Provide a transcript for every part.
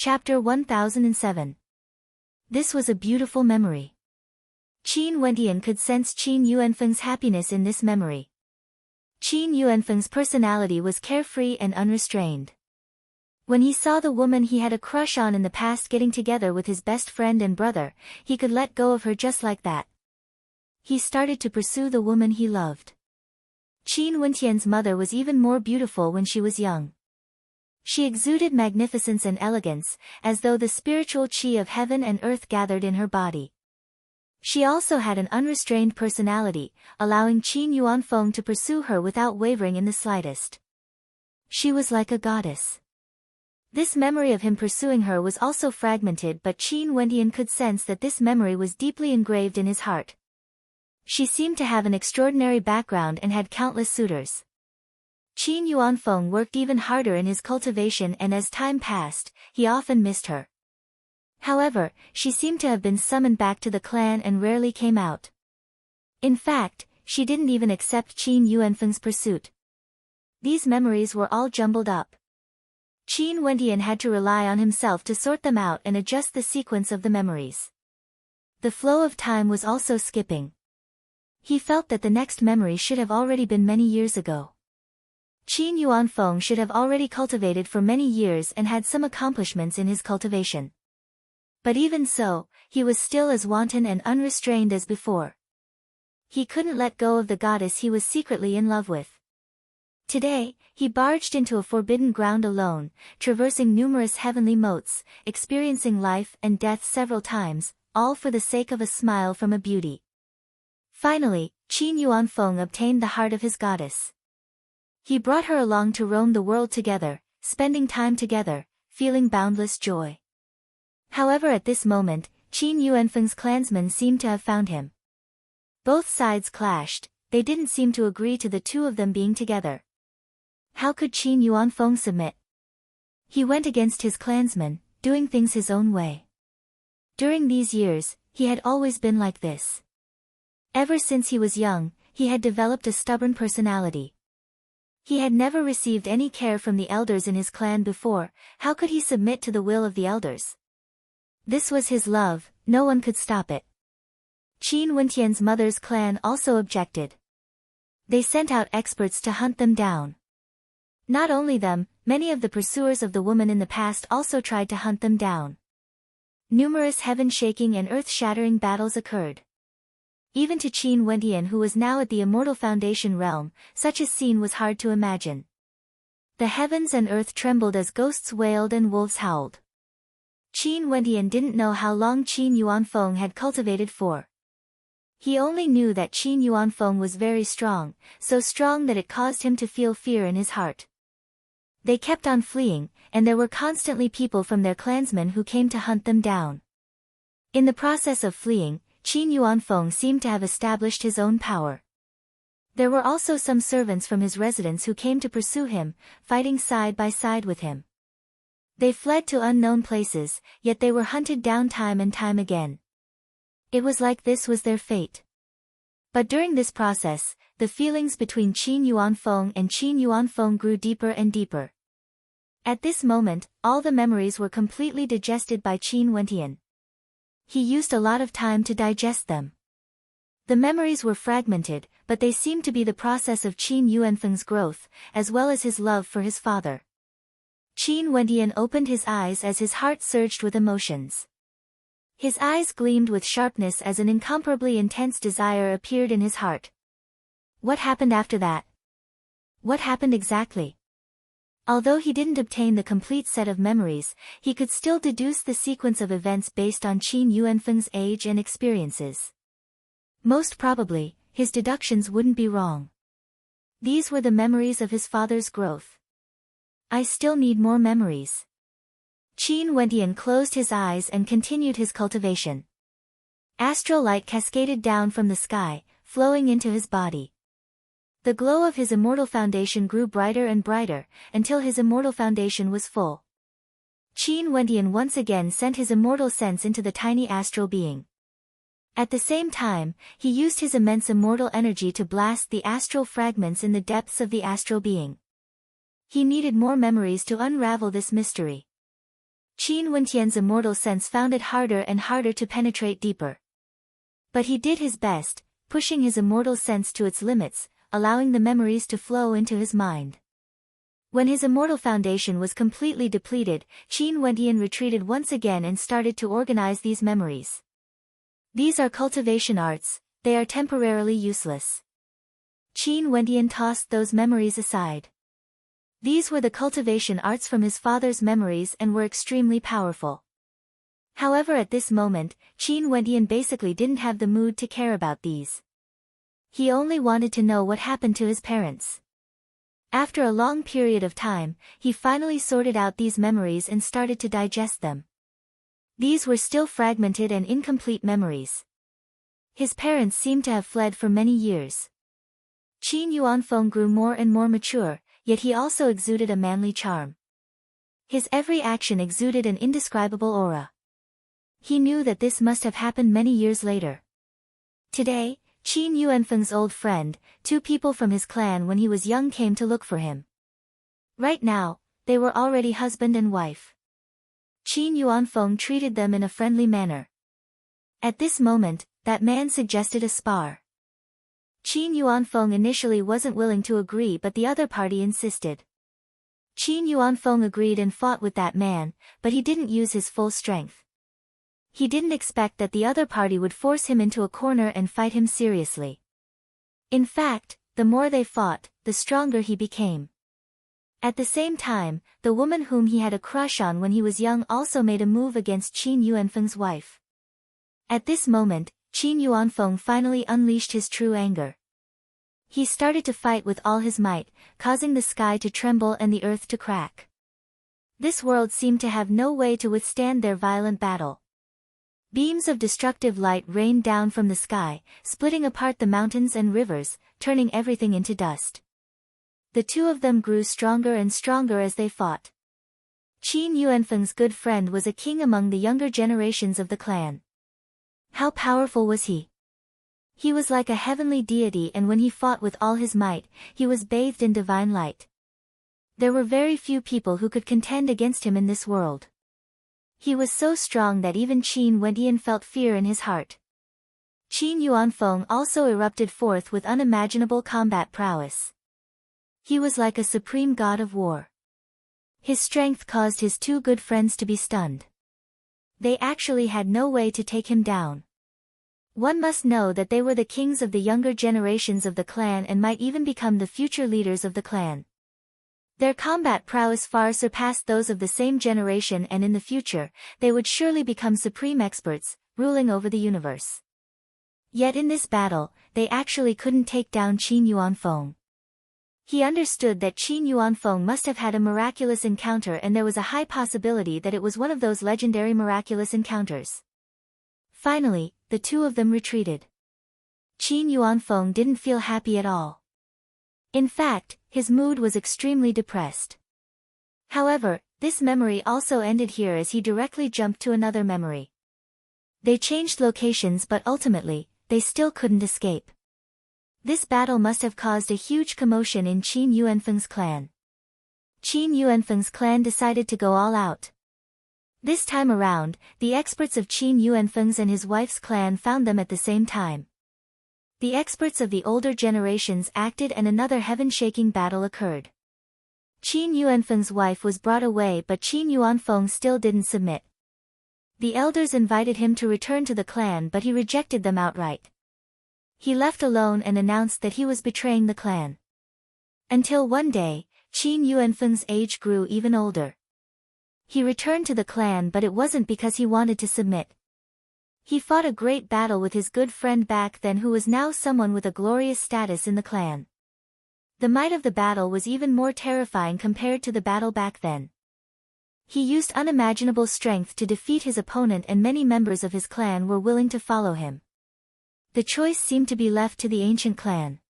Chapter 1007. This was a beautiful memory. Qin Wendian could sense Qin Yuanfeng's happiness in this memory. Qin Yuanfeng's personality was carefree and unrestrained. When he saw the woman he had a crush on in the past getting together with his best friend and brother, he could let go of her just like that. He started to pursue the woman he loved. Qin Wendian's mother was even more beautiful when she was young. She exuded magnificence and elegance, as though the spiritual qi of heaven and earth gathered in her body. She also had an unrestrained personality, allowing Qin Yuanfeng to pursue her without wavering in the slightest. She was like a goddess. This memory of him pursuing her was also fragmented, but Qin Wendian could sense that this memory was deeply engraved in his heart. She seemed to have an extraordinary background and had countless suitors. Qin Yuanfeng worked even harder in his cultivation, and as time passed, he often missed her. However, she seemed to have been summoned back to the clan and rarely came out. In fact, she didn't even accept Qin Yuanfeng's pursuit. These memories were all jumbled up. Qin Wendian had to rely on himself to sort them out and adjust the sequence of the memories. The flow of time was also skipping. He felt that the next memory should have already been many years ago. Qin Yuanfeng should have already cultivated for many years and had some accomplishments in his cultivation. But even so, he was still as wanton and unrestrained as before. He couldn't let go of the goddess he was secretly in love with. Today, he barged into a forbidden ground alone, traversing numerous heavenly moats, experiencing life and death several times, all for the sake of a smile from a beauty. Finally, Qin Yuanfeng obtained the heart of his goddess. He brought her along to roam the world together, spending time together, feeling boundless joy. However, at this moment, Qin Yuanfeng's clansmen seemed to have found him. Both sides clashed, they didn't seem to agree to the two of them being together. How could Qin Yuanfeng submit? He went against his clansmen, doing things his own way. During these years, he had always been like this. Ever since he was young, he had developed a stubborn personality. He had never received any care from the elders in his clan before. How could he submit to the will of the elders? This was his love, no one could stop it. Qin Wendian's mother's clan also objected. They sent out experts to hunt them down. Not only them, many of the pursuers of the woman in the past also tried to hunt them down. Numerous heaven-shaking and earth-shattering battles occurred. Even to Qin Wendian, who was now at the Immortal Foundation realm, such a scene was hard to imagine. The heavens and earth trembled as ghosts wailed and wolves howled. Qin Wendian didn't know how long Qin Yuanfeng had cultivated for. He only knew that Qin Yuanfeng was very strong, so strong that it caused him to feel fear in his heart. They kept on fleeing, and there were constantly people from their clansmen who came to hunt them down. In the process of fleeing, Qin Yuanfeng seemed to have established his own power. There were also some servants from his residence who came to pursue him, fighting side by side with him. They fled to unknown places, yet they were hunted down time and time again. It was like this was their fate. But during this process, the feelings between Qin Yuanfeng and Qin Yuanfeng grew deeper and deeper. At this moment, all the memories were completely digested by Qin Wendian. He used a lot of time to digest them. The memories were fragmented, but they seemed to be the process of Qin Yuanfeng's growth, as well as his love for his father. Qin Wendian opened his eyes as his heart surged with emotions. His eyes gleamed with sharpness as an incomparably intense desire appeared in his heart. What happened after that? What happened exactly? Although he didn't obtain the complete set of memories, he could still deduce the sequence of events based on Qin Yuanfeng's age and experiences. Most probably, his deductions wouldn't be wrong. These were the memories of his father's growth. I still need more memories. Qin Wendian closed his eyes and continued his cultivation. Astral light cascaded down from the sky, flowing into his body. The glow of his immortal foundation grew brighter and brighter, until his immortal foundation was full. Qin Wendian once again sent his immortal sense into the tiny astral being. At the same time, he used his immense immortal energy to blast the astral fragments in the depths of the astral being. He needed more memories to unravel this mystery. Qin Wentian's immortal sense found it harder and harder to penetrate deeper. But he did his best, pushing his immortal sense to its limits, allowing the memories to flow into his mind. When his immortal foundation was completely depleted, Qin Wentian retreated once again and started to organize these memories. These are cultivation arts, they are temporarily useless. Qin Wentian tossed those memories aside. These were the cultivation arts from his father's memories and were extremely powerful. However, at this moment, Qin Wentian basically didn't have the mood to care about these. He only wanted to know what happened to his parents. After a long period of time, he finally sorted out these memories and started to digest them. These were still fragmented and incomplete memories. His parents seemed to have fled for many years. Qin Yuanfeng grew more and more mature, yet he also exuded a manly charm. His every action exuded an indescribable aura. He knew that this must have happened many years later. Today, Qin Yuanfeng's old friend, two people from his clan when he was young came to look for him. Right now, they were already husband and wife. Qin Yuanfeng treated them in a friendly manner. At this moment, that man suggested a spar. Qin Yuanfeng initially wasn't willing to agree, but the other party insisted. Qin Yuanfeng agreed and fought with that man, but he didn't use his full strength. He didn't expect that the other party would force him into a corner and fight him seriously. In fact, the more they fought, the stronger he became. At the same time, the woman whom he had a crush on when he was young also made a move against Qin Yuanfeng's wife. At this moment, Qin Yuanfeng finally unleashed his true anger. He started to fight with all his might, causing the sky to tremble and the earth to crack. This world seemed to have no way to withstand their violent battle. Beams of destructive light rained down from the sky, splitting apart the mountains and rivers, turning everything into dust. The two of them grew stronger and stronger as they fought. Qin Yuanfeng's good friend was a king among the younger generations of the clan. How powerful was he? He was like a heavenly deity, and when he fought with all his might, he was bathed in divine light. There were very few people who could contend against him in this world. He was so strong that even Qin Wentian felt fear in his heart. Qin Yuanfeng also erupted forth with unimaginable combat prowess. He was like a supreme god of war. His strength caused his two good friends to be stunned. They actually had no way to take him down. One must know that they were the kings of the younger generations of the clan and might even become the future leaders of the clan. Their combat prowess far surpassed those of the same generation, and in the future, they would surely become supreme experts, ruling over the universe. Yet in this battle, they actually couldn't take down Qin Yuanfeng. He understood that Qin Yuanfeng must have had a miraculous encounter, and there was a high possibility that it was one of those legendary miraculous encounters. Finally, the two of them retreated. Qin Yuanfeng didn't feel happy at all. In fact, his mood was extremely depressed. However, this memory also ended here as he directly jumped to another memory. They changed locations, but ultimately, they still couldn't escape. This battle must have caused a huge commotion in Qin Yuanfeng's clan. Qin Yuanfeng's clan decided to go all out. This time around, the experts of Qin Yuanfeng's and his wife's clan found them at the same time. The experts of the older generations acted and another heaven-shaking battle occurred. Qin Yuanfeng's wife was brought away, but Qin Yuanfeng still didn't submit. The elders invited him to return to the clan, but he rejected them outright. He left alone and announced that he was betraying the clan. Until one day, Qin Yuanfeng's age grew even older. He returned to the clan, but it wasn't because he wanted to submit. He fought a great battle with his good friend back then, who was now someone with a glorious status in the clan. The might of the battle was even more terrifying compared to the battle back then. He used unimaginable strength to defeat his opponent, and many members of his clan were willing to follow him. The choice seemed to be left to the ancient clan.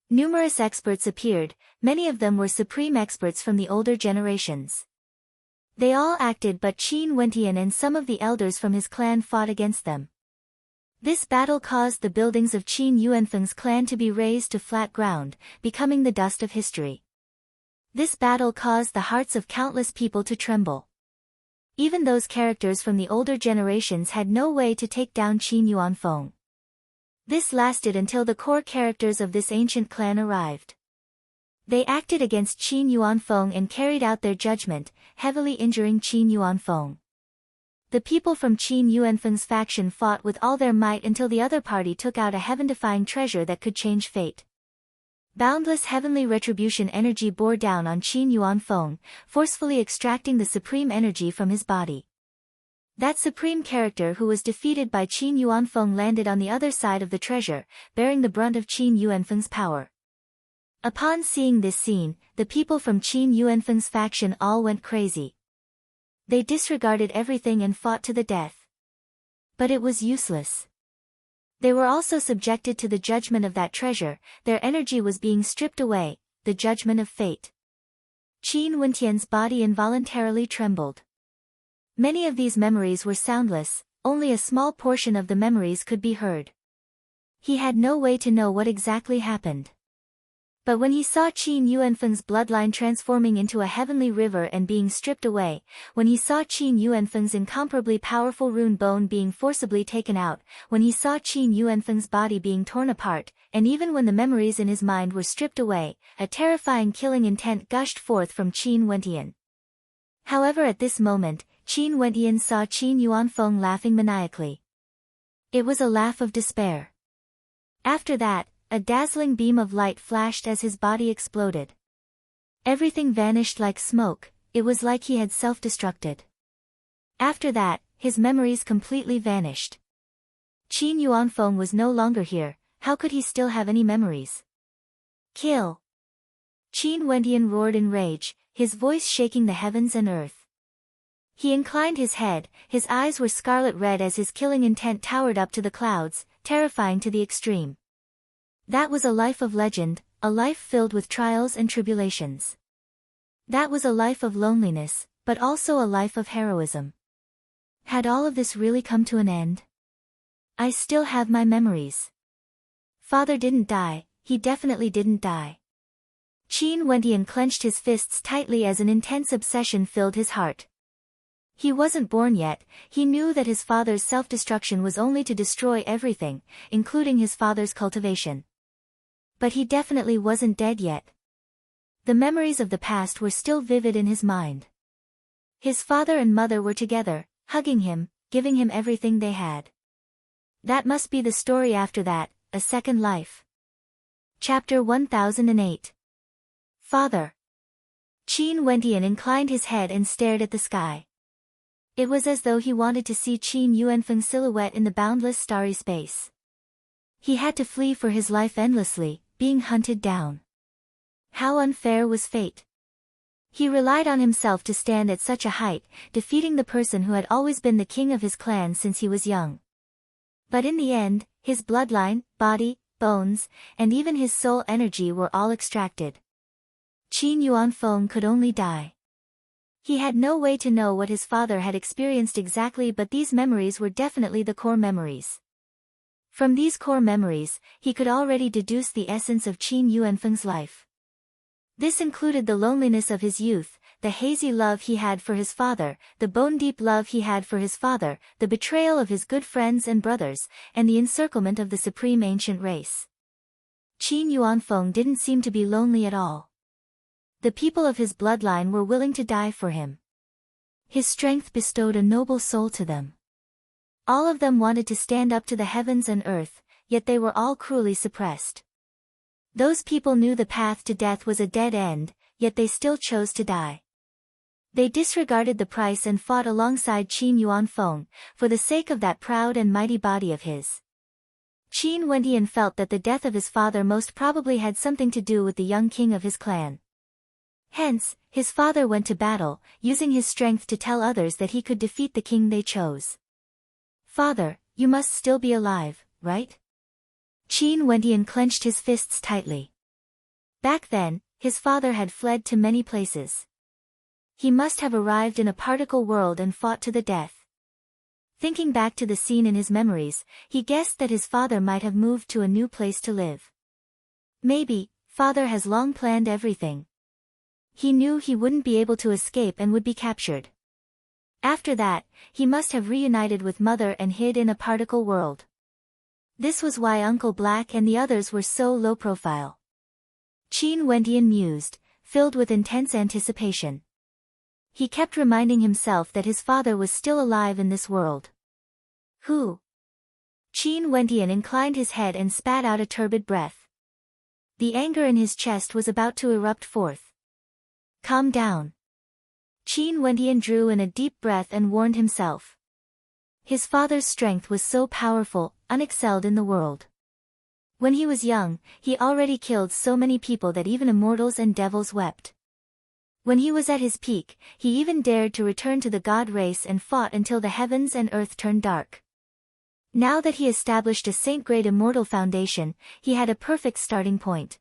Numerous experts appeared, many of them were supreme experts from the older generations. They all acted, but Qin Wentian and some of the elders from his clan fought against them. This battle caused the buildings of Qin Yuanfeng's clan to be razed to flat ground, becoming the dust of history. This battle caused the hearts of countless people to tremble. Even those characters from the older generations had no way to take down Qin Yuanfeng. This lasted until the core characters of this ancient clan arrived. They acted against Qin Yuanfeng and carried out their judgment, heavily injuring Qin Yuanfeng. The people from Qin Yuanfeng's faction fought with all their might until the other party took out a heaven-defying treasure that could change fate. Boundless heavenly retribution energy bore down on Qin Yuanfeng, forcefully extracting the supreme energy from his body. That supreme character who was defeated by Qin Yuanfeng landed on the other side of the treasure, bearing the brunt of Qin Yuanfeng's power. Upon seeing this scene, the people from Qin Yuanfeng's faction all went crazy. They disregarded everything and fought to the death. But it was useless. They were also subjected to the judgment of that treasure, their energy was being stripped away, the judgment of fate. Qin Wentian's body involuntarily trembled. Many of these memories were soundless, only a small portion of the memories could be heard. He had no way to know what exactly happened. But when he saw Qin Yuanfeng's bloodline transforming into a heavenly river and being stripped away, when he saw Qin Yuanfeng's incomparably powerful rune bone being forcibly taken out, when he saw Qin Yuanfeng's body being torn apart, and even when the memories in his mind were stripped away, a terrifying killing intent gushed forth from Qin Wentian. However, at this moment, Qin Wentian saw Qin Yuanfeng laughing maniacally. It was a laugh of despair. After that, a dazzling beam of light flashed as his body exploded. Everything vanished like smoke, it was like he had self-destructed. After that, his memories completely vanished. Qin Yuanfeng was no longer here, how could he still have any memories? Kill! Qin Wentian roared in rage, his voice shaking the heavens and earth. He inclined his head, his eyes were scarlet red as his killing intent towered up to the clouds, terrifying to the extreme. That was a life of legend, a life filled with trials and tribulations. That was a life of loneliness, but also a life of heroism. Had all of this really come to an end? I still have my memories. Father didn't die, he definitely didn't die. Qin Wentian clenched his fists tightly as an intense obsession filled his heart. He wasn't born yet, he knew that his father's self-destruction was only to destroy everything, including his father's cultivation. But he definitely wasn't dead yet. The memories of the past were still vivid in his mind. His father and mother were together, hugging him, giving him everything they had. That must be the story after that, a second life. Chapter 1008. Father. Qin Wentian inclined his head and stared at the sky. It was as though he wanted to see Qin Yuanfeng's silhouette in the boundless starry space. He had to flee for his life endlessly, being hunted down. How unfair was fate. He relied on himself to stand at such a height, defeating the person who had always been the king of his clan since he was young. But in the end, his bloodline, body, bones, and even his soul energy were all extracted. Qin Yuanfeng could only die. He had no way to know what his father had experienced exactly, but these memories were definitely the core memories. From these core memories, he could already deduce the essence of Qin Yuanfeng's life. This included the loneliness of his youth, the hazy love he had for his father, the bone-deep love he had for his father, the betrayal of his good friends and brothers, and the encirclement of the supreme ancient race. Qin Yuanfeng didn't seem to be lonely at all. The people of his bloodline were willing to die for him. His strength bestowed a noble soul to them. All of them wanted to stand up to the heavens and earth, yet they were all cruelly suppressed. Those people knew the path to death was a dead end, yet they still chose to die. They disregarded the price and fought alongside Qin Yuanfeng, for the sake of that proud and mighty body of his. Qin Wentian felt that the death of his father most probably had something to do with the young king of his clan. Hence, his father went to battle, using his strength to tell others that he could defeat the king they chose. Father, you must still be alive, right? Qin Wentian clenched his fists tightly. Back then, his father had fled to many places. He must have arrived in a particle world and fought to the death. Thinking back to the scene in his memories, he guessed that his father might have moved to a new place to live. Maybe, father has long planned everything. He knew he wouldn't be able to escape and would be captured. After that, he must have reunited with Mother and hid in a particle world. This was why Uncle Black and the others were so low profile. Qin Wendian mused, filled with intense anticipation. He kept reminding himself that his father was still alive in this world. Who? Qin Wendian inclined his head and spat out a turbid breath. The anger in his chest was about to erupt forth. Calm down. Qin Wendian drew in a deep breath and warned himself. His father's strength was so powerful, unexcelled in the world. When he was young, he already killed so many people that even immortals and devils wept. When he was at his peak, he even dared to return to the god race and fought until the heavens and earth turned dark. Now that he established a saint-grade immortal foundation, he had a perfect starting point.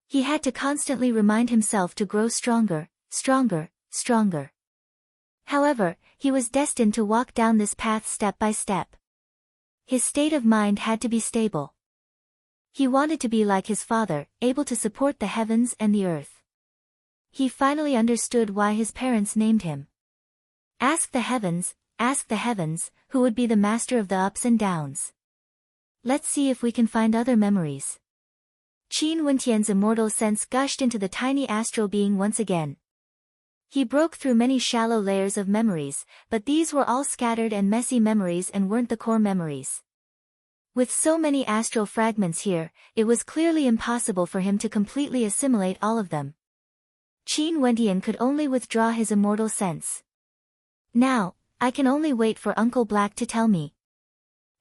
He had to constantly remind himself to grow stronger, stronger, stronger. However, he was destined to walk down this path step by step. His state of mind had to be stable. He wanted to be like his father, able to support the heavens and the earth. He finally understood why his parents named him. Ask the heavens, who would be the master of the ups and downs. Let's see if we can find other memories. Qin Wendian's immortal sense gushed into the tiny astral being once again. He broke through many shallow layers of memories, but these were all scattered and messy memories and weren't the core memories. With so many astral fragments here, it was clearly impossible for him to completely assimilate all of them. Qin Wendian could only withdraw his immortal sense. Now, I can only wait for Uncle Black to tell me.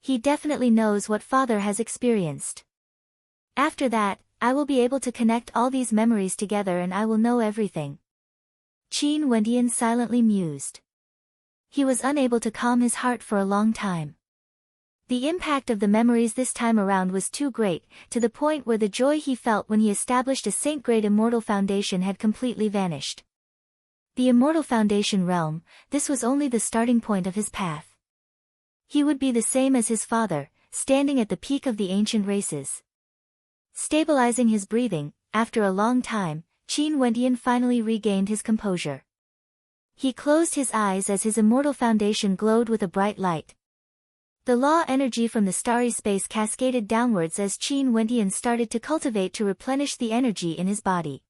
He definitely knows what father has experienced. After that, I will be able to connect all these memories together and I will know everything. Qin Wendian silently mused. He was unable to calm his heart for a long time. The impact of the memories this time around was too great, to the point where the joy he felt when he established a saint-grade immortal foundation had completely vanished. The immortal foundation realm, this was only the starting point of his path. He would be the same as his father, standing at the peak of the ancient races. Stabilizing his breathing, after a long time, Qin Wendian finally regained his composure. He closed his eyes as his immortal foundation glowed with a bright light. The law energy from the starry space cascaded downwards as Qin Wendian started to cultivate to replenish the energy in his body.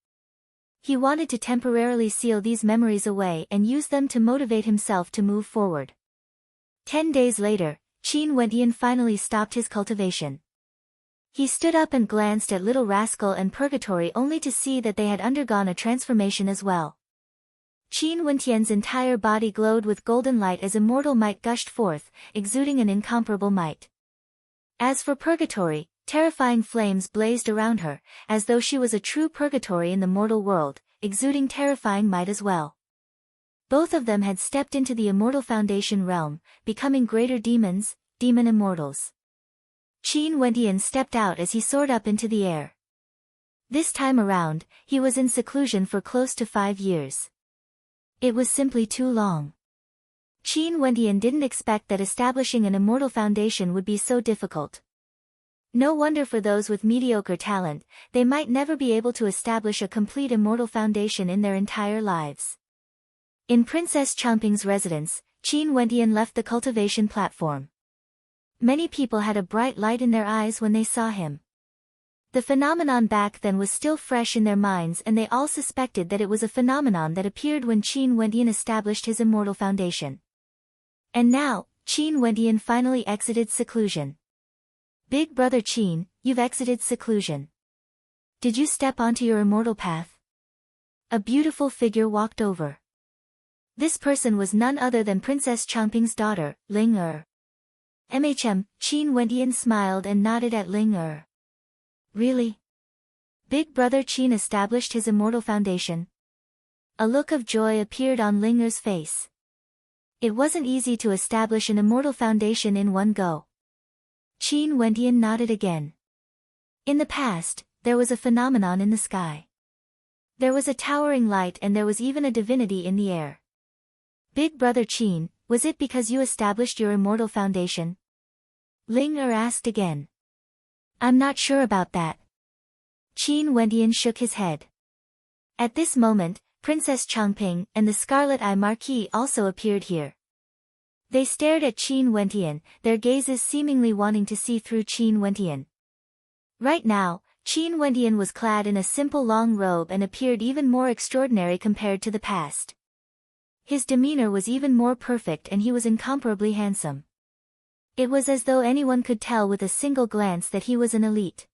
He wanted to temporarily seal these memories away and use them to motivate himself to move forward. 10 days later, Qin Wendian finally stopped his cultivation. He stood up and glanced at Little Rascal and Purgatory only to see that they had undergone a transformation as well. Qin Wendian's entire body glowed with golden light as immortal might gushed forth, exuding an incomparable might. As for Purgatory, terrifying flames blazed around her, as though she was a true purgatory in the mortal world, exuding terrifying might as well. Both of them had stepped into the immortal foundation realm, becoming greater demons, demon immortals. Qin Wendian stepped out as he soared up into the air. This time around, he was in seclusion for close to 5 years. It was simply too long. Qin Wendian didn't expect that establishing an immortal foundation would be so difficult. No wonder for those with mediocre talent, they might never be able to establish a complete immortal foundation in their entire lives. In Princess Chomping's residence, Qin Wendian left the cultivation platform. Many people had a bright light in their eyes when they saw him. The phenomenon back then was still fresh in their minds and they all suspected that it was a phenomenon that appeared when Qin Wendian established his immortal foundation. And now, Qin Wendian finally exited seclusion. Big brother Qin, you've exited seclusion. Did you step onto your immortal path? A beautiful figure walked over. This person was none other than Princess Chomping's daughter, Ling Er. Qin Wendian smiled and nodded at Ling Er. Really? Big brother Qin established his immortal foundation? A look of joy appeared on Ling Er's face. It wasn't easy to establish an immortal foundation in one go. Qin Wendian nodded again. In the past, there was a phenomenon in the sky. There was a towering light and there was even a divinity in the air. Big brother Qin, was it because you established your immortal foundation? Ling Er asked again. I'm not sure about that. Qin Wendian shook his head. At this moment, Princess Changping and the Scarlet Eye Marquis also appeared here. They stared at Qin Wentian, their gazes seemingly wanting to see through Qin Wentian. Right now, Qin Wentian was clad in a simple long robe and appeared even more extraordinary compared to the past. His demeanor was even more perfect and he was incomparably handsome. It was as though anyone could tell with a single glance that he was an elite.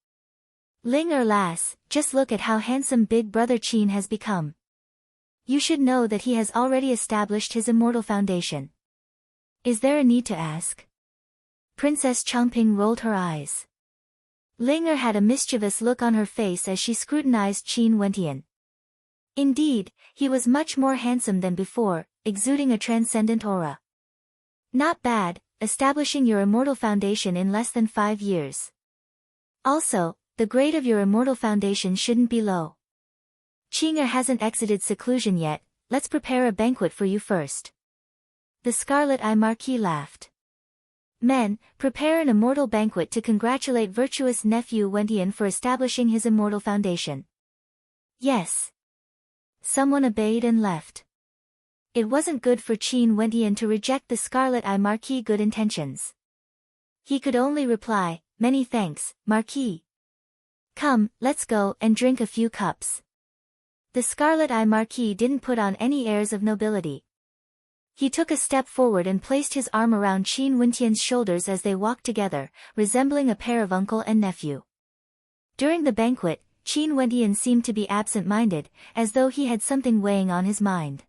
Ling lass, just look at how handsome big brother Qin has become. You should know that he has already established his immortal foundation. Is there a need to ask? Princess Changping rolled her eyes. Ling had a mischievous look on her face as she scrutinized Qin Wentian. Indeed, he was much more handsome than before, exuding a transcendent aura. Not bad, establishing your immortal foundation in less than 5 years. Also, the grade of your immortal foundation shouldn't be low. Qing'er hasn't exited seclusion yet, let's prepare a banquet for you first. The Scarlet Eye Marquis laughed. Men, prepare an immortal banquet to congratulate virtuous nephew Wentian for establishing his immortal foundation. Yes. Someone obeyed and left. It wasn't good for Qin Wentian to reject the Scarlet Eye Marquis' good intentions. He could only reply, many thanks, Marquis. Come, let's go and drink a few cups. The Scarlet Eye Marquis didn't put on any airs of nobility. He took a step forward and placed his arm around Qin Wentian's shoulders as they walked together, resembling a pair of uncle and nephew. During the banquet, Qin Wentian seemed to be absent-minded, as though he had something weighing on his mind.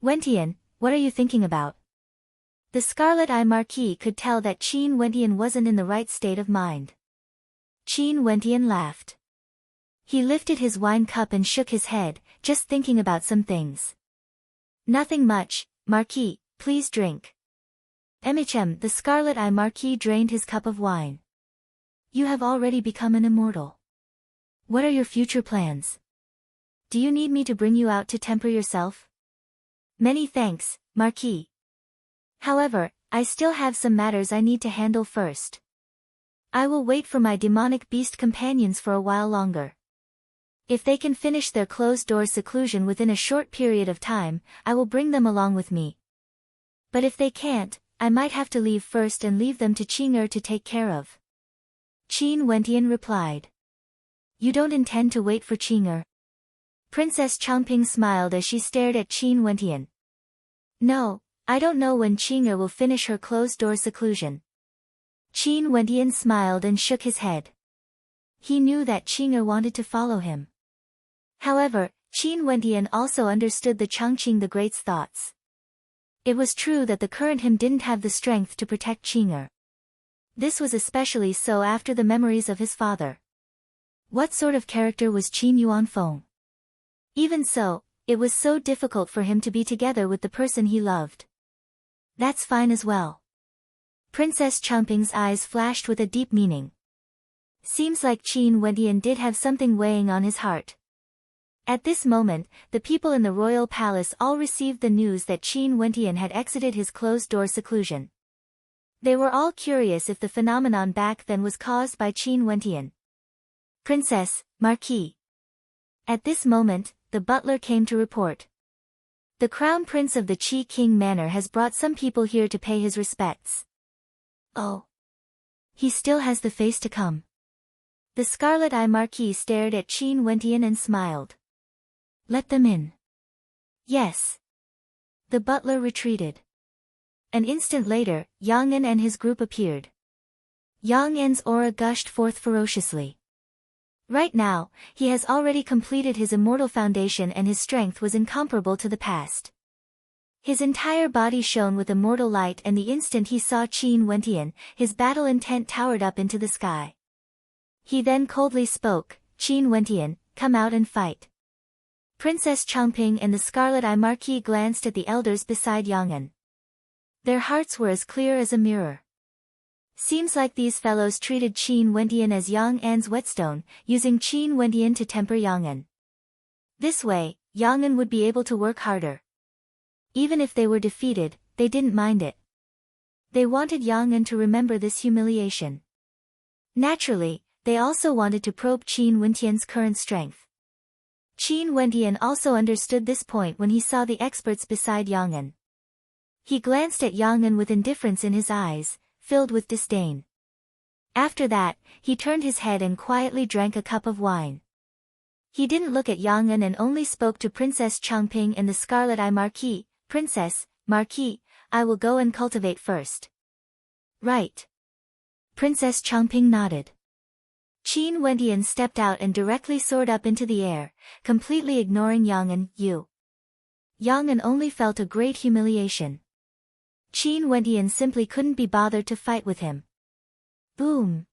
Wentian, what are you thinking about? The Scarlet Eye Marquis could tell that Qin Wentian wasn't in the right state of mind. Qin Wentian laughed. He lifted his wine cup and shook his head, just thinking about some things. Nothing much, Marquis, please drink. The Scarlet Eye Marquis drained his cup of wine. You have already become an immortal. What are your future plans? Do you need me to bring you out to temper yourself? Many thanks, Marquis. However, I still have some matters I need to handle first. I will wait for my demonic beast companions for a while longer. If they can finish their closed-door seclusion within a short period of time, I will bring them along with me. But if they can't, I might have to leave first and leave them to Qing'er to take care of. Qin Wentian replied. You don't intend to wait for Qing'er? Princess Changping smiled as she stared at Qin Wentian. No, I don't know when Qing'er will finish her closed-door seclusion. Qin Wentian smiled and shook his head. He knew that Qing'er wanted to follow him. However, Qin Wentian also understood the Changqing the Great's thoughts. It was true that the current him didn't have the strength to protect Qing'er. This was especially so after the memories of his father. What sort of character was Qin Yuanfeng? Even so, it was so difficult for him to be together with the person he loved. That's fine as well. Princess Changping's eyes flashed with a deep meaning. Seems like Qin Wentian did have something weighing on his heart. At this moment, the people in the royal palace all received the news that Qin Wentian had exited his closed-door seclusion. They were all curious if the phenomenon back then was caused by Qin Wentian. Princess, Marquis. At this moment, the butler came to report. The Crown Prince of the Qi King Manor has brought some people here to pay his respects. Oh. He still has the face to come. The Scarlet Eye Marquis stared at Qin Wentian and smiled. Let them in. Yes. The butler retreated. An instant later, Yang En and his group appeared. Yang En's aura gushed forth ferociously. Right now, he has already completed his immortal foundation and his strength was incomparable to the past. His entire body shone with immortal light and the instant he saw Qin Wentian, his battle intent towered up into the sky. He then coldly spoke, Qin Wentian, come out and fight. Princess Changping and the Scarlet Eye Marquis glanced at the elders beside Yang En. Their hearts were as clear as a mirror. Seems like these fellows treated Qin Wentian as Yang En's whetstone, using Qin Wentian to temper Yang En. This way, Yang En would be able to work harder. Even if they were defeated, they didn't mind it. They wanted Yang En to remember this humiliation. Naturally, they also wanted to probe Qin Wentian's current strength. Qin Wendian also understood this point when he saw the experts beside Yang An. He glanced at Yang An with indifference in his eyes, filled with disdain. After that, he turned his head and quietly drank a cup of wine. He didn't look at Yang An and only spoke to Princess Changping and the Scarlet Eye Marquis. Princess, Marquis, I will go and cultivate first. Right. Princess Changping nodded. Qin Wendian stepped out and directly soared up into the air, completely ignoring Yang An. Yang An only felt a great humiliation. Qin Wendian simply couldn't be bothered to fight with him. Boom!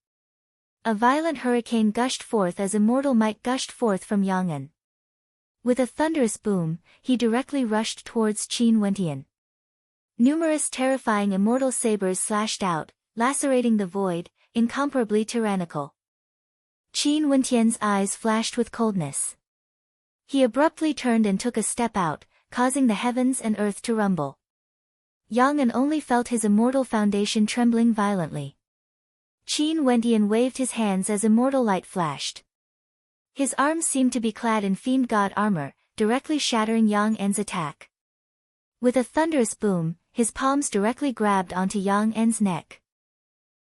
A violent hurricane gushed forth as immortal might gushed forth from Yang An. With a thunderous boom, he directly rushed towards Qin Wendian. Numerous terrifying immortal sabers slashed out, lacerating the void, incomparably tyrannical. Qin Wendian's eyes flashed with coldness. He abruptly turned and took a step out, causing the heavens and earth to rumble. Yang An only felt his immortal foundation trembling violently. Qin Wendian waved his hands as immortal light flashed. His arms seemed to be clad in fiend god armor, directly shattering Yang An's attack. With a thunderous boom, his palms directly grabbed onto Yang An's neck.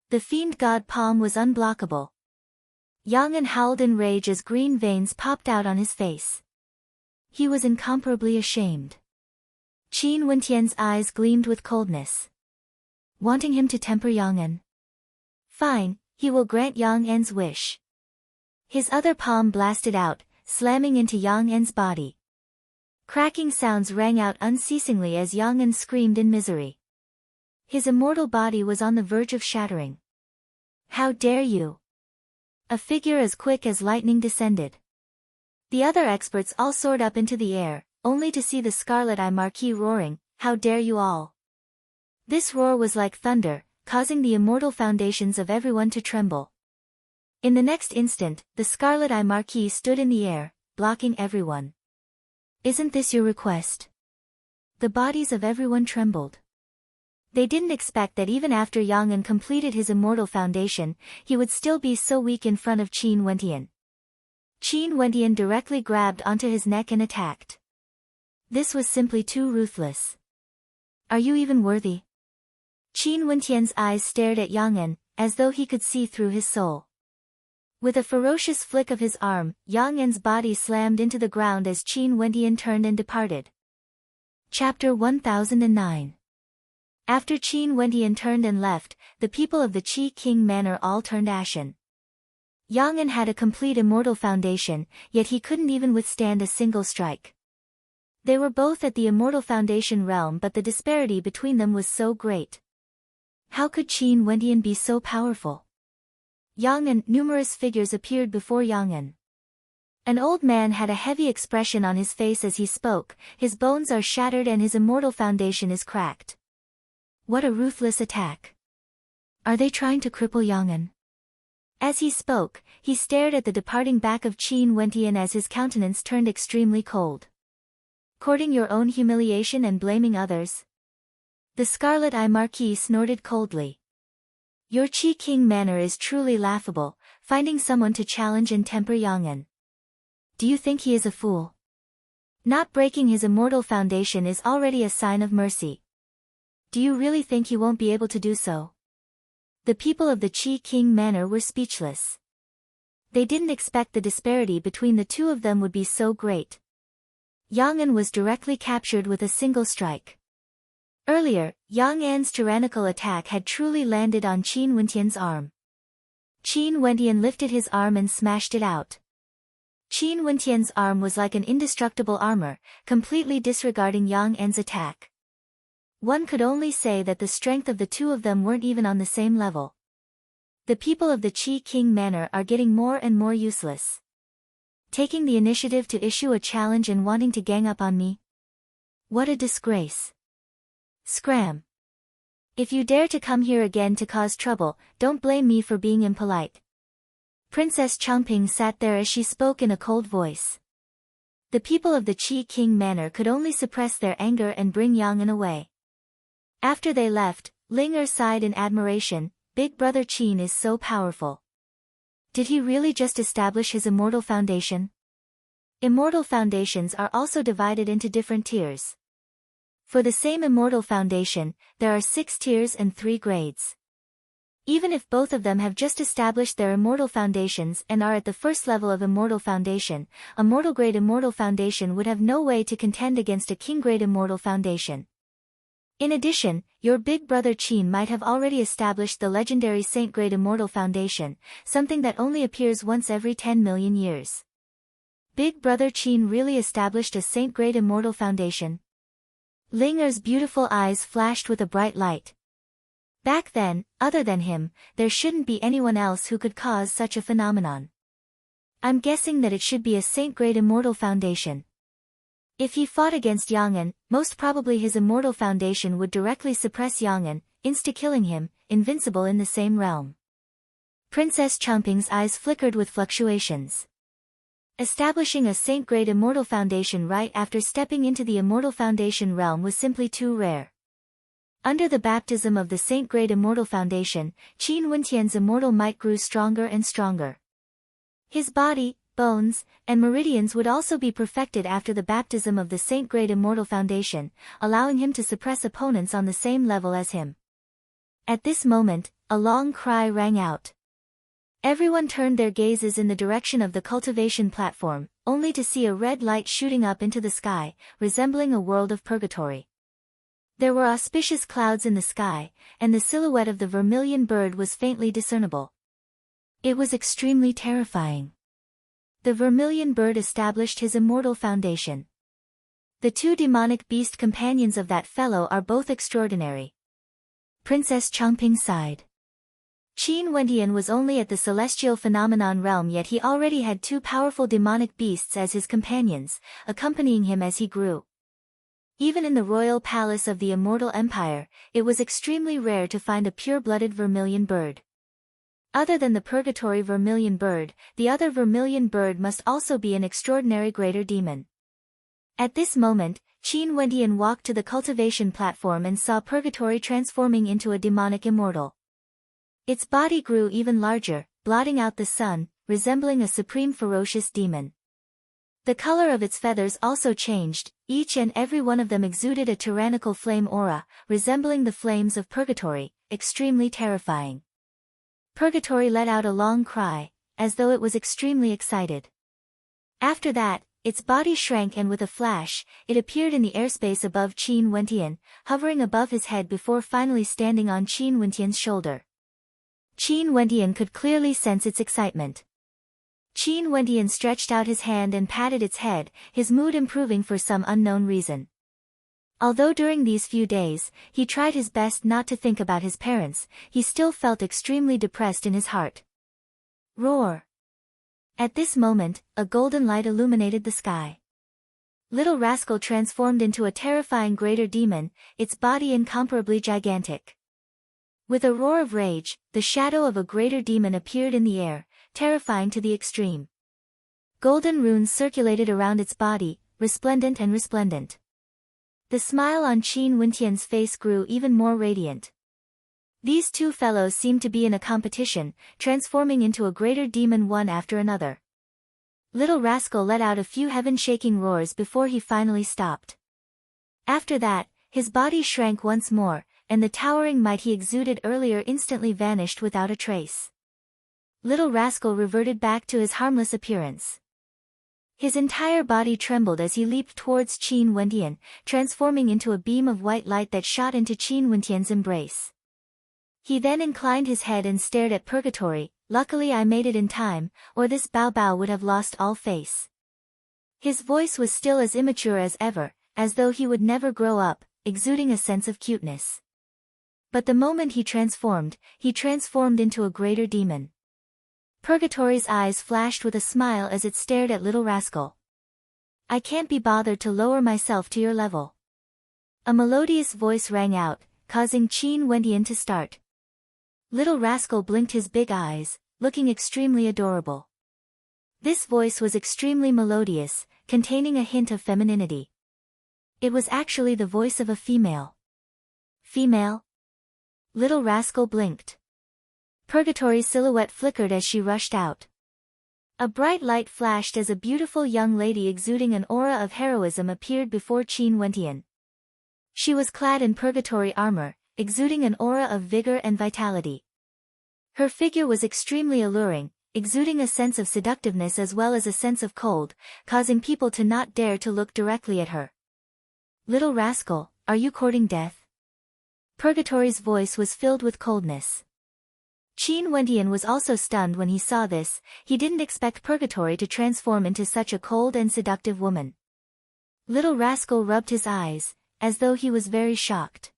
The fiend god palm was unblockable. Yang An howled in rage as green veins popped out on his face. He was incomparably ashamed. Qin Wendian's eyes gleamed with coldness. Wanting him to temper Yang An? Fine, he will grant Yang An's wish. His other palm blasted out, slamming into Yang An's body. Cracking sounds rang out unceasingly as Yang An screamed in misery. His immortal body was on the verge of shattering. How dare you! A figure as quick as lightning descended. The other experts all soared up into the air, only to see the Scarlet Eye Marquis roaring, "How dare you all!" This roar was like thunder, causing the immortal foundations of everyone to tremble. In the next instant, the Scarlet Eye Marquis stood in the air, blocking everyone. Isn't this your request? The bodies of everyone trembled. They didn't expect that even after Yang An completed his immortal foundation, he would still be so weak in front of Qin Wendian. Qin Wendian directly grabbed onto his neck and attacked. This was simply too ruthless. Are you even worthy? Qin Wendian's eyes stared at Yang An, as though he could see through his soul. With a ferocious flick of his arm, Yang An's body slammed into the ground as Qin Wendian turned and departed. Chapter 1009. After Qin Wendian turned and left, the people of the Qi King Manor all turned ashen. Yang An had a complete immortal foundation, yet he couldn't even withstand a single strike. They were both at the immortal foundation realm, but the disparity between them was so great. How could Qin Wendian be so powerful? Yang An, numerous figures appeared before Yang An. An old man had a heavy expression on his face as he spoke, his bones are shattered and his immortal foundation is cracked. What a ruthless attack. Are they trying to cripple Yang An? As he spoke, he stared at the departing back of Qin Wendian as his countenance turned extremely cold. Courting your own humiliation and blaming others? The Scarlet Eye Marquis snorted coldly. Your Qi King Manor is truly laughable, finding someone to challenge and temper Yang An. Do you think he is a fool? Not breaking his immortal foundation is already a sign of mercy. Do you really think he won't be able to do so? The people of the Qi King Manor were speechless. They didn't expect the disparity between the two of them would be so great. Yang An was directly captured with a single strike. Earlier, Yang An's tyrannical attack had truly landed on Qin Wendian's arm. Qin Wendian lifted his arm and smashed it out. Qin Wendian's arm was like an indestructible armor, completely disregarding Yang An's attack. One could only say that the strength of the two of them weren't even on the same level. The people of the Qi King Manor are getting more and more useless. Taking the initiative to issue a challenge and wanting to gang up on me? What a disgrace. Scram. If you dare to come here again to cause trouble, don't blame me for being impolite. Princess Changping sat there as she spoke in a cold voice. The people of the Qi King Manor could only suppress their anger and bring Yang An away. After they left, Ling Er sighed in admiration, Big Brother Qin is so powerful. Did he really just establish his immortal foundation? Immortal foundations are also divided into different tiers. For the same immortal foundation, there are 6 tiers and 3 grades. Even if both of them have just established their immortal foundations and are at the first level of immortal foundation, a mortal grade immortal foundation would have no way to contend against a king grade immortal foundation. In addition, your big brother Qin might have already established the legendary saint grade immortal foundation, something that only appears once every 10 million years. Big brother Qin really established a saint grade immortal foundation? Ling Er's beautiful eyes flashed with a bright light. Back then, other than him, there shouldn't be anyone else who could cause such a phenomenon. I'm guessing that it should be a saint-grade immortal foundation. If he fought against Yang'an, most probably his immortal foundation would directly suppress Yang'an, insta-killing him, invincible in the same realm. Princess Changping's eyes flickered with fluctuations. Establishing a saint-grade immortal foundation right after stepping into the immortal foundation realm was simply too rare. Under the baptism of the saint-grade immortal foundation, Qin Wentian's immortal might grew stronger and stronger. His body, bones, and meridians would also be perfected after the baptism of the saint-grade immortal foundation, allowing him to suppress opponents on the same level as him. At this moment, a long cry rang out. Everyone turned their gazes in the direction of the cultivation platform, only to see a red light shooting up into the sky, resembling a world of purgatory. There were auspicious clouds in the sky, and the silhouette of the vermilion bird was faintly discernible. It was extremely terrifying. The vermilion bird established his immortal foundation. The 2 demonic beast companions of that fellow are both extraordinary. Princess Changping sighed. Qin Wendian was only at the celestial phenomenon realm, yet he already had 2 powerful demonic beasts as his companions, accompanying him as he grew. Even in the royal palace of the Immortal Empire, it was extremely rare to find a pure-blooded vermilion bird. Other than the purgatory vermilion bird, the other vermilion bird must also be an extraordinary greater demon. At this moment, Qin Wendian walked to the cultivation platform and saw purgatory transforming into a demonic immortal. Its body grew even larger, blotting out the sun, resembling a supreme ferocious demon. The color of its feathers also changed, each and every one of them exuded a tyrannical flame aura, resembling the flames of purgatory, extremely terrifying. Purgatory let out a long cry, as though it was extremely excited. After that, its body shrank and with a flash, it appeared in the airspace above Qin Wendian, hovering above his head before finally standing on Qin Wendian's shoulder. Qin Wendian could clearly sense its excitement. Qin Wendian stretched out his hand and patted its head, his mood improving for some unknown reason. Although during these few days, he tried his best not to think about his parents, he still felt extremely depressed in his heart. Roar! At this moment, a golden light illuminated the sky. Little Rascal transformed into a terrifying greater demon, its body incomparably gigantic. With a roar of rage, the shadow of a greater demon appeared in the air, terrifying to the extreme. Golden runes circulated around its body, resplendent and resplendent. The smile on Qin Wendian's face grew even more radiant. These 2 fellows seemed to be in a competition, transforming into a greater demon one after another. Little Rascal let out a few heaven-shaking roars before he finally stopped. After that, his body shrank once more, and the towering might he exuded earlier instantly vanished without a trace. Little Rascal reverted back to his harmless appearance. His entire body trembled as he leaped towards Qin Wendian, transforming into a beam of white light that shot into Qin Wendian's embrace. He then inclined his head and stared at Purgatory. Luckily I made it in time, or this Bao Bao would have lost all face. His voice was still as immature as ever, as though he would never grow up, exuding a sense of cuteness. But the moment he transformed into a greater demon. Purgatory's eyes flashed with a smile as it stared at Little Rascal. I can't be bothered to lower myself to your level. A melodious voice rang out, causing Qin Wendian to start. Little Rascal blinked his big eyes, looking extremely adorable. This voice was extremely melodious, containing a hint of femininity. It was actually the voice of a female. Female? Little Rascal blinked. Purgatory's silhouette flickered as she rushed out. A bright light flashed as a beautiful young lady exuding an aura of heroism appeared before Qin Wentian. She was clad in purgatory armor, exuding an aura of vigor and vitality. Her figure was extremely alluring, exuding a sense of seductiveness as well as a sense of cold, causing people to not dare to look directly at her. "Little rascal, are you courting death?" Purgatory's voice was filled with coldness. Qin Wentian was also stunned when he saw this. He didn't expect Purgatory to transform into such a cold and seductive woman. Little rascal rubbed his eyes, as though he was very shocked.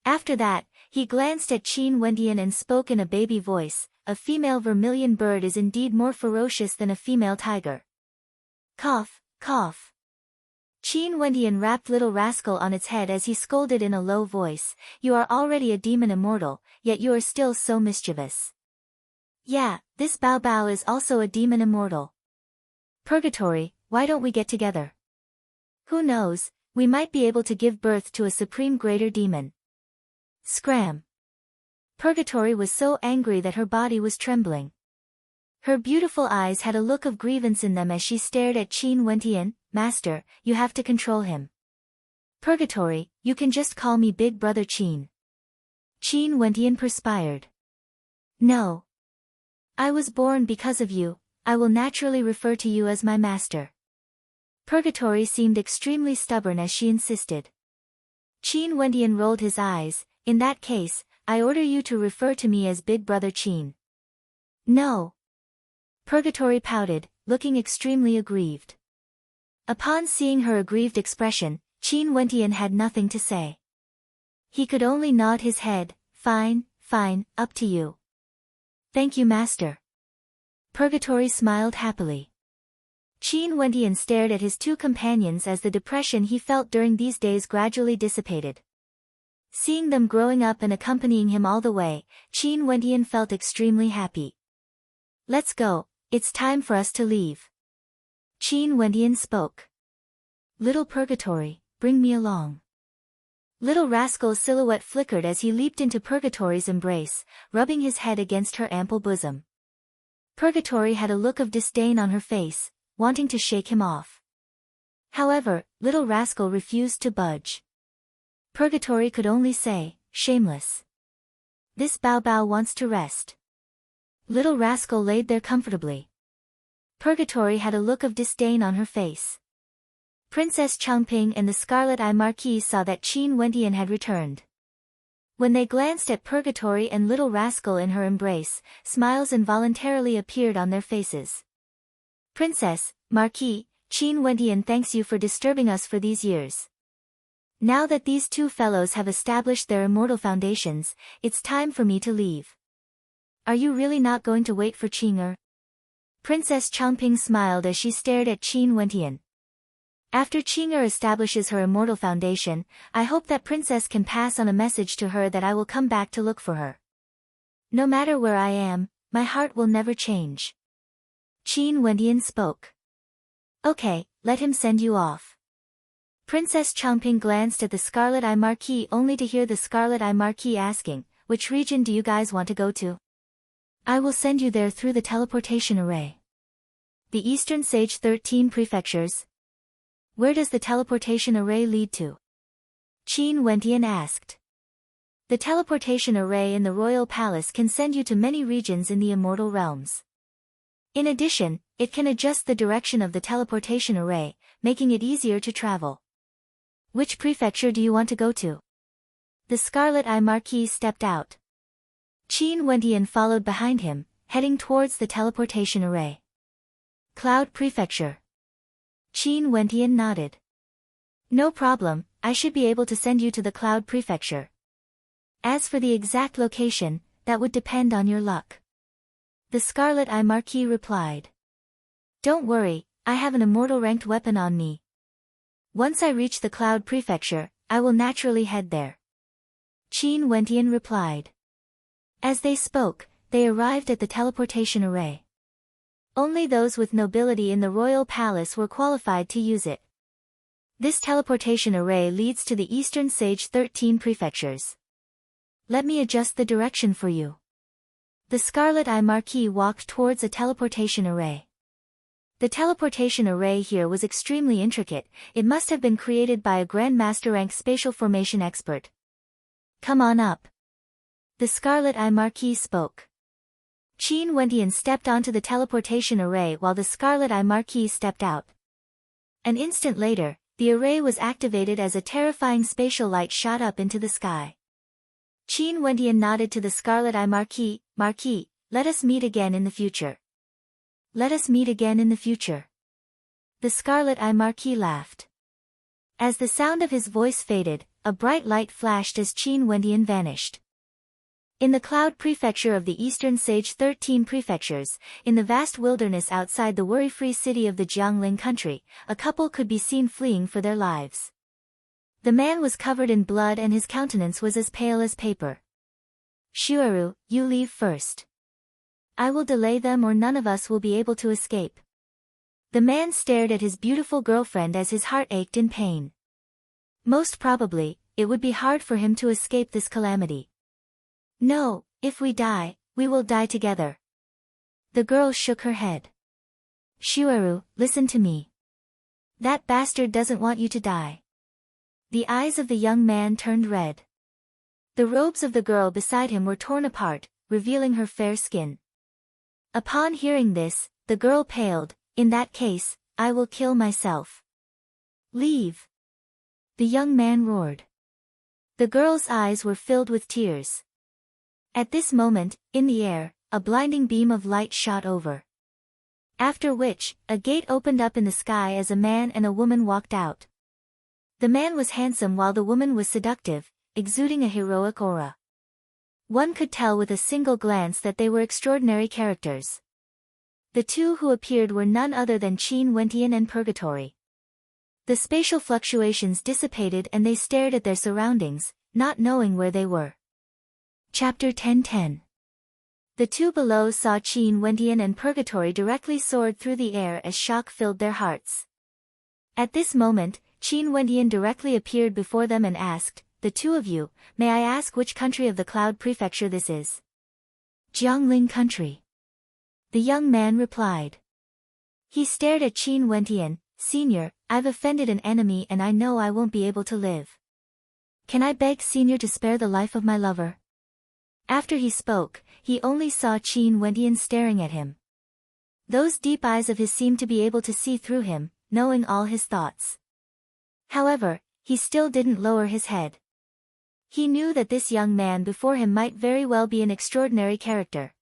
After that, he glanced at Qin Wentian and spoke in a baby voice, "A female vermilion bird is indeed more ferocious than a female tiger." Cough, cough. Qin Wentian rapped Little Rascal on its head as he scolded in a low voice, "You are already a demon immortal, yet you are still so mischievous." "Yeah, this Bao Bao is also a demon immortal. Purgatory, why don't we get together? Who knows, we might be able to give birth to a supreme greater demon." Scram. Purgatory was so angry that her body was trembling. Her beautiful eyes had a look of grievance in them as she stared at Qin Wentian. "Master, you have to control him." "Purgatory, you can just call me Big Brother Qin." Qin Wentian perspired. "No. I was born because of you, I will naturally refer to you as my master." Purgatory seemed extremely stubborn as she insisted. Qin Wentian rolled his eyes. "In that case, I order you to refer to me as Big Brother Qin." "No." Purgatory pouted, looking extremely aggrieved. Upon seeing her aggrieved expression, Qin Wentian had nothing to say. He could only nod his head. "Fine, fine, up to you." "Thank you, master." Purgatory smiled happily. Qin Wentian stared at his two companions as the depression he felt during these days gradually dissipated. Seeing them growing up and accompanying him all the way, Qin Wentian felt extremely happy. "Let's go, it's time for us to leave." Qin Wentian spoke. "Little Purgatory, bring me along." Little Rascal's silhouette flickered as he leaped into Purgatory's embrace, rubbing his head against her ample bosom. Purgatory had a look of disdain on her face, wanting to shake him off. However, Little Rascal refused to budge. Purgatory could only say, "Shameless. This Bao Bao wants to rest." Little Rascal laid there comfortably. Purgatory had a look of disdain on her face. Princess Changping and the Scarlet Eye Marquise saw that Qin Wentian had returned. When they glanced at Purgatory and Little Rascal in her embrace, smiles involuntarily appeared on their faces. "Princess, Marquis, Qin Wentian thanks you for disturbing us for these years. Now that these two fellows have established their immortal foundations, it's time for me to leave." "Are you really not going to wait for Qing'er?" Princess Changping smiled as she stared at Qin Wentian. "After Qing'er establishes her immortal foundation, I hope that princess can pass on a message to her that I will come back to look for her. No matter where I am, my heart will never change." Qin Wentian spoke. "Okay, let him send you off." Princess Changping glanced at the Scarlet Eye Marquis only to hear the Scarlet Eye Marquis asking, "Which region do you guys want to go to?" "I will send you there through the teleportation array." "The Eastern Sage 13 prefectures? Where does the teleportation array lead to?" Qin Wentian asked. "The teleportation array in the royal palace can send you to many regions in the immortal realms. In addition, it can adjust the direction of the teleportation array, making it easier to travel." "Which prefecture do you want to go to?" The Scarlet Eye Marquis stepped out. Qin Wentian followed behind him, heading towards the teleportation array. "Cloud Prefecture." Qin Wentian nodded. "No problem, I should be able to send you to the Cloud Prefecture. As for the exact location, that would depend on your luck." The Scarlet Eye Marquis replied. "Don't worry, I have an immortal ranked weapon on me. Once I reach the Cloud Prefecture, I will naturally head there." Qin Wentian replied. As they spoke, they arrived at the teleportation array. Only those with nobility in the royal palace were qualified to use it. This teleportation array leads to the Eastern Sage 13 prefectures. "Let me adjust the direction for you." The Scarlet Eye Marquis walked towards a teleportation array. The teleportation array here was extremely intricate. It must have been created by a Grandmaster rank spatial formation expert. Come on up. The Scarlet Eye Marquis spoke. Qin Wendian stepped onto the teleportation array while the Scarlet Eye Marquis stepped out. An instant later, the array was activated as a terrifying spatial light shot up into the sky. Qin Wendian nodded to the Scarlet Eye Marquis, "Marquis, let us meet again in the future." "Let us meet again in the future." The Scarlet Eye Marquis laughed. As the sound of his voice faded, a bright light flashed as Qin Wendian vanished. In the Cloud Prefecture of the Eastern Sage 13 prefectures, in the vast wilderness outside the worry-free city of the Jiangling country, a couple could be seen fleeing for their lives. The man was covered in blood and his countenance was as pale as paper. "Shuaru, you leave first. I will delay them or none of us will be able to escape." The man stared at his beautiful girlfriend as his heart ached in pain. Most probably, it would be hard for him to escape this calamity. "No, if we die, we will die together." The girl shook her head. "Shuaru, listen to me. That bastard doesn't want you to die." The eyes of the young man turned red. The robes of the girl beside him were torn apart, revealing her fair skin. Upon hearing this, the girl paled. "In that case, I will kill myself." "Leave!" the young man roared. The girl's eyes were filled with tears. At this moment, in the air, a blinding beam of light shot over. After which, a gate opened up in the sky as a man and a woman walked out. The man was handsome while the woman was seductive, exuding a heroic aura. One could tell with a single glance that they were extraordinary characters. The two who appeared were none other than Qin Wendian and Purgatory. The spatial fluctuations dissipated and they stared at their surroundings, not knowing where they were. Chapter 10:10. The two below saw Qin Wendian and Purgatory directly soared through the air as shock filled their hearts. At this moment, Qin Wendian directly appeared before them and asked, "The two of you, may I ask which country of the Cloud Prefecture this is?" "Jiangling country." The young man replied. He stared at Qin Wendian. "Senior, I've offended an enemy and I know I won't be able to live. Can I beg Senior to spare the life of my lover?" After he spoke, he only saw Qin Wendian staring at him. Those deep eyes of his seemed to be able to see through him, knowing all his thoughts. However, he still didn't lower his head. He knew that this young man before him might very well be an extraordinary character.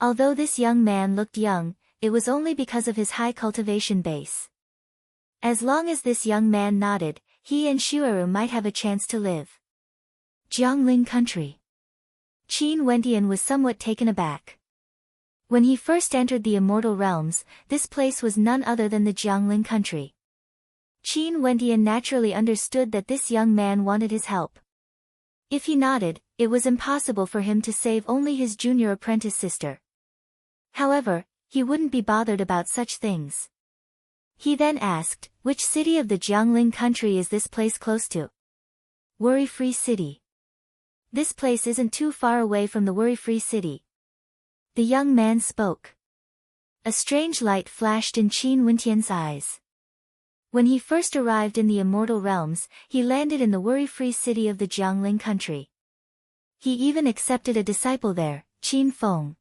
Although this young man looked young, it was only because of his high cultivation base. As long as this young man nodded, he and Shuaru might have a chance to live. Jiangling country. Qin Wendian was somewhat taken aback. When he first entered the immortal realms, this place was none other than the Jiangling country. Qin Wendian naturally understood that this young man wanted his help. If he nodded, it was impossible for him to save only his junior apprentice sister. However, he wouldn't be bothered about such things. He then asked, "Which city of the Jiangling country is this place close to?" "Worry-free city." "This place isn't too far away from the worry-free city." The young man spoke. A strange light flashed in Qin Wendian's eyes. When he first arrived in the immortal realms, he landed in the worry-free city of the Jiangling country. He even accepted a disciple there, Qin Feng.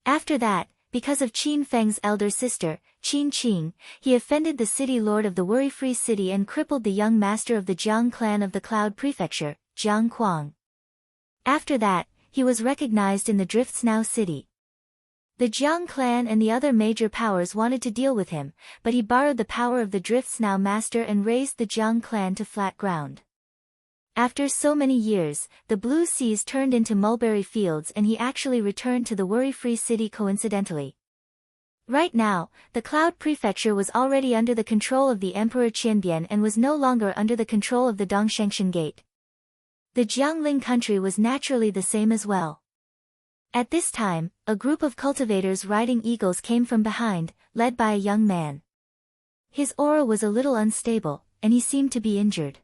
After that, because of Qin Feng's elder sister, Qin Qing, he offended the city lord of the worry-free city and crippled the young master of the Jiang clan of the Cloud Prefecture, Jiang Kuang. After that, he was recognized in the Drifts Now city. The Jiang clan and the other major powers wanted to deal with him, but he borrowed the power of the Drifts Now master and raised the Jiang clan to flat ground. After so many years, the blue seas turned into mulberry fields and he actually returned to the worry-free city coincidentally. Right now, the Cloud Prefecture was already under the control of the Emperor Qianbian and was no longer under the control of the Dongshengshan Gate. The Jiangling country was naturally the same as well. At this time, a group of cultivators riding eagles came from behind, led by a young man. His aura was a little unstable, and he seemed to be injured.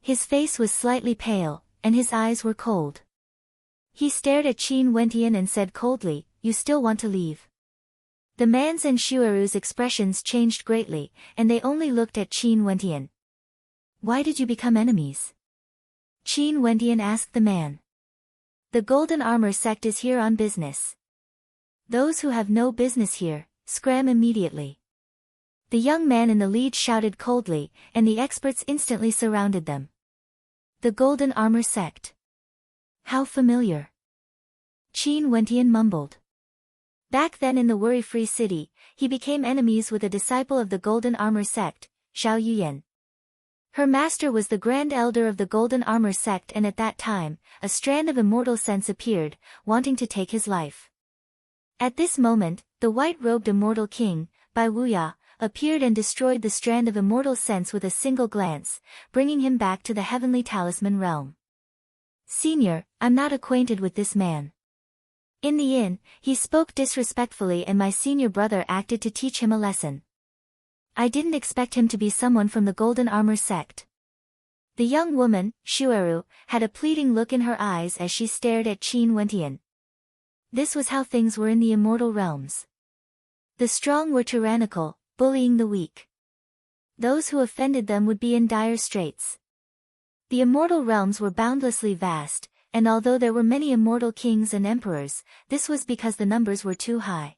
His face was slightly pale, and his eyes were cold. He stared at Qin Wendian and said coldly, "You still want to leave?" The man's and Shueru's expressions changed greatly, and they only looked at Qin Wentian. Why did you become enemies? Qin Wentian asked the man. The Golden Armor sect is here on business. Those who have no business here, scram immediately. The young man in the lead shouted coldly, and the experts instantly surrounded them. The Golden Armor sect. How familiar. Qin Wentian mumbled. Back then in the worry-free city, he became enemies with a disciple of the Golden Armor sect, Xiao Yuyan. Her master was the Grand Elder of the Golden Armor sect, and at that time, a strand of immortal sense appeared, wanting to take his life. At this moment, the white-robed immortal king, Bai Wuya, appeared and destroyed the strand of immortal sense with a single glance, bringing him back to the heavenly talisman realm. Senior, I'm not acquainted with this man. In the inn, he spoke disrespectfully and my senior brother acted to teach him a lesson. I didn't expect him to be someone from the Golden Armor sect. The young woman, Shueru, had a pleading look in her eyes as she stared at Qin Wentian. This was how things were in the immortal realms. The strong were tyrannical, bullying the weak. Those who offended them would be in dire straits. The immortal realms were boundlessly vast, and although there were many immortal kings and emperors, this was because the numbers were too high.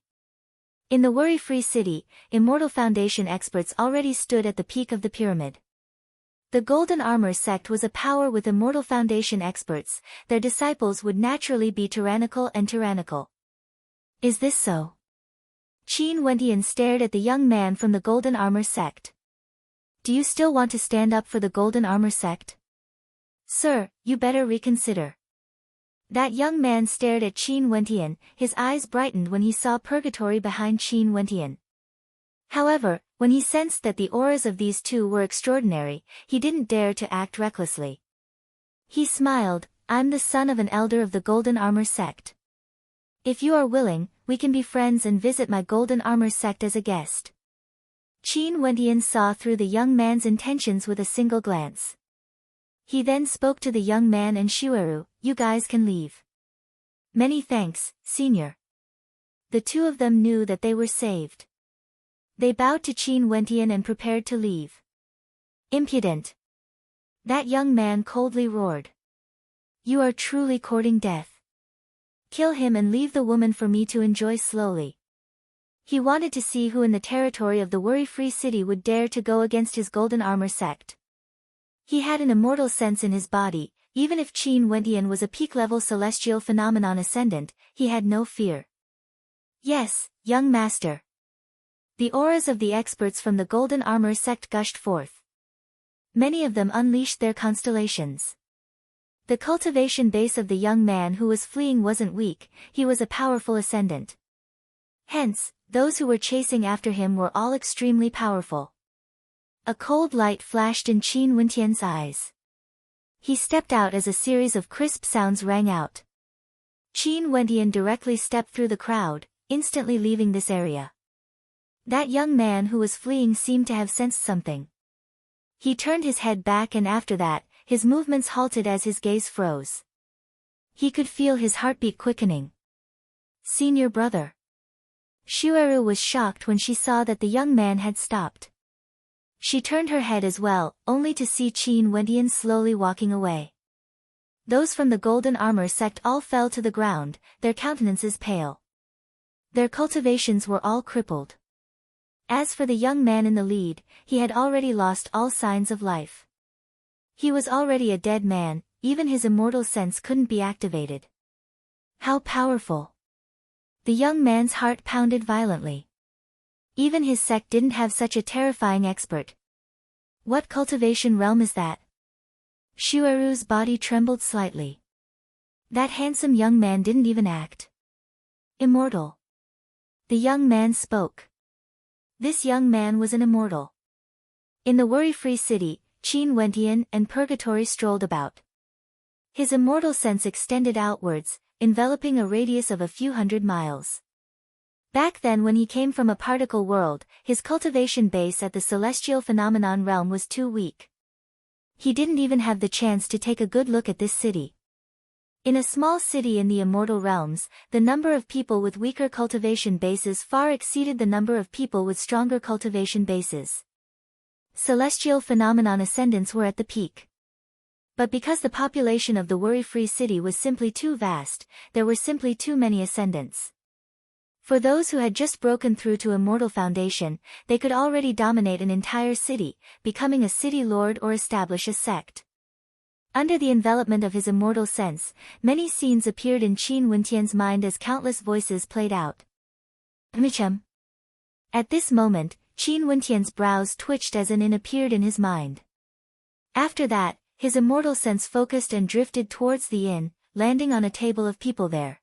In the worry-free city, Immortal Foundation experts already stood at the peak of the pyramid. The Golden Armor sect was a power with Immortal Foundation experts, their disciples would naturally be tyrannical and tyrannical. Is this so? Qin Wentian stared at the young man from the Golden Armor sect. Do you still want to stand up for the Golden Armor sect? Sir, you better reconsider. That young man stared at Qin Wentian, his eyes brightened when he saw purgatory behind Qin Wentian. However, when he sensed that the auras of these two were extraordinary, he didn't dare to act recklessly. He smiled, I'm the son of an elder of the Golden Armor sect. If you are willing, we can be friends and visit my Golden Armor sect as a guest. Qin Wentian saw through the young man's intentions with a single glance. He then spoke to the young man and Shueru, you guys can leave. Many thanks, senior. The two of them knew that they were saved. They bowed to Qin Wentian and prepared to leave. Impudent. That young man coldly roared. You are truly courting death. Kill him and leave the woman for me to enjoy slowly. He wanted to see who in the territory of the worry-free city would dare to go against his Golden Armor sect. He had an immortal sense in his body, even if Qin Wentian was a peak-level celestial phenomenon ascendant, he had no fear. Yes, young master. The auras of the experts from the Golden Armor sect gushed forth. Many of them unleashed their constellations. The cultivation base of the young man who was fleeing wasn't weak, he was a powerful ascendant. Hence, those who were chasing after him were all extremely powerful. A cold light flashed in Qin Wentian's eyes. He stepped out as a series of crisp sounds rang out. Qin Wentian directly stepped through the crowd, instantly leaving this area. That young man who was fleeing seemed to have sensed something. He turned his head back and after that, his movements halted as his gaze froze. He could feel his heartbeat quickening. Senior brother. Shueru was shocked when she saw that the young man had stopped. She turned her head as well, only to see Qin Wentian slowly walking away. Those from the Golden Armor sect all fell to the ground, their countenances pale. Their cultivations were all crippled. As for the young man in the lead, he had already lost all signs of life. He was already a dead man, even his immortal sense couldn't be activated. How powerful! The young man's heart pounded violently. Even his sect didn't have such a terrifying expert. What cultivation realm is that? Shueru's body trembled slightly. That handsome young man didn't even act. Immortal. The young man spoke. This young man was an immortal. In the worry-free city, Qin Wentian and Purgatory strolled about. His immortal sense extended outwards, enveloping a radius of a few hundred miles. Back then when he came from a particle world, his cultivation base at the celestial phenomenon realm was too weak. He didn't even have the chance to take a good look at this city. In a small city in the immortal realms, the number of people with weaker cultivation bases far exceeded the number of people with stronger cultivation bases. Celestial phenomenon ascendants were at the peak. But because the population of the worry-free city was simply too vast, there were simply too many ascendants. For those who had just broken through to immortal foundation, they could already dominate an entire city, becoming a city lord or establish a sect. Under the envelopment of his immortal sense, many scenes appeared in Qin Wentian's mind as countless voices played out. Michem. At this moment, Qin Wentian's brows twitched as an in appeared in his mind. After that, his immortal sense focused and drifted towards the inn, landing on a table of people there.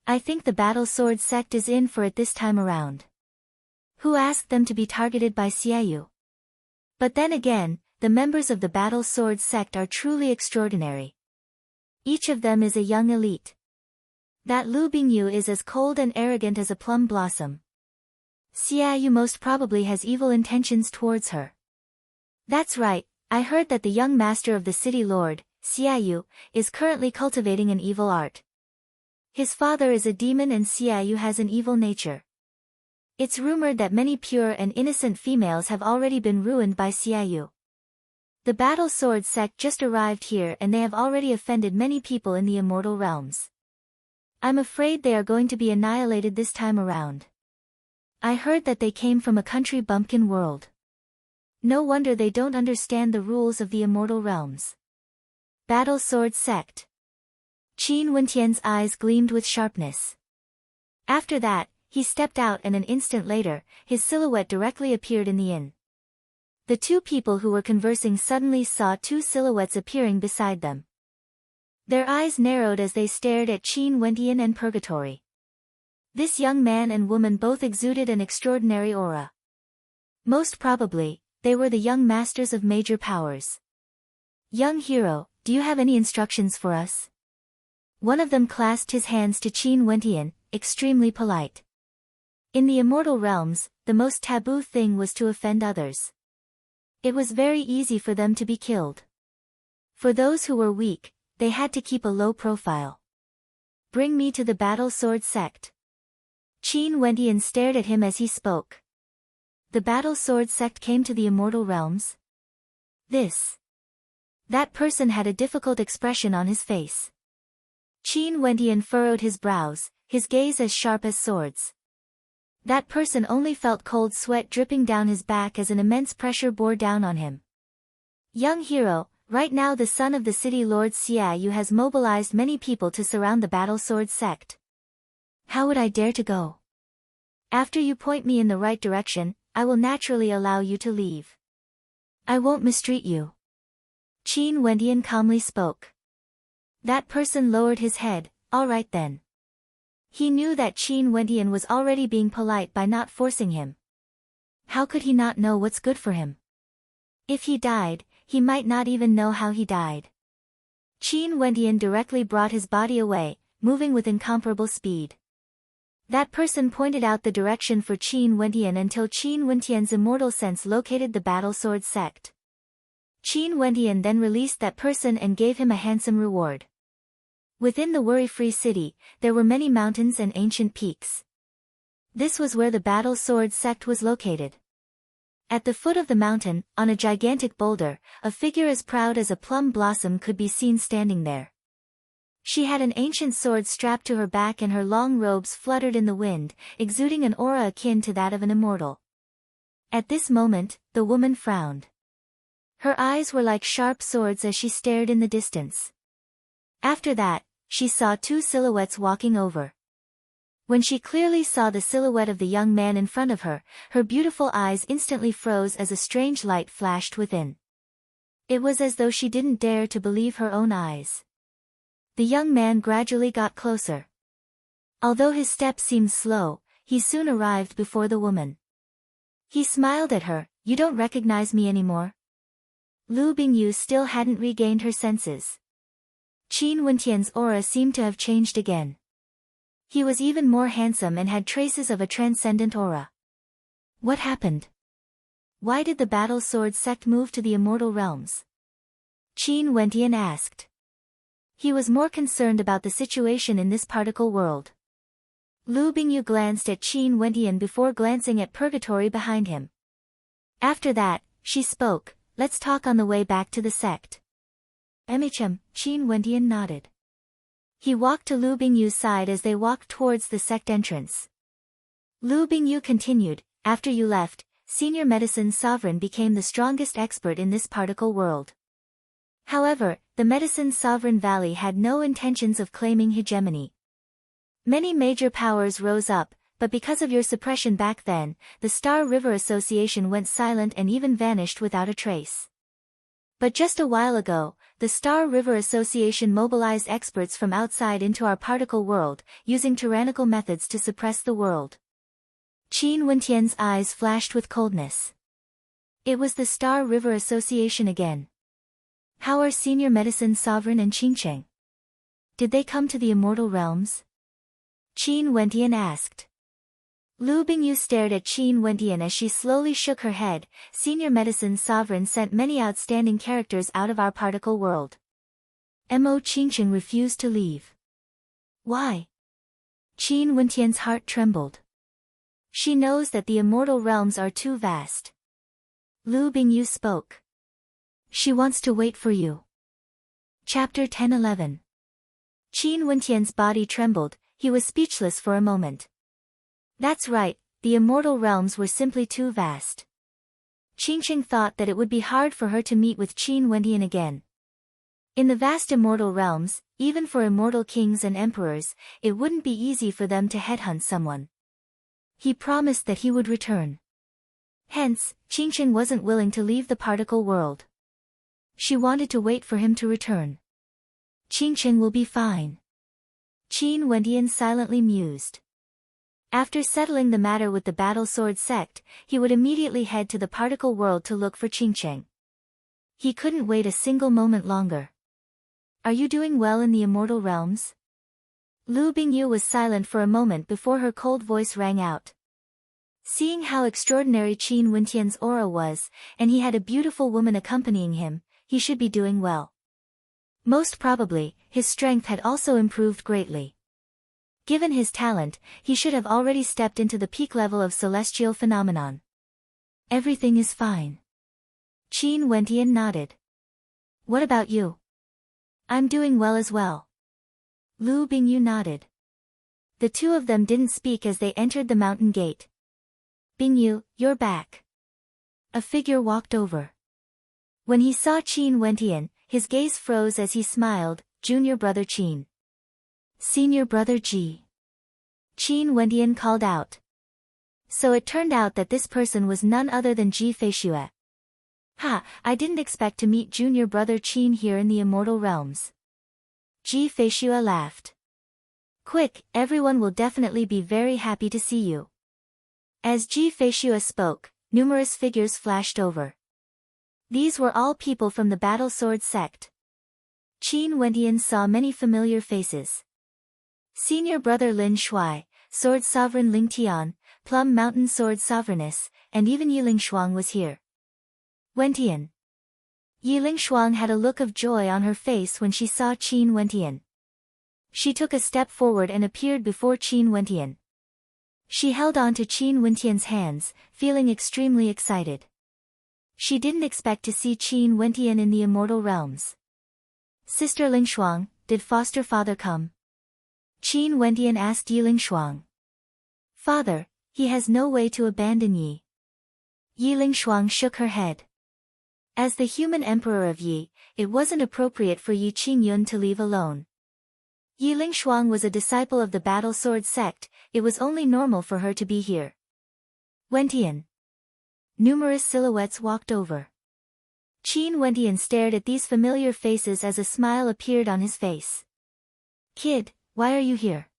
I think the Battle Sword sect is in for it this time around. Who asked them to be targeted by Xiaoyu? But then again, the members of the Battle Sword sect are truly extraordinary. Each of them is a young elite. That Lu Bingyu is as cold and arrogant as a plum blossom. Xiaoyu most probably has evil intentions towards her. That's right, I heard that the young master of the city lord, Xiaoyu, is currently cultivating an evil art. His father is a demon and Xiaoyu has an evil nature. It's rumored that many pure and innocent females have already been ruined by Xiaoyu. The Battle Sword sect just arrived here and they have already offended many people in the immortal realms. I'm afraid they are going to be annihilated this time around. I heard that they came from a country bumpkin world. No wonder they don't understand the rules of the immortal realms. Battle Sword sect. Qin Wentian's eyes gleamed with sharpness. After that, he stepped out and an instant later, his silhouette directly appeared in the inn. The two people who were conversing suddenly saw two silhouettes appearing beside them. Their eyes narrowed as they stared at Qin Wentian and Purgatory. This young man and woman both exuded an extraordinary aura. Most probably, they were the young masters of major powers. Young hero, do you have any instructions for us? One of them clasped his hands to Qin Wentian, extremely polite. In the immortal realms, the most taboo thing was to offend others. It was very easy for them to be killed. For those who were weak, they had to keep a low profile. Bring me to the Battle Sword sect. Qin Wentian stared at him as he spoke. The Battle Sword sect came to the immortal realms? That person had a difficult expression on his face. Qin Wentian furrowed his brows, his gaze as sharp as swords. That person only felt cold sweat dripping down his back as an immense pressure bore down on him. Young hero, right now the son of the city lord Xiaoyu has mobilized many people to surround the Battle Sword sect. How would I dare to go? After you point me in the right direction, I will naturally allow you to leave. I won't mistreat you. Qin Wentian calmly spoke. That person lowered his head, all right then. He knew that Qin Wentian was already being polite by not forcing him. How could he not know what's good for him? If he died, he might not even know how he died. Qin Wentian directly brought his body away, moving with incomparable speed. That person pointed out the direction for Qin Wentian until Qin Wentian's immortal sense located the Battle Sword sect. Qin Wentian then released that person and gave him a handsome reward. Within the worry-free city, there were many mountains and ancient peaks. This was where the Battle Sword sect was located. At the foot of the mountain, on a gigantic boulder, a figure as proud as a plum blossom could be seen standing there. She had an ancient sword strapped to her back and her long robes fluttered in the wind, exuding an aura akin to that of an immortal. At this moment, the woman frowned. Her eyes were like sharp swords as she stared in the distance. After that, she saw two silhouettes walking over. When she clearly saw the silhouette of the young man in front of her, her beautiful eyes instantly froze as a strange light flashed within. It was as though she didn't dare to believe her own eyes. The young man gradually got closer. Although his step seemed slow, he soon arrived before the woman. He smiled at her, "You don't recognize me anymore?" Lu Bingyu still hadn't regained her senses. Qin Wentian's aura seemed to have changed again. He was even more handsome and had traces of a transcendent aura. What happened? Why did the Battle Sword sect move to the immortal realms? Qin Wentian asked. He was more concerned about the situation in this particle world. Lu Bingyu glanced at Qin Wentian before glancing at purgatory behind him. After that, she spoke, "Let's talk on the way back to the sect." "Qin Wentian nodded. He walked to Lu Bingyu's side as they walked towards the sect entrance. Lu Bingyu continued, "After you left, Senior Medicine Sovereign became the strongest expert in this particle world. However, the Medicine Sovereign Valley had no intentions of claiming hegemony. Many major powers rose up, but because of your suppression back then, the Star River Association went silent and even vanished without a trace. But just a while ago, the Star River Association mobilized experts from outside into our particle world, using tyrannical methods to suppress the world." Qin Wentian's eyes flashed with coldness. It was the Star River Association again. How are Senior Medicine Sovereign and Qingcheng? Did they come to the immortal realms? Qin Wentian asked. Lu Bingyu stared at Qin Wentian as she slowly shook her head. "Senior Medicine Sovereign sent many outstanding characters out of our particle world. Mo Qingcheng refused to leave." "Why?" Qin Wentian's heart trembled. "She knows that the immortal realms are too vast." Lu Bingyu spoke. "She wants to wait for you." Chapter 10-11. Qin Wentian's body trembled, he was speechless for a moment. That's right, the immortal realms were simply too vast. Qingcheng thought that it would be hard for her to meet with Qin Wentian again. In the vast immortal realms, even for immortal kings and emperors, it wouldn't be easy for them to headhunt someone. He promised that he would return. Hence, Qingcheng wasn't willing to leave the particle world. She wanted to wait for him to return. "Qingcheng will be fine." Qin Wentian silently mused. After settling the matter with the Battle Sword sect, he would immediately head to the particle world to look for Qingcheng. He couldn't wait a single moment longer. "Are you doing well in the immortal realms?" Lu Bingyu was silent for a moment before her cold voice rang out. Seeing how extraordinary Qin Wentian's aura was, and he had a beautiful woman accompanying him, he should be doing well. Most probably, his strength had also improved greatly. Given his talent, he should have already stepped into the peak level of celestial phenomenon. "Everything is fine." Qin Wentian nodded. "What about you?" "I'm doing well as well." Lu Bingyu nodded. The two of them didn't speak as they entered the mountain gate. "Bingyu, you're back." A figure walked over. When he saw Qin Wentian, his gaze froze as he smiled. "Junior brother Qin." "Senior brother Ji." Qin Wentian called out. So it turned out that this person was none other than Ji Feishue. "Ha, I didn't expect to meet junior brother Qin here in the immortal realms." Ji Feishue laughed. "Quick, everyone will definitely be very happy to see you." As Ji Feishue spoke, numerous figures flashed over. These were all people from the Battle Sword sect. Qin Wentian saw many familiar faces. Senior brother Lin Shuai, Sword Sovereign Ling Tian, Plum Mountain Sword Sovereigness, and even Yiling Shuang was here. "Wentian." Yiling Shuang had a look of joy on her face when she saw Qin Wentian. She took a step forward and appeared before Qin Wentian. She held on to Qin Wentian's hands, feeling extremely excited. She didn't expect to see Qin Wentian in the immortal realms. "Sister Ling Shuang, did foster father come?" Qin Wentian asked Yiling Shuang. "Father, he has no way to abandon Yi." Yiling Shuang shook her head. As the human emperor of Yi, it wasn't appropriate for Yi Qingyun to leave alone. Yiling Shuang was a disciple of the Battle Sword sect, it was only normal for her to be here. "Wentian." Numerous silhouettes walked over. Qin Wentian stared at these familiar faces as a smile appeared on his face. "Kid, why are you here?"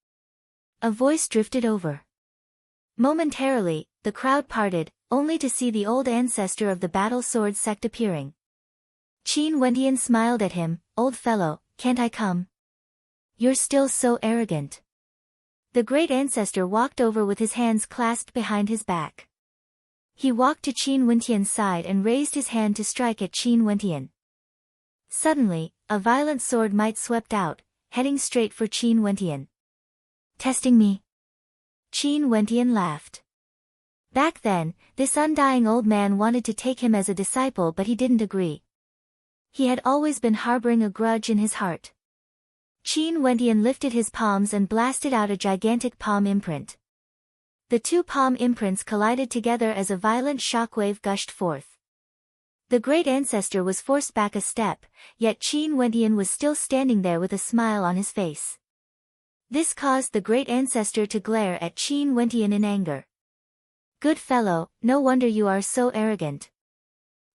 A voice drifted over. Momentarily, the crowd parted, only to see the old ancestor of the Battle Sword sect appearing. Qin Wentian smiled at him. "Old fellow, can't I come?" "You're still so arrogant." The great ancestor walked over with his hands clasped behind his back. He walked to Qin Wentian's side and raised his hand to strike at Qin Wentian. Suddenly, a violent sword might swept out, heading straight for Qin Wentian. Testing me? Qin Wentian laughed. Back then, this undying old man wanted to take him as a disciple, but he didn't agree. He had always been harboring a grudge in his heart. Qin Wentian lifted his palms and blasted out a gigantic palm imprint. The two palm imprints collided together as a violent shockwave gushed forth. The great ancestor was forced back a step, yet Qin Wentian was still standing there with a smile on his face. This caused the great ancestor to glare at Qin Wentian in anger. Good fellow, no wonder you are so arrogant.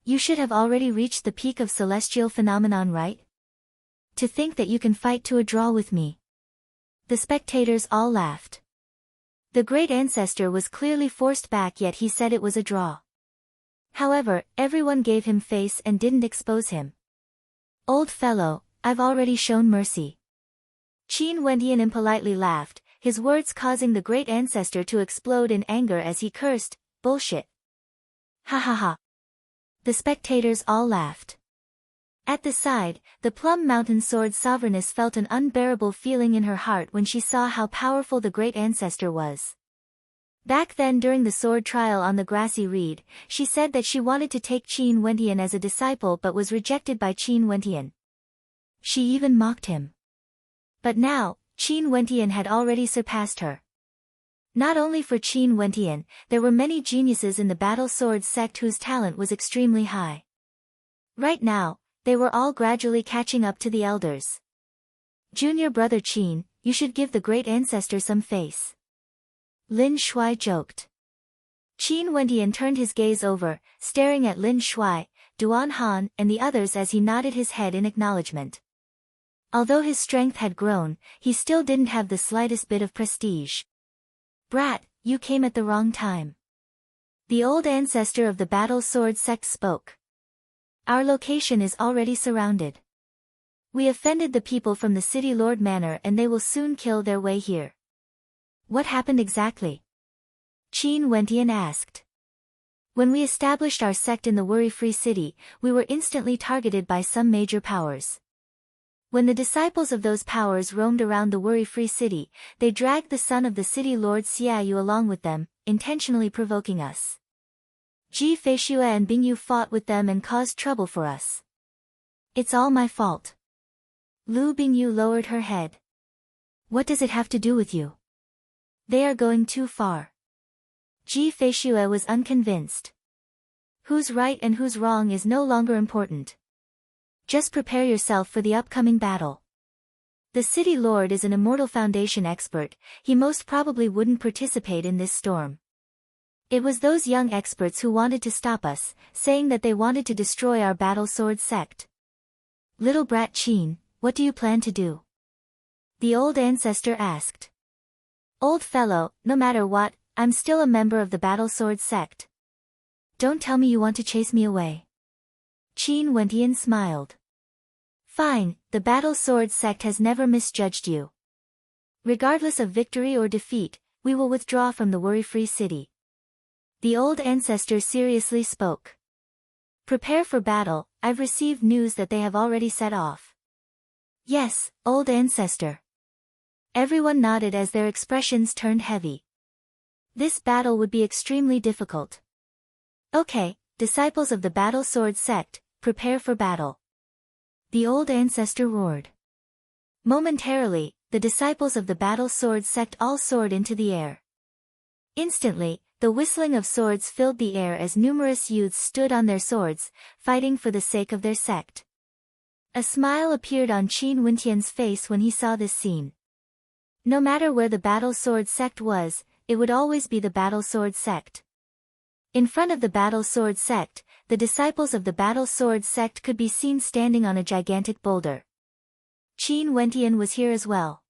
You should have already reached the peak of celestial phenomenon, right? To think that you can fight to a draw with me. The spectators all laughed. The great ancestor was clearly forced back, yet he said it was a draw. However, everyone gave him face and didn't expose him. Old fellow, I've already shown mercy. Qin Wentian impolitely laughed, his words causing the great ancestor to explode in anger as he cursed, bullshit. Ha ha ha. The spectators all laughed. At the side, the Plum Mountain Sword Sovereigness felt an unbearable feeling in her heart when she saw how powerful the great ancestor was. Back then during the sword trial on the grassy reed, she said that she wanted to take Qin Wentian as a disciple but was rejected by Qin Wentian. She even mocked him. But now, Qin Wentian had already surpassed her. Not only for Qin Wentian, there were many geniuses in the battle sword sect whose talent was extremely high. Right now, they were all gradually catching up to the elders. Junior brother Qin, you should give the great ancestor some face. Lin Shuai joked. Qin Wentian turned his gaze over, staring at Lin Shuai, Duan Han, and the others as he nodded his head in acknowledgement. Although his strength had grown, he still didn't have the slightest bit of prestige. Brat, you came at the wrong time. The old ancestor of the battle sword sect spoke. Our location is already surrounded. We offended the people from the City Lord Manor and they will soon kill their way here. What happened exactly? Qin Wentian asked. When we established our sect in the worry-free city, we were instantly targeted by some major powers. When the disciples of those powers roamed around the worry-free city, they dragged the son of the city lord Xiaoyu along with them, intentionally provoking us. Ji Feishue and Bingyu fought with them and caused trouble for us. It's all my fault. Lu Bingyu lowered her head. What does it have to do with you? They are going too far. Ji Feishue was unconvinced. Who's right and who's wrong is no longer important. Just prepare yourself for the upcoming battle. The City Lord is an Immortal Foundation expert, he most probably wouldn't participate in this storm. It was those young experts who wanted to stop us, saying that they wanted to destroy our battle sword sect. Little brat Qin, what do you plan to do? The old ancestor asked. Old fellow, no matter what, I'm still a member of the battle sword sect. Don't tell me you want to chase me away. Qin Wentian smiled. Fine, the battle sword sect has never misjudged you. Regardless of victory or defeat, we will withdraw from the worry-free city. The old ancestor seriously spoke. Prepare for battle, I've received news that they have already set off. Yes, old ancestor. Everyone nodded as their expressions turned heavy. This battle would be extremely difficult. Okay, disciples of the battle sword sect, prepare for battle. The old ancestor roared. Momentarily, the disciples of the battle sword sect all soared into the air. Instantly, the whistling of swords filled the air as numerous youths stood on their swords, fighting for the sake of their sect. A smile appeared on Qin Wentian's face when he saw this scene. No matter where the battle sword sect was, it would always be the battle sword sect. In front of the battle sword sect, the disciples of the battle sword sect could be seen standing on a gigantic boulder. Qin Wentian was here as well.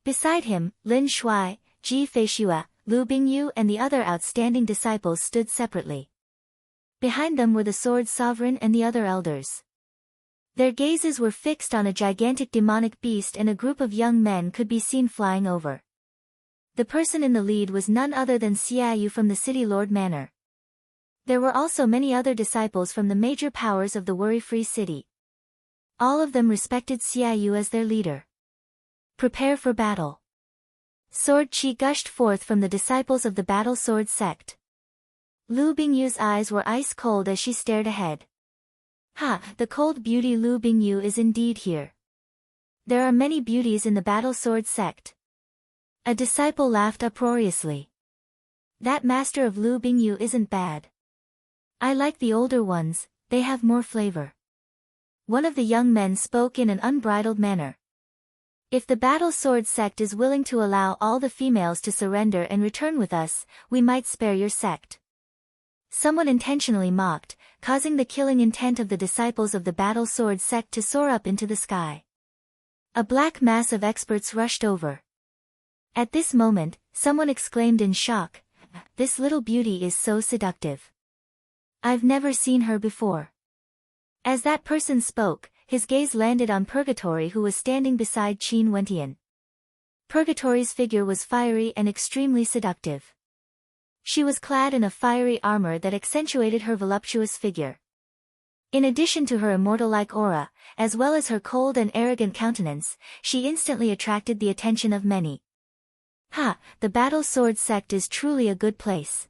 Beside him, Lin Shuai, Ji Feishue, Lu Bingyu and the other outstanding disciples stood separately. Behind them were the sword sovereign and the other elders. Their gazes were fixed on a gigantic demonic beast and a group of young men could be seen flying over. The person in the lead was none other than Xiaoyu from the City Lord Manor. There were also many other disciples from the major powers of the worry-free city. All of them respected Xiaoyu as their leader. Prepare for battle. Sword chi gushed forth from the disciples of the battle sword sect. Lu Bingyu's eyes were ice cold as she stared ahead. Ha, the cold beauty Lu Bingyu is indeed here. There are many beauties in the battle sword sect. A disciple laughed uproariously. That master of Lu Bingyu isn't bad. I like the older ones, they have more flavor. One of the young men spoke in an unbridled manner. If the battle sword sect is willing to allow all the females to surrender and return with us, we might spare your sect. Someone intentionally mocked, causing the killing intent of the disciples of the battle sword sect to soar up into the sky. A black mass of experts rushed over. At this moment, someone exclaimed in shock, "This little beauty is so seductive. I've never seen her before." As that person spoke, his gaze landed on Purgatory, who was standing beside Qin Wentian. Purgatory's figure was fiery and extremely seductive. She was clad in a fiery armor that accentuated her voluptuous figure. In addition to her immortal-like aura, as well as her cold and arrogant countenance, she instantly attracted the attention of many. Ha, the battle sword sect is truly a good place.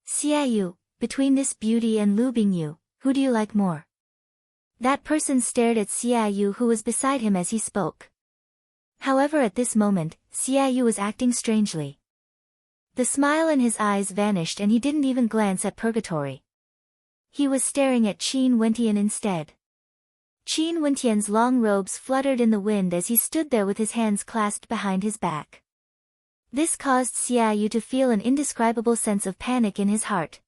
Xiaoyu, between this beauty and Lu Bingyu, who do you like more? That person stared at Xiaoyu, who was beside him as he spoke. However, at this moment, Xiaoyu was acting strangely. The smile in his eyes vanished and he didn't even glance at Purgatory. He was staring at Qin Wentian instead. Qin Wentian's long robes fluttered in the wind as he stood there with his hands clasped behind his back. This caused Xiaoyu to feel an indescribable sense of panic in his heart.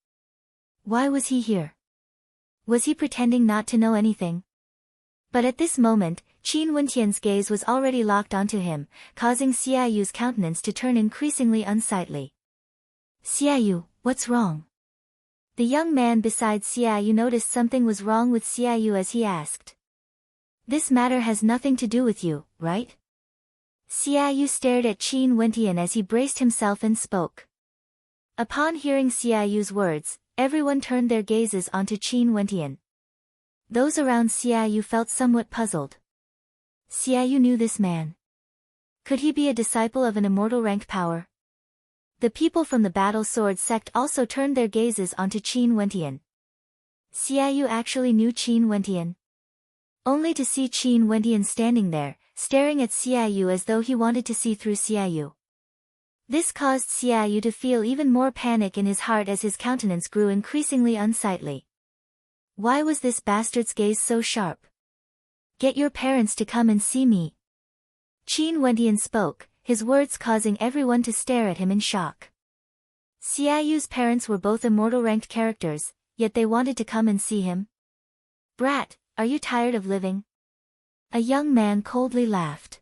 Why was he here? Was he pretending not to know anything? But at this moment, Qin Wentian's gaze was already locked onto him, causing Xiaoyu's countenance to turn increasingly unsightly. Xiaoyu, what's wrong? The young man beside Xiaoyu noticed something was wrong with Xiaoyu as he asked. This matter has nothing to do with you, right? Xiaoyu stared at Qin Wentian as he braced himself and spoke. Upon hearing Xiaoyu's words, everyone turned their gazes onto Qin Wentian. Those around Xiaoyu felt somewhat puzzled. Xiaoyu knew this man. Could he be a disciple of an immortal rank power? The people from the battle sword sect also turned their gazes onto Qin Wentian. Xiaoyu actually knew Qin Wentian. Only to see Qin Wentian standing there, staring at Xiaoyu as though he wanted to see through Xiaoyu. This caused Xiaoyu to feel even more panic in his heart as his countenance grew increasingly unsightly. Why was this bastard's gaze so sharp? Get your parents to come and see me. Qin Wentian spoke, his words causing everyone to stare at him in shock. Xiaoyu's parents were both immortal-ranked characters, yet they wanted to come and see him? Brat, are you tired of living? A young man coldly laughed.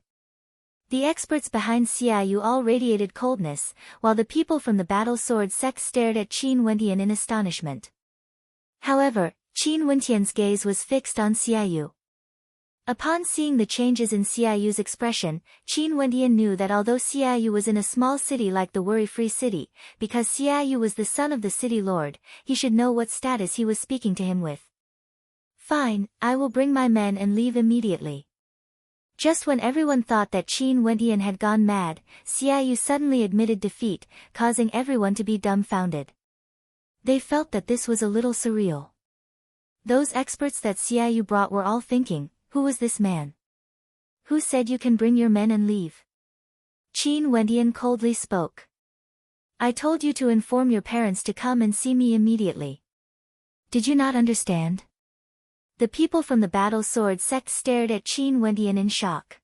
The experts behind Xiaoyu all radiated coldness, while the people from the battle sword sect stared at Qin Wentian in astonishment. However, Qin Wentian's gaze was fixed on Xiaoyu. Upon seeing the changes in Xiaoyu's expression, Qin Wentian knew that although Xiaoyu was in a small city like the worry-free city, because Xiaoyu was the son of the city lord, he should know what status he was speaking to him with. Fine, I will bring my men and leave immediately. Just when everyone thought that Qin Wentian had gone mad, Xiaoyu suddenly admitted defeat, causing everyone to be dumbfounded. They felt that this was a little surreal. Those experts that Xiaoyu brought were all thinking, who was this man? Who said you can bring your men and leave? Qin Wentian coldly spoke. I told you to inform your parents to come and see me immediately. Did you not understand? The people from the battle sword sect stared at Qin Wentian in shock.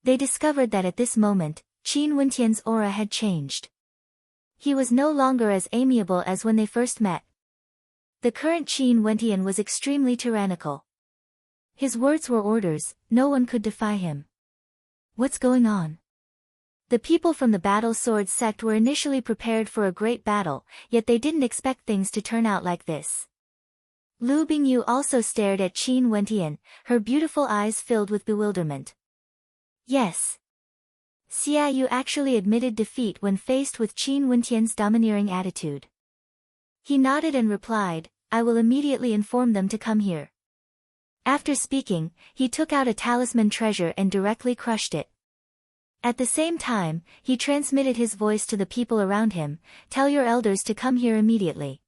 They discovered that at this moment, Qin Wentian's aura had changed. He was no longer as amiable as when they first met. The current Qin Wentian was extremely tyrannical. His words were orders, no one could defy him. What's going on? The people from the battle sword sect were initially prepared for a great battle, yet they didn't expect things to turn out like this. Lu Bingyu also stared at Qin Wentian, her beautiful eyes filled with bewilderment. Yes. Xiaoyu actually admitted defeat when faced with Qin Wentian's domineering attitude. He nodded and replied, I will immediately inform them to come here. After speaking, he took out a talisman treasure and directly crushed it. At the same time, he transmitted his voice to the people around him, "Tell your elders to come here immediately.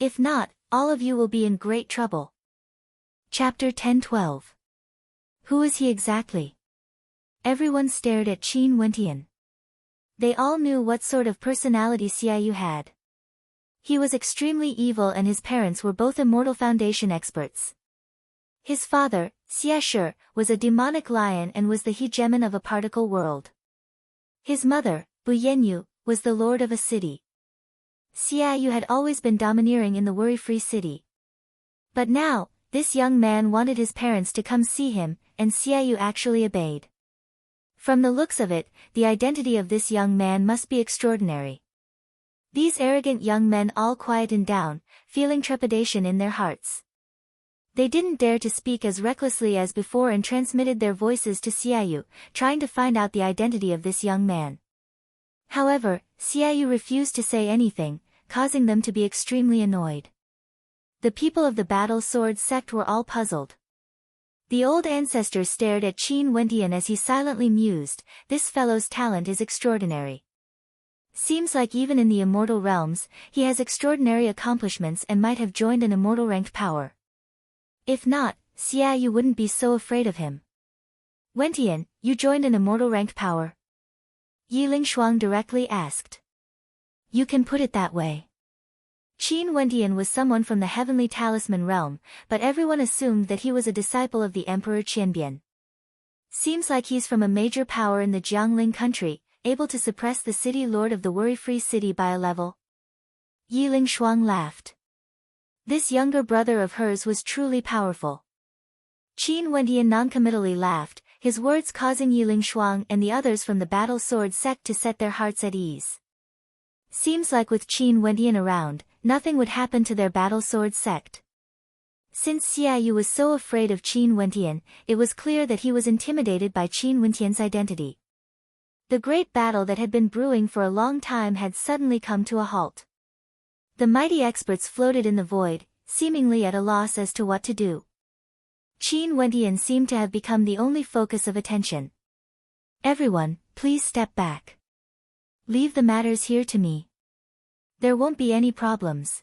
If not, all of you will be in great trouble." Chapter 10-12. Who is he exactly? Everyone stared at Qin Wentian. They all knew what sort of personality Xiaoyu had. He was extremely evil and his parents were both Immortal Foundation experts. His father, Xia was a demonic lion and was the hegemon of a particle world. His mother, Bu Yanyu, was the lord of a city. Xiaoyu had always been domineering in the worry-free city. But now, this young man wanted his parents to come see him, and Xiaoyu actually obeyed. From the looks of it, the identity of this young man must be extraordinary. These arrogant young men all quietened down, feeling trepidation in their hearts. They didn't dare to speak as recklessly as before and transmitted their voices to Xiaoyu, trying to find out the identity of this young man. However, Xiaoyu refused to say anything, causing them to be extremely annoyed. The people of the Battle Sword sect were all puzzled. The old ancestors stared at Qin Wentian as he silently mused, "This fellow's talent is extraordinary. Seems like even in the immortal realms, he has extraordinary accomplishments and might have joined an immortal ranked power. If not, Xiaoyu wouldn't be so afraid of him." "Wentian, you joined an immortal ranked power?" Yiling Shuang directly asked. "You can put it that way." Qin Wentian was someone from the Heavenly Talisman realm, but everyone assumed that he was a disciple of the Emperor Qianbian. "Seems like he's from a major power in the Jiangling country, able to suppress the city lord of the worry-free city by a level." Yiling Shuang laughed. This younger brother of hers was truly powerful. Qin Wentian noncommittally laughed, his words causing Yiling Shuang and the others from the Battle Sword sect to set their hearts at ease. Seems like with Qin Wentian around, nothing would happen to their Battle Sword sect. Since Xiaoyu was so afraid of Qin Wentian, it was clear that he was intimidated by Qin Wentian's identity. The great battle that had been brewing for a long time had suddenly come to a halt. The mighty experts floated in the void, seemingly at a loss as to what to do. Qin Wentian seemed to have become the only focus of attention. "Everyone, please step back. Leave the matters here to me. There won't be any problems."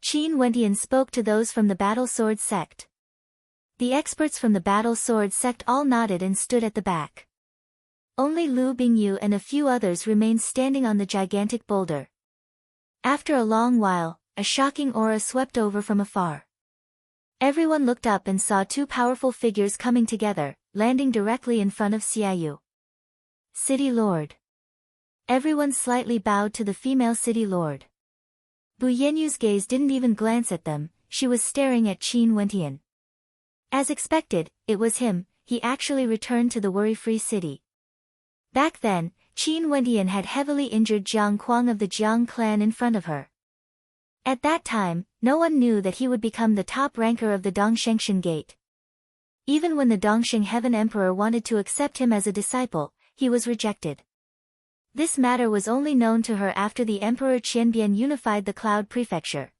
Qin Wentian spoke to those from the Battle Sword sect. The experts from the Battle Sword sect all nodded and stood at the back. Only Lu Bingyu and a few others remained standing on the gigantic boulder. After a long while, a shocking aura swept over from afar. Everyone looked up and saw two powerful figures coming together, landing directly in front of Xiaoyu. City Lord. Everyone slightly bowed to the female City Lord. Bu Yenyu's gaze didn't even glance at them, she was staring at Qin Wentian. As expected, it was him, he actually returned to the worry-free city. Back then, Qin Wentian had heavily injured Jiang Kuang of the Jiang clan in front of her. At that time, no one knew that he would become the top ranker of the Dongshengshan Gate. Even when the Dongsheng Heaven Emperor wanted to accept him as a disciple, he was rejected. This matter was only known to her after the Emperor Qianbian unified the Cloud Prefecture.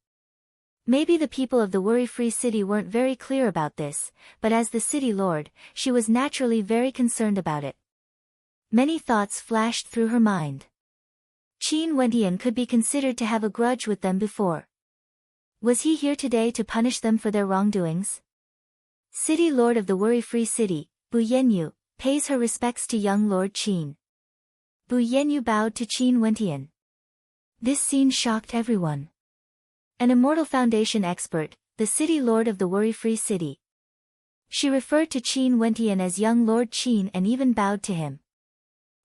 Maybe the people of the worry-free city weren't very clear about this, but as the city lord, she was naturally very concerned about it. Many thoughts flashed through her mind. Qin Wentian could be considered to have a grudge with them before. Was he here today to punish them for their wrongdoings? City Lord of the worry-free city, Bu Yanyu, pays her respects to young Lord Qin. Bu Yanyu bowed to Qin Wentian. This scene shocked everyone. An Immortal Foundation expert, the City Lord of the worry-free city. She referred to Qin Wentian as young Lord Qin and even bowed to him.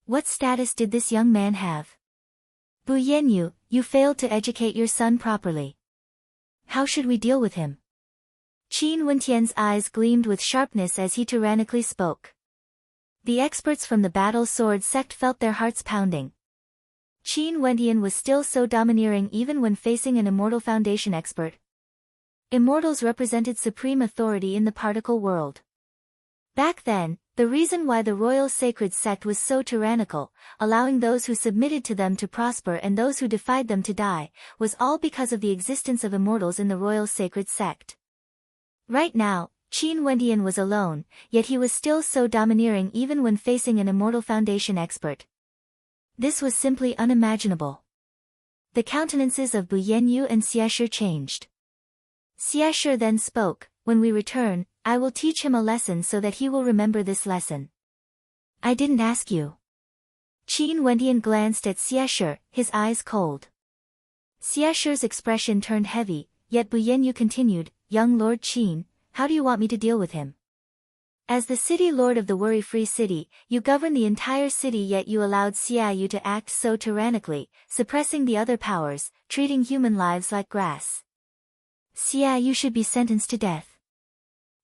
What status did this young man have? Bu Yanyu, you failed to educate your son properly. How should we deal with him? Qin Wentian's eyes gleamed with sharpness as he tyrannically spoke. The experts from the Battle Sword sect felt their hearts pounding. Qin Wentian was still so domineering even when facing an Immortal Foundation expert. Immortals represented supreme authority in the particle world. Back then, the reason why the Royal Sacred Sect was so tyrannical, allowing those who submitted to them to prosper and those who defied them to die, was all because of the existence of immortals in the Royal Sacred Sect. Right now, Qin Wendian was alone, yet he was still so domineering even when facing an Immortal Foundation expert. This was simply unimaginable. The countenances of Bu Yanyu and Xiashi changed. Xiashi then spoke, "When we return, I will teach him a lesson so that he will remember this lesson." "I didn't ask you." Qin Wendian glanced at Xiashi, his eyes cold. Xiashi's expression turned heavy, yet Bu Yanyu continued, "Young Lord Qin, how do you want me to deal with him? As the city lord of the worry-free city, you govern the entire city, yet you allowed Xiaoyu to act so tyrannically, suppressing the other powers, treating human lives like grass. Xiaoyu should be sentenced to death.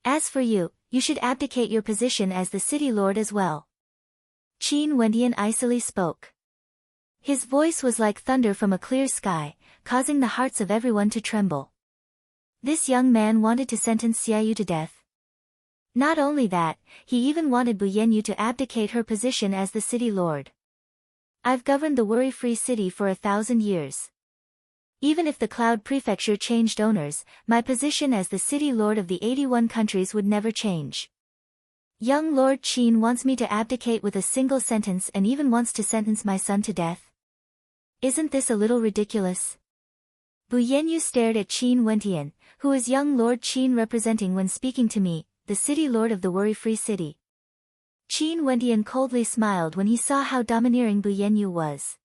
As for you, you should abdicate your position as the city lord as well." Qin Wendian icily spoke. His voice was like thunder from a clear sky, causing the hearts of everyone to tremble. This young man wanted to sentence Xiaoyu to death. Not only that, he even wanted Bu Yanyu to abdicate her position as the city lord. "I've governed the worry-free city for 1,000 years. Even if the Cloud Prefecture changed owners, my position as the city lord of the 81 countries would never change. Young Lord Qin wants me to abdicate with a single sentence and even wants to sentence my son to death. Isn't this a little ridiculous?" Bu Yanyu stared at Qin Wendian, "Who is young Lord Qin representing when speaking to me, the city lord of the worry-free city?" Qin Wendian coldly smiled when he saw how domineering Bu Yanyu was.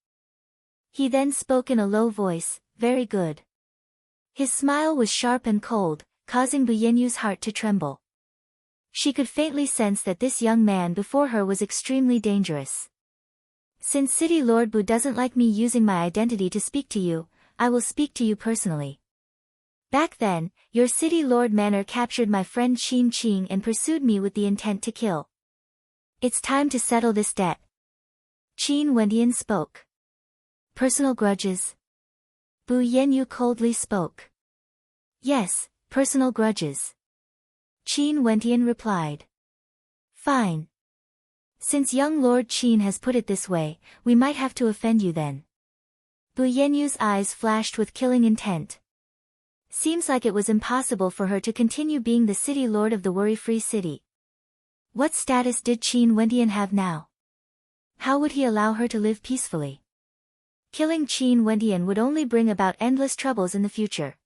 He then spoke in a low voice, "Very good." His smile was sharp and cold, causing Bu Yanyu's heart to tremble. She could faintly sense that this young man before her was extremely dangerous. "Since City Lord Bu doesn't like me using my identity to speak to you, I will speak to you personally. Back then, your City Lord Manor captured my friend Qin Qing and pursued me with the intent to kill. It's time to settle this debt." Qin Wendian spoke. "Personal grudges?" Bu Yanyu coldly spoke. "Yes, personal grudges." Qin Wendian replied. "Fine. Since young Lord Qin has put it this way, we might have to offend you then." Bu Yanyu's eyes flashed with killing intent. Seems like it was impossible for her to continue being the city lord of the worry-free city. What status did Qin Wendian have now? How would he allow her to live peacefully? Killing Qin Wendian would only bring about endless troubles in the future.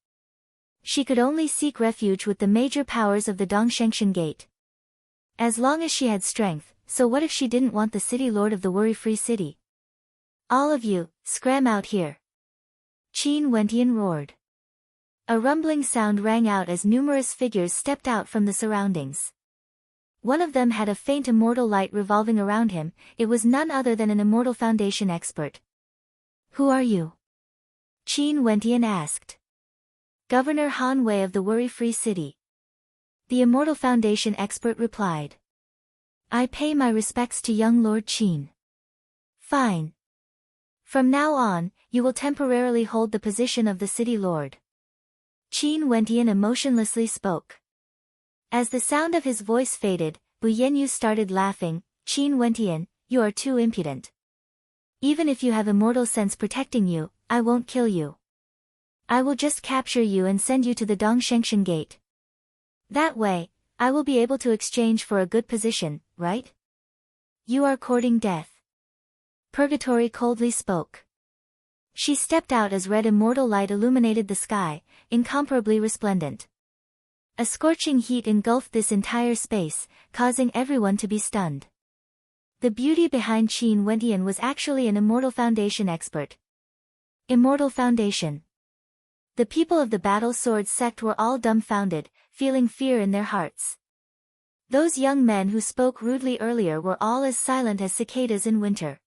She could only seek refuge with the major powers of the Dongshengshan Gate. As long as she had strength, so what if she didn't want the city lord of the worry-free city? "All of you, scram out here!" Qin Wendian roared. A rumbling sound rang out as numerous figures stepped out from the surroundings. One of them had a faint immortal light revolving around him. It was none other than an Immortal Foundation expert. "Who are you?" Qin Wendian asked. "Governor Han Wei of the worry-free city." The Immortal Foundation expert replied. "I pay my respects to young Lord Qin." "Fine. From now on, you will temporarily hold the position of the city lord." Qin Wendian emotionlessly spoke. As the sound of his voice faded, Bu Yanyu started laughing. "Qin Wendian, you are too impudent. Even if you have immortal sense protecting you, I won't kill you. I will just capture you and send you to the Dongshengshan Gate. That way, I will be able to exchange for a good position, right? You are courting death." Purgatory coldly spoke. She stepped out as red immortal light illuminated the sky, incomparably resplendent. A scorching heat engulfed this entire space, causing everyone to be stunned. The beauty behind Qin Wendian was actually an Immortal Foundation expert. Immortal Foundation. The people of the Battle Sword sect were all dumbfounded, feeling fear in their hearts. Those young men who spoke rudely earlier were all as silent as cicadas in winter.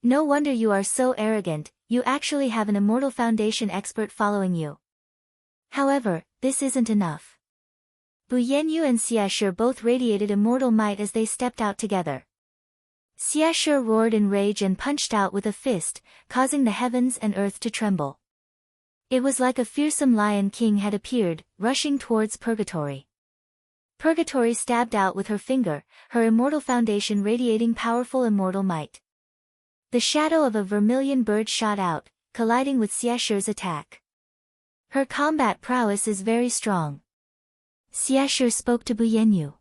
"No wonder you are so arrogant, you actually have an Immortal Foundation expert following you." However, this isn't enough. Bu Yanyu and Xiashi both radiated immortal might as they stepped out together. Xiashi roared in rage and punched out with a fist, causing the heavens and earth to tremble. It was like a fearsome lion king had appeared, rushing towards Purgatory. Purgatory stabbed out with her finger, her Immortal Foundation radiating powerful immortal might. The shadow of a vermilion bird shot out, colliding with Xiashi's attack. Her combat prowess is very strong. Xiashi spoke to Bu Yanyu.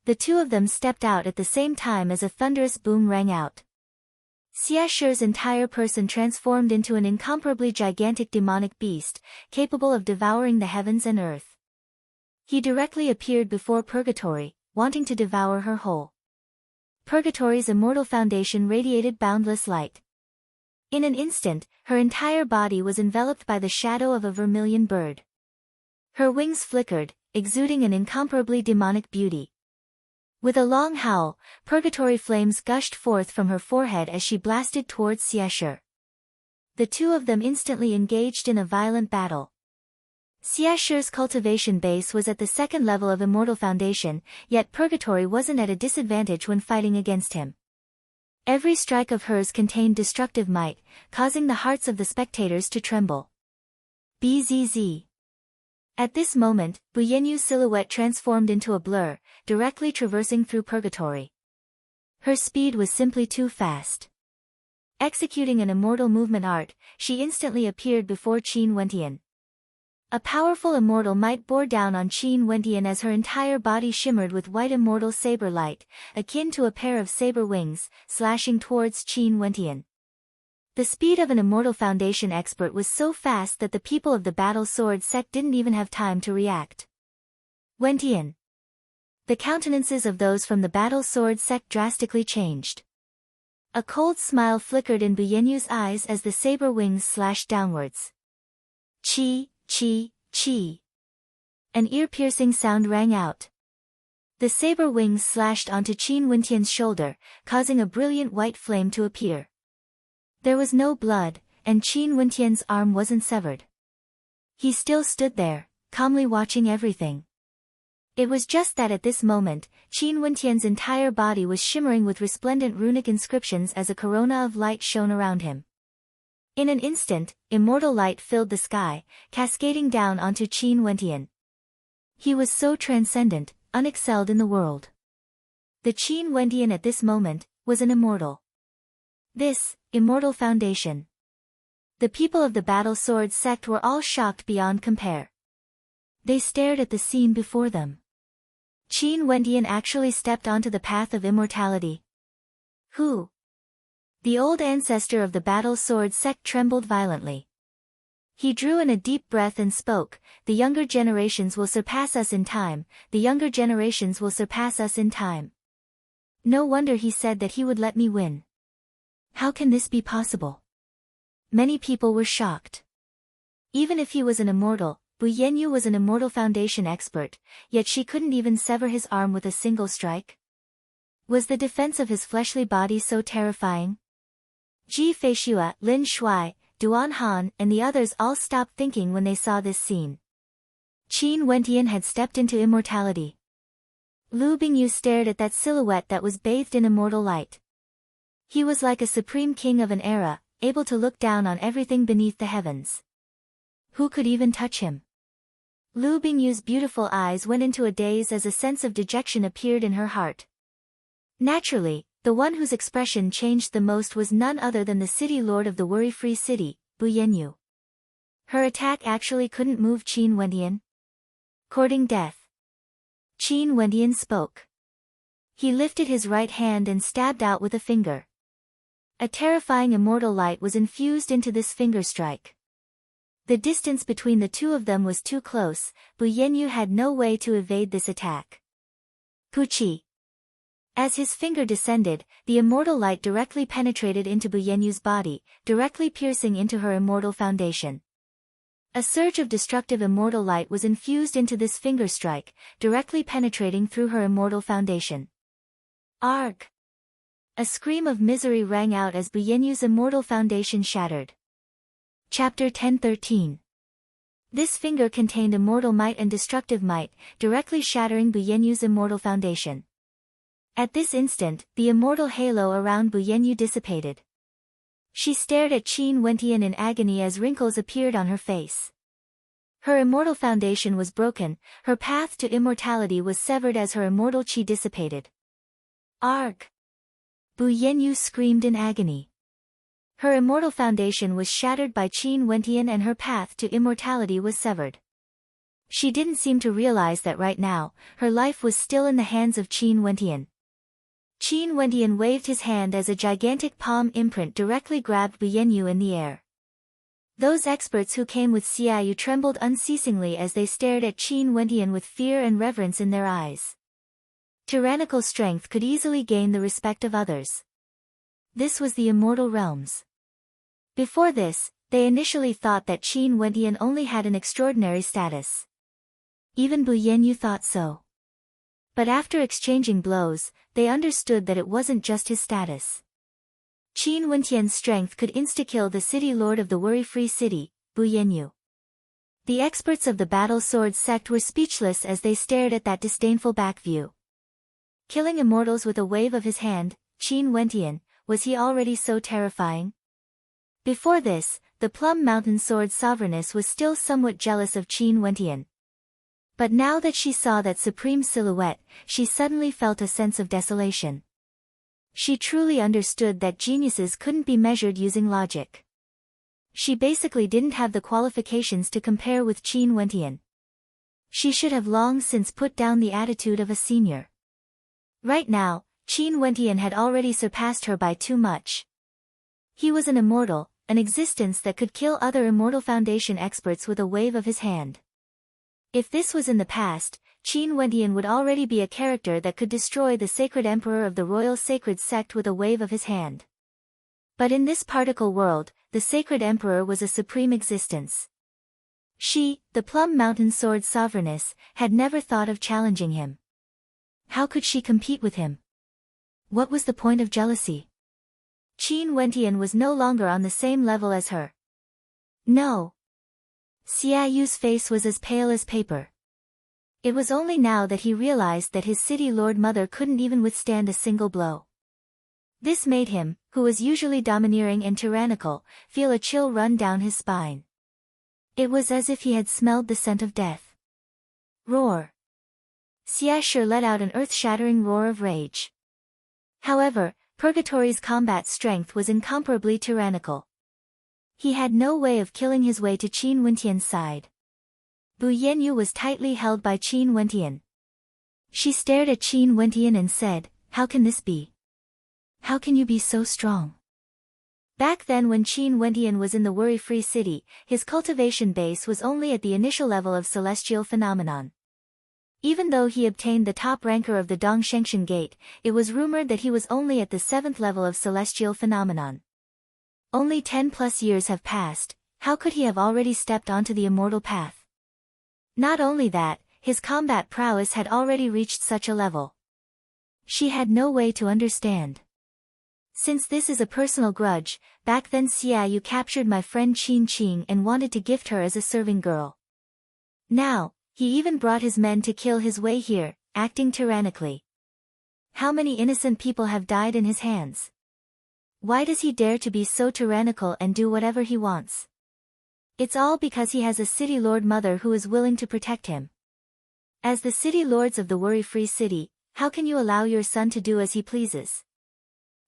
The two of them stepped out at the same time as a thunderous boom rang out. Xiashi's entire person transformed into an incomparably gigantic demonic beast, capable of devouring the heavens and earth. He directly appeared before Purgatory, wanting to devour her whole. Purgatory's immortal foundation radiated boundless light. In an instant, her entire body was enveloped by the shadow of a vermilion bird. Her wings flickered, exuding an incomparably demonic beauty. With a long howl, purgatory flames gushed forth from her forehead as she blasted towards Xiashi. The two of them instantly engaged in a violent battle. Xiashi's cultivation base was at the second level of Immortal Foundation, yet Purgatory wasn't at a disadvantage when fighting against him. Every strike of hers contained destructive might, causing the hearts of the spectators to tremble. Bzz. At this moment, Bu Yenyu's silhouette transformed into a blur, directly traversing through Purgatory. Her speed was simply too fast. Executing an immortal movement art, she instantly appeared before Qin Wentian. A powerful immortal might bore down on Qin Wentian as her entire body shimmered with white immortal saber light, akin to a pair of saber wings, slashing towards Qin Wentian. The speed of an Immortal Foundation expert was so fast that the people of the Battle Sword sect didn't even have time to react. Wentian. The countenances of those from the Battle Sword sect drastically changed. A cold smile flickered in Bu Yenyu's eyes as the saber wings slashed downwards. Chi, chi, chi. An ear-piercing sound rang out. The saber wings slashed onto Qin Wentian's shoulder, causing a brilliant white flame to appear. There was no blood, and Qin Wentian's arm wasn't severed. He still stood there, calmly watching everything. It was just that at this moment, Qin Wentian's entire body was shimmering with resplendent runic inscriptions as a corona of light shone around him. In an instant, immortal light filled the sky, cascading down onto Qin Wentian. He was so transcendent, unexcelled in the world. The Qin Wentian at this moment was an immortal. This, Immortal Foundation. The people of the Battle Sword sect were all shocked beyond compare. They stared at the scene before them. Qin Wentian actually stepped onto the path of immortality. Who? The old ancestor of the Battle Sword sect trembled violently. He drew in a deep breath and spoke, "The younger generations will surpass us in time, the younger generations will surpass us in time." No wonder he said that he would let me win. How can this be possible? Many people were shocked. Even if he was an immortal, Bu Yenyu was an Immortal Foundation expert, yet she couldn't even sever his arm with a single strike. Was the defense of his fleshly body so terrifying? Ji Feishua, Lin Shuai, Duan Han, and the others all stopped thinking when they saw this scene. Qin Wentian had stepped into immortality. Lu Bingyu stared at that silhouette that was bathed in immortal light. He was like a supreme king of an era, able to look down on everything beneath the heavens. Who could even touch him? Lu Bingyu's beautiful eyes went into a daze as a sense of dejection appeared in her heart. Naturally, the one whose expression changed the most was none other than the city lord of the worry-free city, Bu Yenyu. Her attack actually couldn't move Qin Wentian. Courting death. Qin Wentian spoke. He lifted his right hand and stabbed out with a finger. A terrifying immortal light was infused into this finger strike. The distance between the two of them was too close, Bu Yenyu had no way to evade this attack. Puchi. As his finger descended, the immortal light directly penetrated into Bu Yenyu's body, directly piercing into her immortal foundation. A surge of destructive immortal light was infused into this finger strike, directly penetrating through her immortal foundation. Arg! A scream of misery rang out as Bu Yenyu's immortal foundation shattered. Chapter 10:13. This finger contained immortal might and destructive might, directly shattering Bu Yenyu's immortal foundation. At this instant, the immortal halo around Bu Yenyu dissipated. She stared at Qin Wentian in agony as wrinkles appeared on her face. Her immortal foundation was broken, her path to immortality was severed as her immortal qi dissipated. Arg! Bu Yenyu screamed in agony. Her immortal foundation was shattered by Qin Wentian and her path to immortality was severed. She didn't seem to realize that right now, her life was still in the hands of Qin Wentian. Qin Wentian waved his hand as a gigantic palm imprint directly grabbed Bu Yanyu in the air. Those experts who came with Xiaoyu trembled unceasingly as they stared at Qin Wentian with fear and reverence in their eyes. Tyrannical strength could easily gain the respect of others. This was the immortal realms. Before this, they initially thought that Qin Wentian only had an extraordinary status. Even Bu Yanyu thought so. But after exchanging blows, they understood that it wasn't just his status. Qin Wentian's strength could insta-kill the city lord of the worry-free city, Bu Yanyu. The experts of the battle sword sect were speechless as they stared at that disdainful back view. Killing immortals with a wave of his hand, Qin Wentian, was he already so terrifying? Before this, the Plum Mountain Sword Sovereigness was still somewhat jealous of Qin Wentian. But now that she saw that supreme silhouette, she suddenly felt a sense of desolation. She truly understood that geniuses couldn't be measured using logic. She basically didn't have the qualifications to compare with Qin Wentian. She should have long since put down the attitude of a senior. Right now, Qin Wentian had already surpassed her by too much. He was an immortal, an existence that could kill other Immortal Foundation experts with a wave of his hand. If this was in the past, Qin Wentian would already be a character that could destroy the Sacred Emperor of the Royal Sacred Sect with a wave of his hand. But in this particle world, the Sacred Emperor was a supreme existence. She, the Plum Mountain Sword Sovereigness, had never thought of challenging him. How could she compete with him? What was the point of jealousy? Qin Wentian was no longer on the same level as her. No. Xiaoyu's face was as pale as paper. It was only now that he realized that his city lord mother couldn't even withstand a single blow. This made him, who was usually domineering and tyrannical, feel a chill run down his spine. It was as if he had smelled the scent of death. Roar. Xiaoyu let out an earth-shattering roar of rage. However, Purgatory's combat strength was incomparably tyrannical. He had no way of killing his way to Qin Wentian's side. Bu Yanyu was tightly held by Qin Wentian. She stared at Qin Wentian and said, "How can this be? How can you be so strong?" Back then when Qin Wentian was in the worry-free city, his cultivation base was only at the initial level of celestial phenomenon. Even though he obtained the top ranker of the Dongshengshan Gate, it was rumored that he was only at the 7th level of celestial phenomenon. Only 10+ years have passed, how could he have already stepped onto the immortal path? Not only that, his combat prowess had already reached such a level. She had no way to understand. Since this is a personal grudge, back then Xiaoyu captured my friend Qin Qing and wanted to gift her as a serving girl. Now, he even brought his men to kill his way here, acting tyrannically. How many innocent people have died in his hands? Why does he dare to be so tyrannical and do whatever he wants? It's all because he has a city lord mother who is willing to protect him. As the city lords of the worry-free city, how can you allow your son to do as he pleases?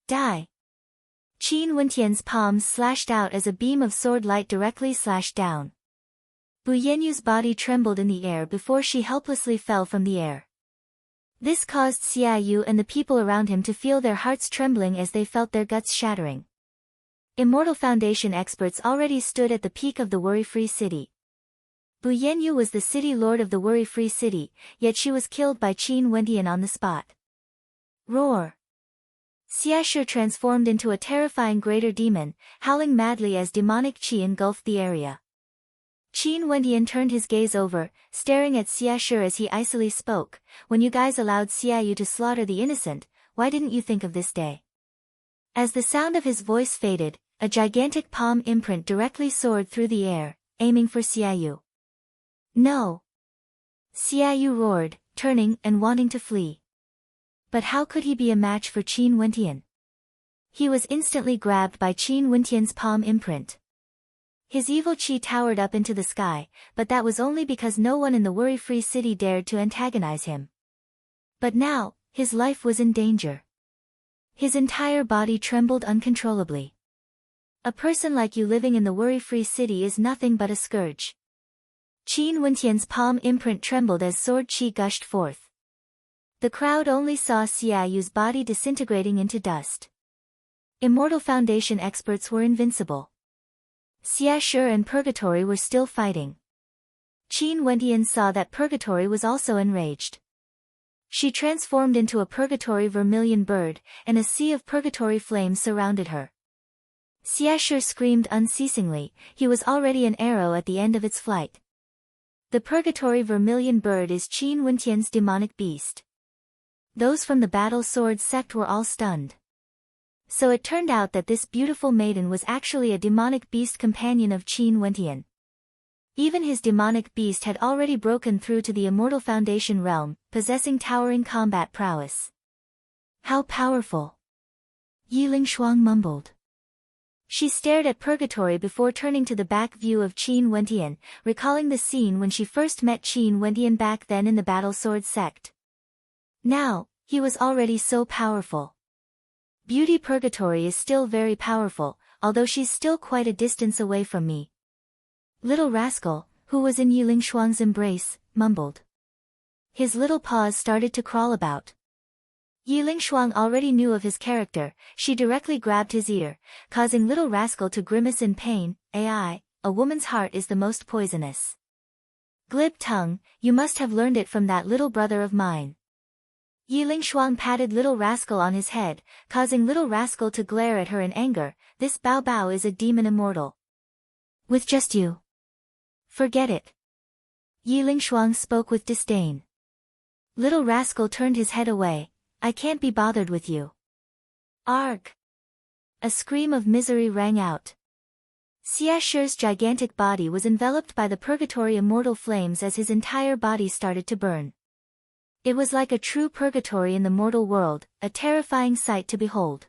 Die! Qin Wentian's palms slashed out as a beam of sword light directly slashed down. Bu Yanyu's body trembled in the air before she helplessly fell from the air. This caused Xiaoyu and the people around him to feel their hearts trembling as they felt their guts shattering. Immortal Foundation experts already stood at the peak of the worry-free city. Bu Yanyu was the city lord of the worry-free city, yet she was killed by Qin Wentian on the spot. Roar! Xiaoyu transformed into a terrifying greater demon, howling madly as demonic qi engulfed the area. Qin Wentian turned his gaze over, staring at Xiaoyu as he icily spoke, "When you guys allowed Xiaoyu to slaughter the innocent, why didn't you think of this day?" As the sound of his voice faded, a gigantic palm imprint directly soared through the air, aiming for Xiaoyu. No! Xiaoyu roared, turning and wanting to flee. But how could he be a match for Qin Wentian? He was instantly grabbed by Qin Wentian's palm imprint. His evil chi towered up into the sky, but that was only because no one in the worry-free city dared to antagonize him. But now, his life was in danger. His entire body trembled uncontrollably. A person like you living in the worry-free city is nothing but a scourge. Qin Wentian's palm imprint trembled as sword chi gushed forth. The crowd only saw Xiaoyu's body disintegrating into dust. Immortal Foundation experts were invincible. Xiaoshi and Purgatory were still fighting. Qin Wentian saw that Purgatory was also enraged. She transformed into a Purgatory vermilion bird, and a sea of Purgatory flames surrounded her. Xiaoshi screamed unceasingly, he was already an arrow at the end of its flight. The Purgatory vermilion bird is Qin Wentian's demonic beast. Those from the Battle Sword sect were all stunned. So it turned out that this beautiful maiden was actually a demonic beast companion of Qin Wentian. Even his demonic beast had already broken through to the Immortal Foundation realm, possessing towering combat prowess. How powerful! Yiling Shuang mumbled. She stared at Purgatory before turning to the back view of Qin Wentian, recalling the scene when she first met Qin Wentian back then in the Battle Sword sect. Now, he was already so powerful. Beauty Purgatory is still very powerful, although she's still quite a distance away from me. Little rascal, who was in Yiling Shuang's embrace, mumbled. His little paws started to crawl about. Yiling Shuang already knew of his character, she directly grabbed his ear, causing little rascal to grimace in pain. A woman's heart is the most poisonous. Glib tongue, you must have learned it from that little brother of mine. Yiling Shuang patted little rascal on his head, causing little rascal to glare at her in anger. This Bao Bao is a demon immortal. With just you. Forget it. Yiling Shuang spoke with disdain. Little rascal turned his head away. I can't be bothered with you. Arg! A scream of misery rang out. Xiaoshi's gigantic body was enveloped by the Purgatory immortal flames as his entire body started to burn. It was like a true purgatory in the mortal world, a terrifying sight to behold.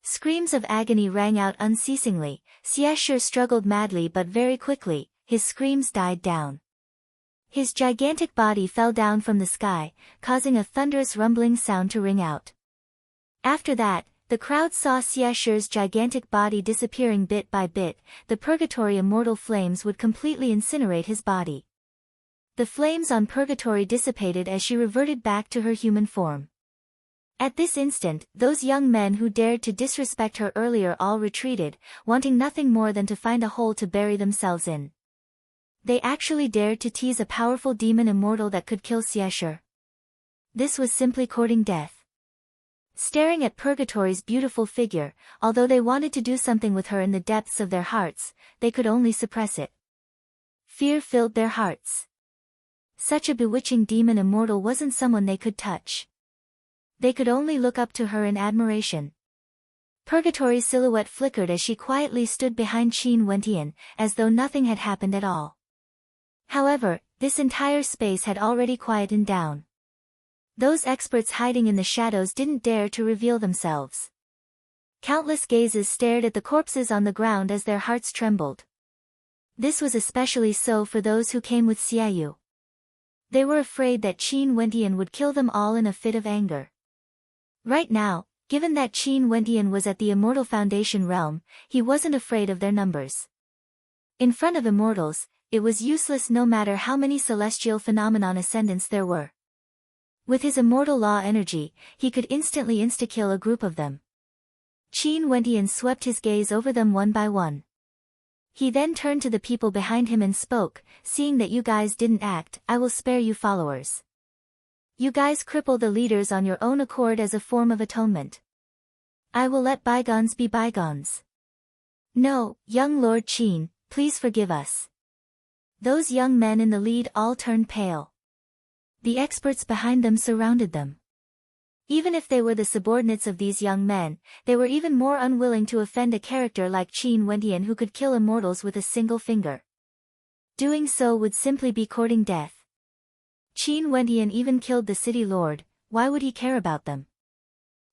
Screams of agony rang out unceasingly. Xiaoshi struggled madly but very quickly, his screams died down. His gigantic body fell down from the sky, causing a thunderous rumbling sound to ring out. After that, the crowd saw Xiaoshi's gigantic body disappearing bit by bit. The Purgatory immortal flames would completely incinerate his body. The flames on Purgatory dissipated as she reverted back to her human form. At this instant, those young men who dared to disrespect her earlier all retreated, wanting nothing more than to find a hole to bury themselves in. They actually dared to tease a powerful demon immortal that could kill Xiaoshi. This was simply courting death. Staring at Purgatory's beautiful figure, although they wanted to do something with her in the depths of their hearts, they could only suppress it. Fear filled their hearts. Such a bewitching demon immortal wasn't someone they could touch. They could only look up to her in admiration. Purgatory's silhouette flickered as she quietly stood behind Qin Wentian, as though nothing had happened at all. However, this entire space had already quietened down. Those experts hiding in the shadows didn't dare to reveal themselves. Countless gazes stared at the corpses on the ground as their hearts trembled. This was especially so for those who came with Xiaoyu. They were afraid that Qin Wentian would kill them all in a fit of anger. Right now, given that Qin Wentian was at the Immortal Foundation realm, he wasn't afraid of their numbers. In front of immortals, it was useless no matter how many celestial phenomenon ascendants there were. With his immortal law energy, he could instantly insta-kill a group of them. Qin Wentian swept his gaze over them one by one. He then turned to the people behind him and spoke, seeing that you guys didn't act, I will spare you followers. You guys cripple the leaders on your own accord as a form of atonement. I will let bygones be bygones. No, young Lord Qin, please forgive us. Those young men in the lead all turned pale. The experts behind them surrounded them. Even if they were the subordinates of these young men, they were even more unwilling to offend a character like Qin Wentian who could kill immortals with a single finger. Doing so would simply be courting death. Qin Wentian even killed the city lord, why would he care about them?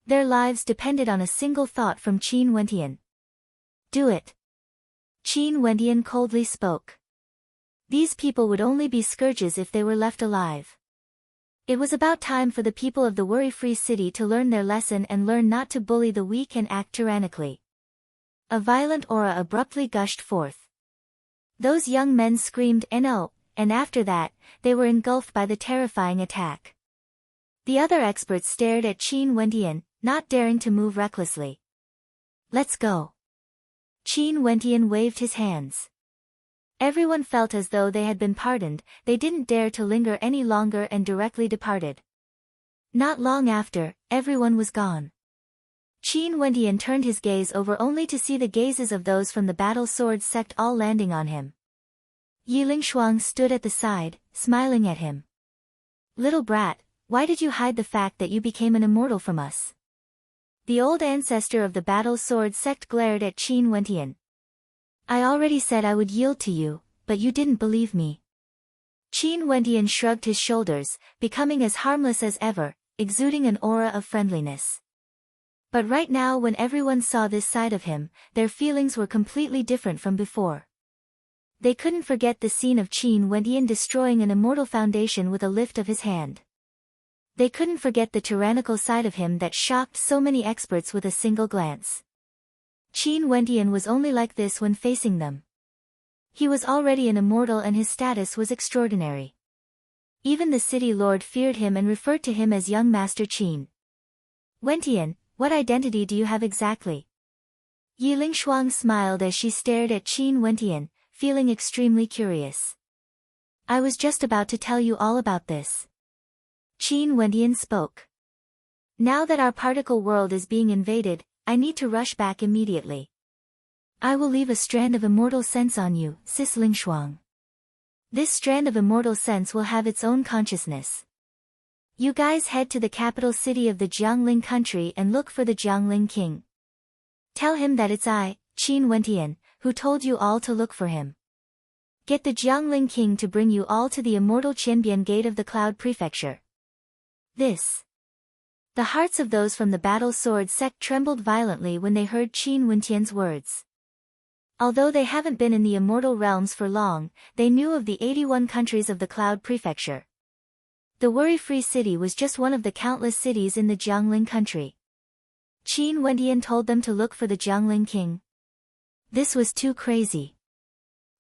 Their lives depended on a single thought from Qin Wentian. Do it. Qin Wentian coldly spoke. These people would only be scourges if they were left alive. It was about time for the people of the worry-free city to learn their lesson and learn not to bully the weak and act tyrannically. A violent aura abruptly gushed forth. Those young men screamed "No!" and after that, they were engulfed by the terrifying attack. The other experts stared at Qin Wentian, not daring to move recklessly. "Let's go." Qin Wentian waved his hands. Everyone felt as though they had been pardoned. They didn't dare to linger any longer and directly departed. Not long after, everyone was gone. Qin Wentian turned his gaze over only to see the gazes of those from the battle sword sect all landing on him. Yi Lingshuang stood at the side, smiling at him. "Little brat, why did you hide the fact that you became an immortal from us?" The old ancestor of the battle sword sect glared at Qin Wentian. "I already said I would yield to you, but you didn't believe me." Qin Wentian shrugged his shoulders, becoming as harmless as ever, exuding an aura of friendliness. But right now when everyone saw this side of him, their feelings were completely different from before. They couldn't forget the scene of Qin Wentian destroying an immortal foundation with a lift of his hand. They couldn't forget the tyrannical side of him that shocked so many experts with a single glance. Qin Wentian was only like this when facing them. He was already an immortal and his status was extraordinary. Even the city lord feared him and referred to him as young Master Qin. "Wentian, what identity do you have exactly?" Yi Lingshuang smiled as she stared at Qin Wentian, feeling extremely curious. "I was just about to tell you all about this." Qin Wentian spoke. "Now that our particle world is being invaded, I need to rush back immediately. I will leave a strand of immortal sense on you, Sis Lingshuang. This strand of immortal sense will have its own consciousness. You guys head to the capital city of the Jiangling country and look for the Jiangling king. Tell him that it's I, Qin Wentian, who told you all to look for him. Get the Jiangling king to bring you all to the immortal Qianbian gate of the Cloud Prefecture." The hearts of those from the battle sword sect trembled violently when they heard Qin Wentian's words. Although they haven't been in the immortal realms for long, they knew of the 81 countries of the Cloud Prefecture. The worry-free city was just one of the countless cities in the Jiangling country. Qin Wentian told them to look for the Jiangling king. This was too crazy.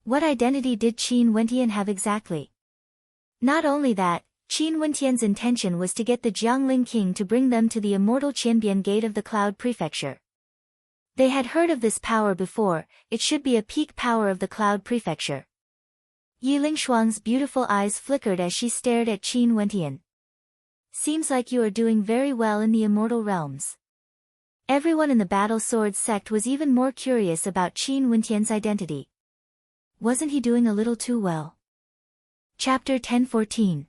What identity did Qin Wentian have exactly? Not only that, Qin Wentian's intention was to get the Jiangling king to bring them to the immortal Qianbian gate of the Cloud Prefecture. They had heard of this power before. It should be a peak power of the Cloud Prefecture. Yi Lingshuang's beautiful eyes flickered as she stared at Qin Wentian. "Seems like you are doing very well in the immortal realms." Everyone in the battle sword sect was even more curious about Qin Wentian's identity. Wasn't he doing a little too well? Chapter 10:14.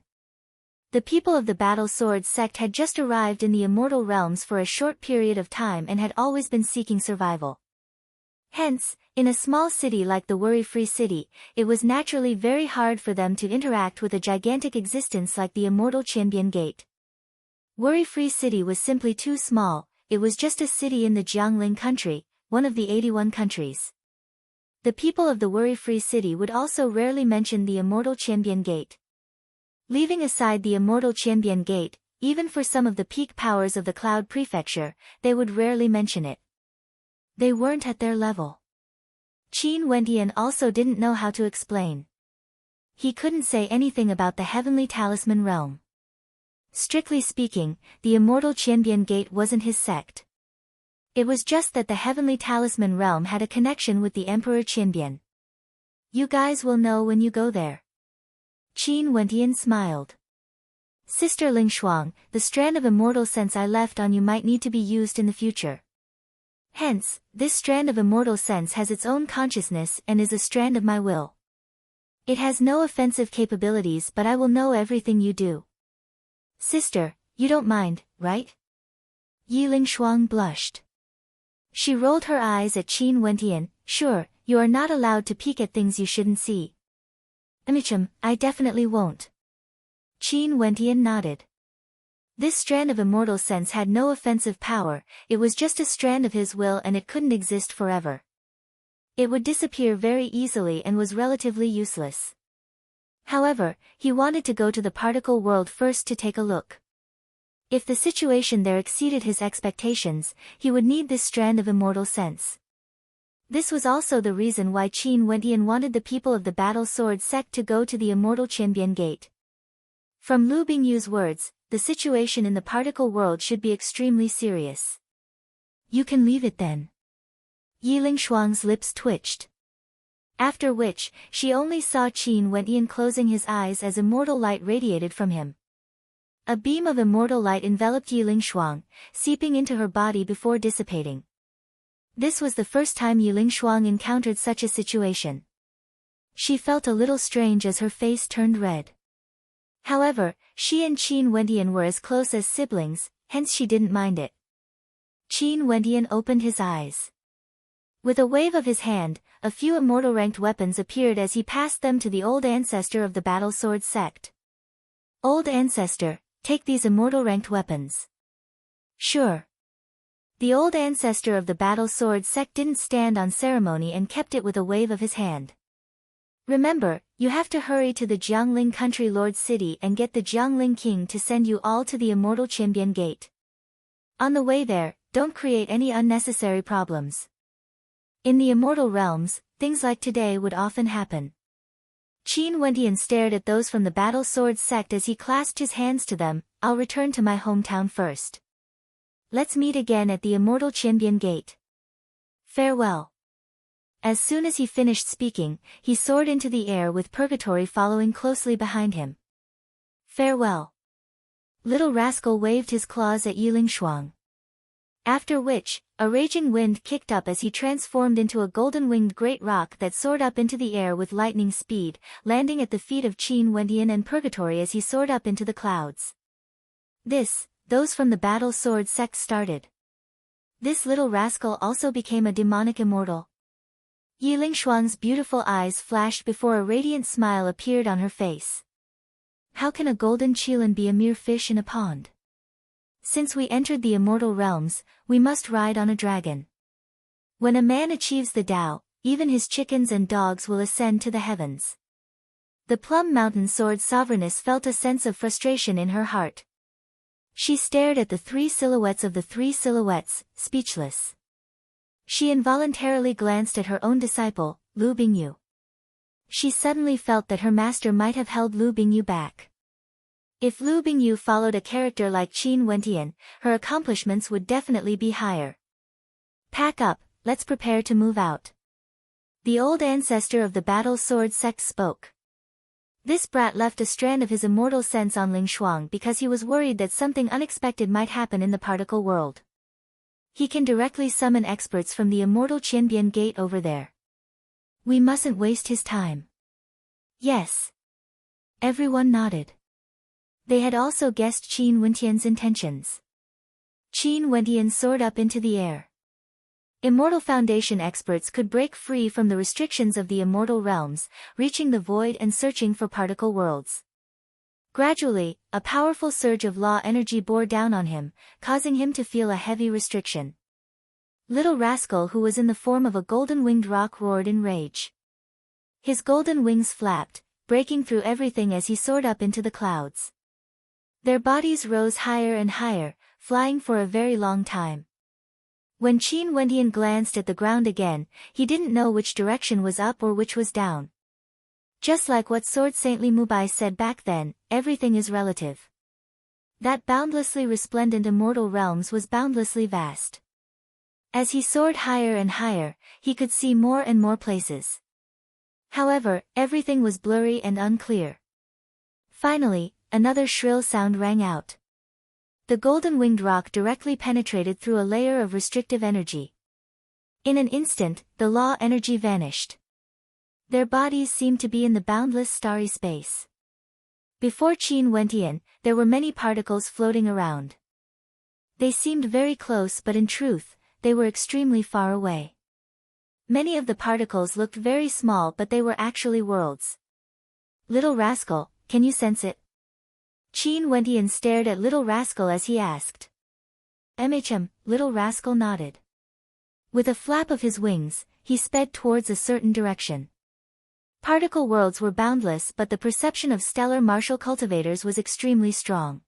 The people of the battle sword sect had just arrived in the immortal realms for a short period of time and had always been seeking survival. Hence, in a small city like the worry-free city, it was naturally very hard for them to interact with a gigantic existence like the immortal Qianbian gate. Worry-free city was simply too small. It was just a city in the Jiangling country, one of the 81 countries. The people of the worry-free city would also rarely mention the immortal Qianbian gate. Leaving aside the immortal Qianbian gate, even for some of the peak powers of the Cloud Prefecture, they would rarely mention it. They weren't at their level. Qin Wentian also didn't know how to explain. He couldn't say anything about the Heavenly Talisman realm. Strictly speaking, the immortal Qianbian gate wasn't his sect. It was just that the Heavenly Talisman realm had a connection with the Emperor Qianbian. "You guys will know when you go there." Qin Wentian smiled. "Sister Lingshuang, the strand of immortal sense I left on you might need to be used in the future. Hence, this strand of immortal sense has its own consciousness and is a strand of my will. It has no offensive capabilities, but I will know everything you do. Sister, you don't mind, right?" Yi Lingshuang blushed. She rolled her eyes at Qin Wentian. "Sure, you are not allowed to peek at things you shouldn't see." I definitely won't." Qin Wentian nodded. This strand of immortal sense had no offensive power. It was just a strand of his will and it couldn't exist forever. It would disappear very easily and was relatively useless. However, he wanted to go to the particle world first to take a look. If the situation there exceeded his expectations, he would need this strand of immortal sense. This was also the reason why Qin Wendian wanted the people of the Battle Sword sect to go to the immortal Qianbian Gate. From Lu Bingyu's words, the situation in the particle world should be extremely serious. You can leave it then. Yiling Shuang's lips twitched. After which, she only saw Qin Wendian closing his eyes as immortal light radiated from him. A beam of immortal light enveloped Yiling Shuang, seeping into her body before dissipating. This was the first time Yiling Shuang encountered such a situation. She felt a little strange as her face turned red. However, she and Qin Wendian were as close as siblings, hence she didn't mind it. Qin Wendian opened his eyes. With a wave of his hand, a few immortal-ranked weapons appeared as he passed them to the old ancestor of the Battle Sword sect. Old ancestor, take these immortal-ranked weapons. Sure. The old ancestor of the Battle Sword sect didn't stand on ceremony and kept it with a wave of his hand. Remember, you have to hurry to the Jiangling country lord's city and get the Jiangling king to send you all to the immortal Qianbian Gate. On the way there, don't create any unnecessary problems. In the immortal realms, things like today would often happen. Qin Wendian stared at those from the Battle Sword sect as he clasped his hands to them. I'll return to my hometown first. Let's meet again at the immortal Qianbian Gate. Farewell. As soon as he finished speaking, he soared into the air with Purgatory following closely behind him. Farewell. Little rascal waved his claws at Yiling Shuang. After which, a raging wind kicked up as he transformed into a golden-winged great rock that soared up into the air with lightning speed, landing at the feet of Qin Wendian and Purgatory as he soared up into the clouds. Those from the Battle Sword sect started. This little rascal also became a demonic immortal. Yiling Shuang's beautiful eyes flashed before a radiant smile appeared on her face. How can a golden qilin be a mere fish in a pond? Since we entered the immortal realms, we must ride on a dragon. When a man achieves the Tao, even his chickens and dogs will ascend to the heavens. The Plum Mountain Sword Sovereigness felt a sense of frustration in her heart. She stared at the three silhouettes of the three silhouettes, speechless. She involuntarily glanced at her own disciple, Lu Bingyu. She suddenly felt that her master might have held Lu Bingyu back. If Lu Bingyu followed a character like Qin Wendian, her accomplishments would definitely be higher. Pack up, let's prepare to move out. The old ancestor of the Battle Sword sect spoke. This brat left a strand of his immortal sense on Ling Shuang because he was worried that something unexpected might happen in the particle world. He can directly summon experts from the immortal Qianbian Gate over there. We mustn't waste his time. Yes. Everyone nodded. They had also guessed Qin Wendian's intentions. Qin Wendian soared up into the air. Immortal Foundation experts could break free from the restrictions of the immortal realms, reaching the void and searching for particle worlds. Gradually, a powerful surge of law energy bore down on him, causing him to feel a heavy restriction. Little rascal who was in the form of a golden-winged rock roared in rage. His golden wings flapped, breaking through everything as he soared up into the clouds. Their bodies rose higher and higher, flying for a very long time. When Qin Wendian glanced at the ground again, he didn't know which direction was up or which was down. Just like what Sword Saintly Mubai said back then, everything is relative. That boundlessly resplendent immortal realms was boundlessly vast. As he soared higher and higher, he could see more and more places. However, everything was blurry and unclear. Finally, another shrill sound rang out. The golden-winged rock directly penetrated through a layer of restrictive energy. In an instant, the law energy vanished. Their bodies seemed to be in the boundless starry space. Before Qin Wendian, there were many particles floating around. They seemed very close, but in truth, they were extremely far away. Many of the particles looked very small, but they were actually worlds. Little rascal, can you sense it? Qin Wendian stared at Little Rascal as he asked. Little Rascal nodded. With a flap of his wings, he sped towards a certain direction. Particle worlds were boundless, but the perception of stellar martial cultivators was extremely strong.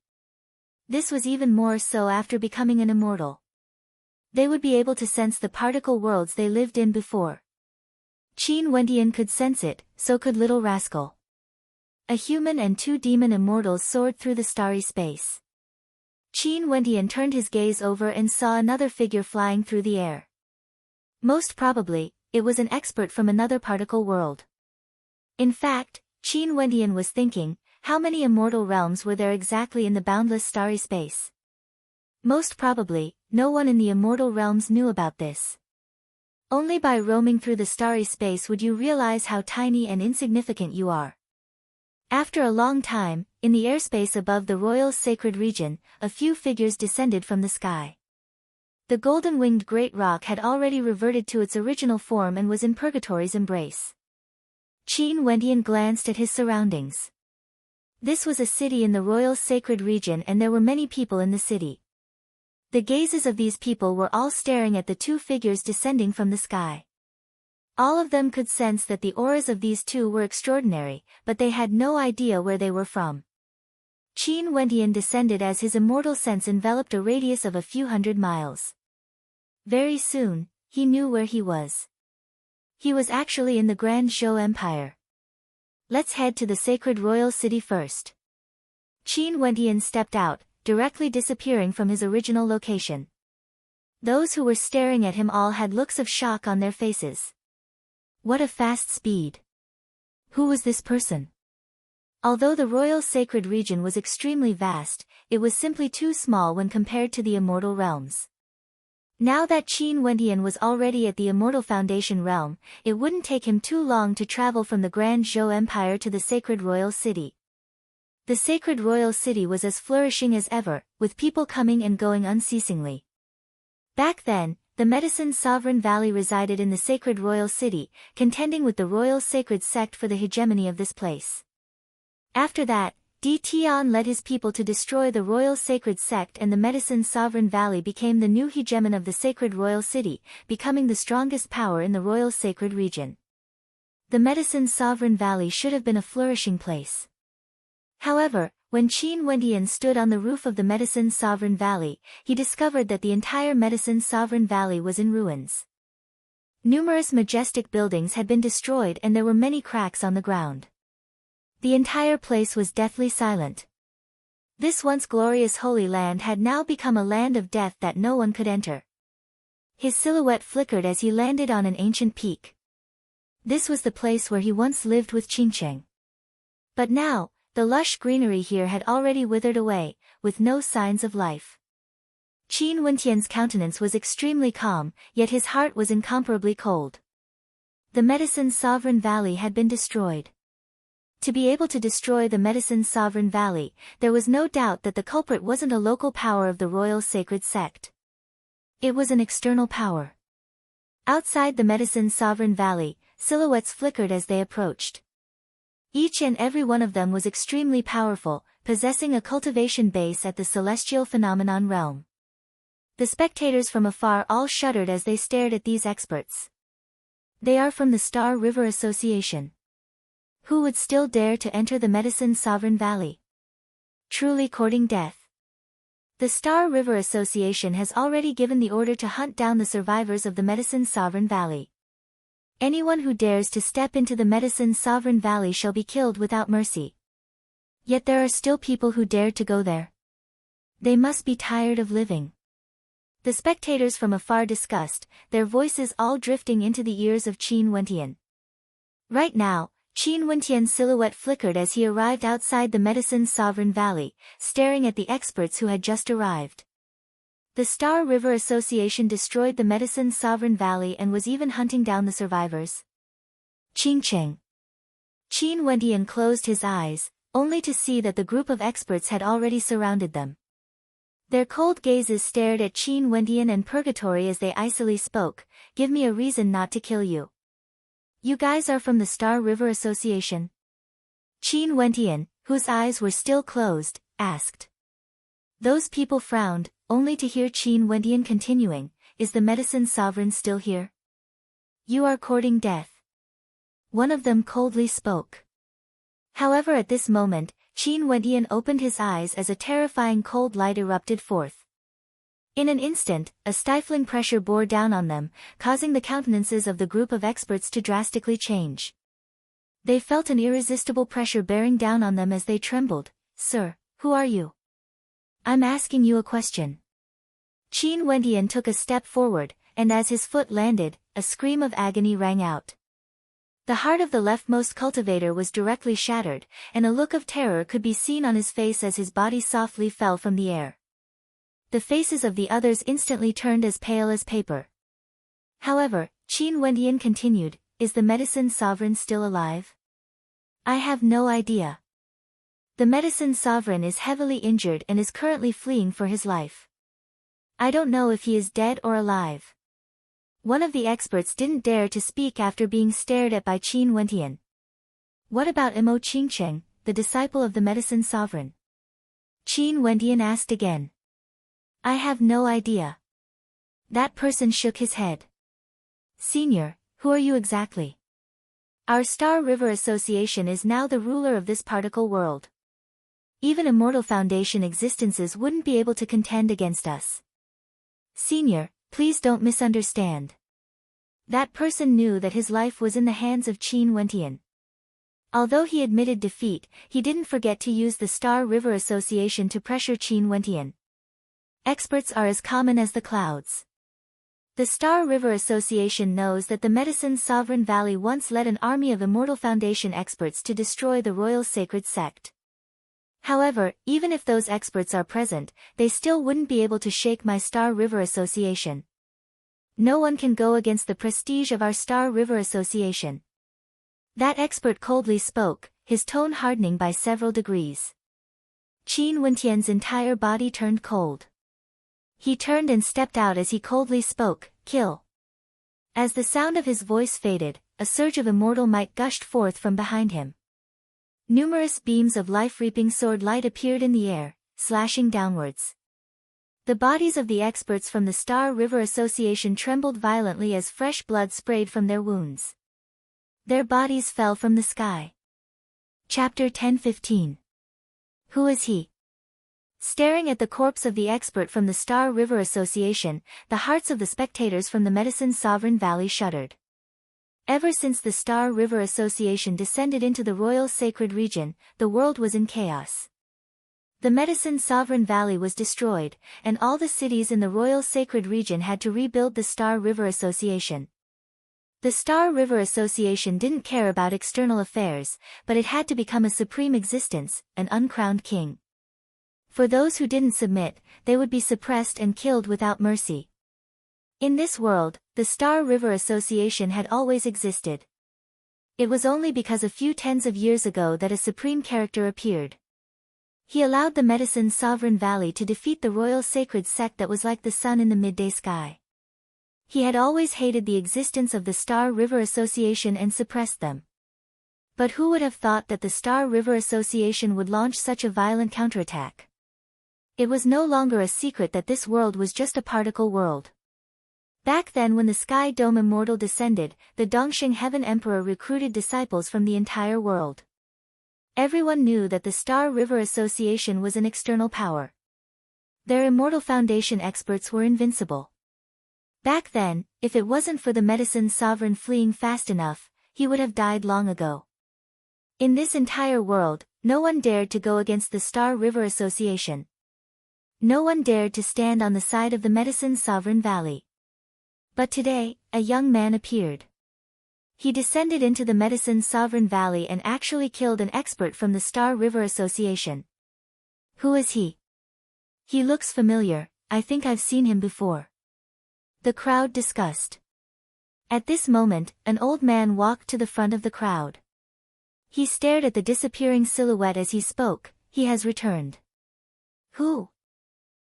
This was even more so after becoming an immortal. They would be able to sense the particle worlds they lived in before. Qin Wendian could sense it, so could Little Rascal. A human and 2 demon immortals soared through the starry space. Qin Wendian turned his gaze over and saw another figure flying through the air. Most probably, it was an expert from another particle world. In fact, Qin Wendian was thinking, how many immortal realms were there exactly in the boundless starry space? Most probably, no one in the immortal realms knew about this. Only by roaming through the starry space would you realize how tiny and insignificant you are. After a long time, in the airspace above the royal sacred region, a few figures descended from the sky. The golden-winged great rock had already reverted to its original form and was in purgatory's embrace. Qin Wendian glanced at his surroundings. This was a city in the royal sacred region and there were many people in the city. The gazes of these people were all staring at the 2 figures descending from the sky. All of them could sense that the auras of these 2 were extraordinary, but they had no idea where they were from. Qin Wendian descended as his immortal sense enveloped a radius of a few hundred miles. Very soon, he knew where he was. He was actually in the Grand Zhou Empire. Let's head to the sacred royal city first. Qin Wendian stepped out, directly disappearing from his original location. Those who were staring at him all had looks of shock on their faces. What a fast speed! Who was this person? Although the royal sacred region was extremely vast, it was simply too small when compared to the immortal realms. Now that Qin Wendian was already at the immortal foundation realm, it wouldn't take him too long to travel from the Grand Zhou Empire to the sacred royal city. The sacred royal city was as flourishing as ever, with people coming and going unceasingly. Back then, the Medicine Sovereign Valley resided in the sacred royal city, contending with the royal sacred sect for the hegemony of this place. After that, Di Tian led his people to destroy the royal sacred sect and the Medicine Sovereign Valley became the new hegemon of the sacred royal city, becoming the strongest power in the royal sacred region. The Medicine Sovereign Valley should have been a flourishing place. However, when Qin Wendian stood on the roof of the Medicine Sovereign Valley, he discovered that the entire Medicine Sovereign Valley was in ruins. Numerous majestic buildings had been destroyed and there were many cracks on the ground. The entire place was deathly silent. This once glorious holy land had now become a land of death that no one could enter. His silhouette flickered as he landed on an ancient peak. This was the place where he once lived with Qingcheng. But now, the lush greenery here had already withered away, with no signs of life. Qin Wendian's countenance was extremely calm, yet his heart was incomparably cold. The Medicine Sovereign Valley had been destroyed. To be able to destroy the Medicine Sovereign Valley, there was no doubt that the culprit wasn't a local power of the royal sacred sect. It was an external power. Outside the Medicine Sovereign Valley, silhouettes flickered as they approached. Each and every one of them was extremely powerful, possessing a cultivation base at the celestial phenomenon realm. The spectators from afar all shuddered as they stared at these experts. They are from the Star River Association. Who would still dare to enter the Medicine Sovereign Valley? Truly courting death. The Star River Association has already given the order to hunt down the survivors of the Medicine Sovereign Valley. Anyone who dares to step into the Medicine Sovereign Valley shall be killed without mercy. Yet there are still people who dared to go there. They must be tired of living. The spectators from afar discussed, their voices all drifting into the ears of Qin Wendian. Right now, Qin Wendian's silhouette flickered as he arrived outside the Medicine Sovereign Valley, staring at the experts who had just arrived. The Star River Association destroyed the Medicine Sovereign Valley and was even hunting down the survivors. Qingcheng. Qin Wendian closed his eyes, only to see that the group of experts had already surrounded them. Their cold gazes stared at Qin Wendian and Purgatory as they icily spoke, "Give me a reason not to kill you. You guys are from the Star River Association?" Qin Wendian, whose eyes were still closed, asked. Those people frowned, only to hear Qin Wendian continuing, "Is the Medicine Sovereign still here? You are courting death." One of them coldly spoke. However, at this moment, Qin Wendian opened his eyes as a terrifying cold light erupted forth. In an instant, a stifling pressure bore down on them, causing the countenances of the group of experts to drastically change. They felt an irresistible pressure bearing down on them as they trembled. "Sir, who are you? I'm asking you a question." Qin Wendian took a step forward, and as his foot landed, a scream of agony rang out. The heart of the leftmost cultivator was directly shattered, and a look of terror could be seen on his face as his body softly fell from the air. The faces of the others instantly turned as pale as paper. However, Qin Wendian continued, "Is the medicine sovereign still alive? I have no idea. The medicine sovereign is heavily injured and is currently fleeing for his life. I don't know if he is dead or alive." One of the experts didn't dare to speak after being stared at by Qin Wendian. "What about Imo Qingcheng, the disciple of the medicine sovereign?" Qin Wendian asked again. "I have no idea." That person shook his head. "Senior, who are you exactly?" "Our Star River Association is now the ruler of this particle world. Even Immortal Foundation existences wouldn't be able to contend against us." "Senior, please don't misunderstand." That person knew that his life was in the hands of Qin Wendian. Although he admitted defeat, he didn't forget to use the Star River Association to pressure Qin Wendian. Experts are as common as the clouds. The Star River Association knows that the Medicine Sovereign Valley once led an army of Immortal Foundation experts to destroy the Royal Sacred Sect. However, even if those experts are present, they still wouldn't be able to shake my Star River Association. No one can go against the prestige of our Star River Association. That expert coldly spoke, his tone hardening by several degrees. Qin Wendian's entire body turned cold. He turned and stepped out as he coldly spoke, "Kill." As the sound of his voice faded, a surge of immortal might gushed forth from behind him. Numerous beams of life-reaping sword light appeared in the air, slashing downwards. The bodies of the experts from the Star River Association trembled violently as fresh blood sprayed from their wounds. Their bodies fell from the sky. Chapter 10:15. Who is he? Staring at the corpse of the expert from the Star River Association, the hearts of the spectators from the Medicine Sovereign Valley shuddered. Ever since the Star River Association descended into the Royal Sacred Region, the world was in chaos. The Medicine Sovereign Valley was destroyed, and all the cities in the Royal Sacred Region had to rebuild the Star River Association. The Star River Association didn't care about external affairs, but it had to become a supreme existence, an uncrowned king. For those who didn't submit, they would be suppressed and killed without mercy. In this world, the Star River Association had always existed. It was only because a few tens of years ago that a supreme character appeared. He allowed the Medicine Sovereign Valley to defeat the Royal Sacred Sect that was like the sun in the midday sky. He had always hated the existence of the Star River Association and suppressed them. But who would have thought that the Star River Association would launch such a violent counterattack? It was no longer a secret that this world was just a particle world. Back then when the Sky Dome Immortal descended, the Dongxing Heaven Emperor recruited disciples from the entire world. Everyone knew that the Star River Association was an external power. Their Immortal Foundation experts were invincible. Back then, if it wasn't for the Medicine Sovereign fleeing fast enough, he would have died long ago. In this entire world, no one dared to go against the Star River Association. No one dared to stand on the side of the Medicine Sovereign Valley. But today, a young man appeared. He descended into the Medicine Sovereign Valley and actually killed an expert from the Star River Association. Who is he? He looks familiar, I think I've seen him before. The crowd discussed. At this moment, an old man walked to the front of the crowd. He stared at the disappearing silhouette as he spoke, "He has returned." Who?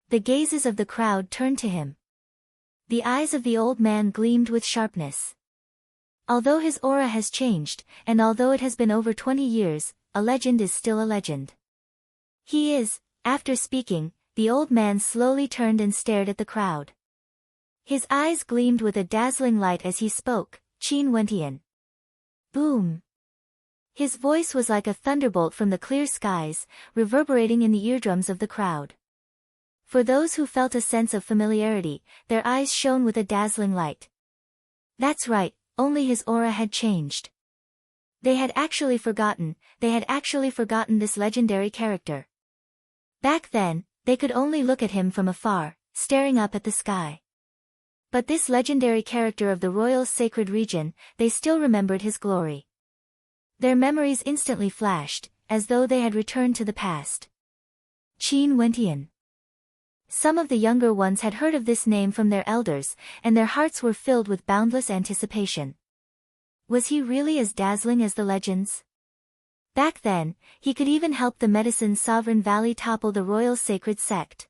The gazes of the crowd turned to him. The eyes of the old man gleamed with sharpness. Although his aura has changed, and although it has been over 20 years, a legend is still a legend. He is, after speaking, the old man slowly turned and stared at the crowd. His eyes gleamed with a dazzling light as he spoke, "Qin Wendian." Boom! His voice was like a thunderbolt from the clear skies, reverberating in the eardrums of the crowd. For those who felt a sense of familiarity, their eyes shone with a dazzling light. That's right, only his aura had changed. They had actually forgotten this legendary character. Back then, they could only look at him from afar, staring up at the sky. But this legendary character of the royal sacred region, they still remembered his glory. Their memories instantly flashed, as though they had returned to the past. Qin Wentian. Some of the younger ones had heard of this name from their elders, and their hearts were filled with boundless anticipation. Was he really as dazzling as the legends? Back then, he could even help the Medicine Sovereign Valley topple the royal sacred sect.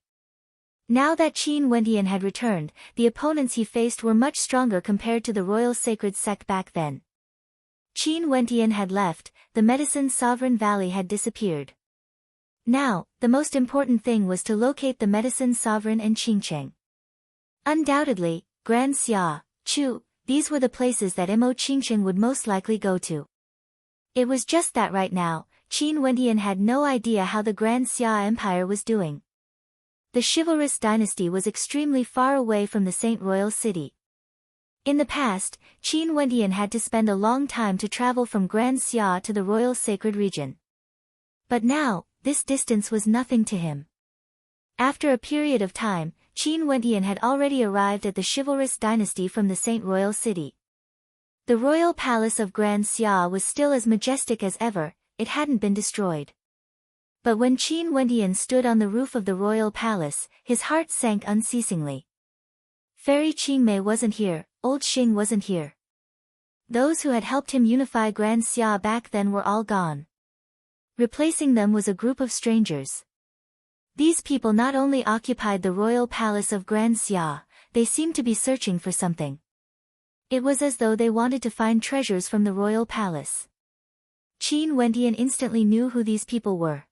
Now that Qin Wentian had returned, the opponents he faced were much stronger compared to the royal sacred sect back then. Qin Wentian had left, the Medicine Sovereign Valley had disappeared. Now, the most important thing was to locate the Medicine Sovereign and Qingcheng. Undoubtedly, Grand Xia, Chu, these were the places that Mo Qingcheng would most likely go to. It was just that right now, Qin Wentian had no idea how the Grand Xia Empire was doing. The chivalrous dynasty was extremely far away from the Saint Royal City. In the past, Qin Wentian had to spend a long time to travel from Grand Xia to the Royal Sacred Region. But now, this distance was nothing to him. After a period of time, Qin Wentian had already arrived at the chivalrous dynasty from the Saint Royal City. The royal palace of Grand Xia was still as majestic as ever, it hadn't been destroyed. But when Qin Wentian stood on the roof of the royal palace, his heart sank unceasingly. Fairy Qingmei wasn't here, old Xing wasn't here. Those who had helped him unify Grand Xia back then were all gone. Replacing them was a group of strangers. These people not only occupied the royal palace of Grand Xia, they seemed to be searching for something. It was as though they wanted to find treasures from the royal palace. Qin Wentian instantly knew who these people were.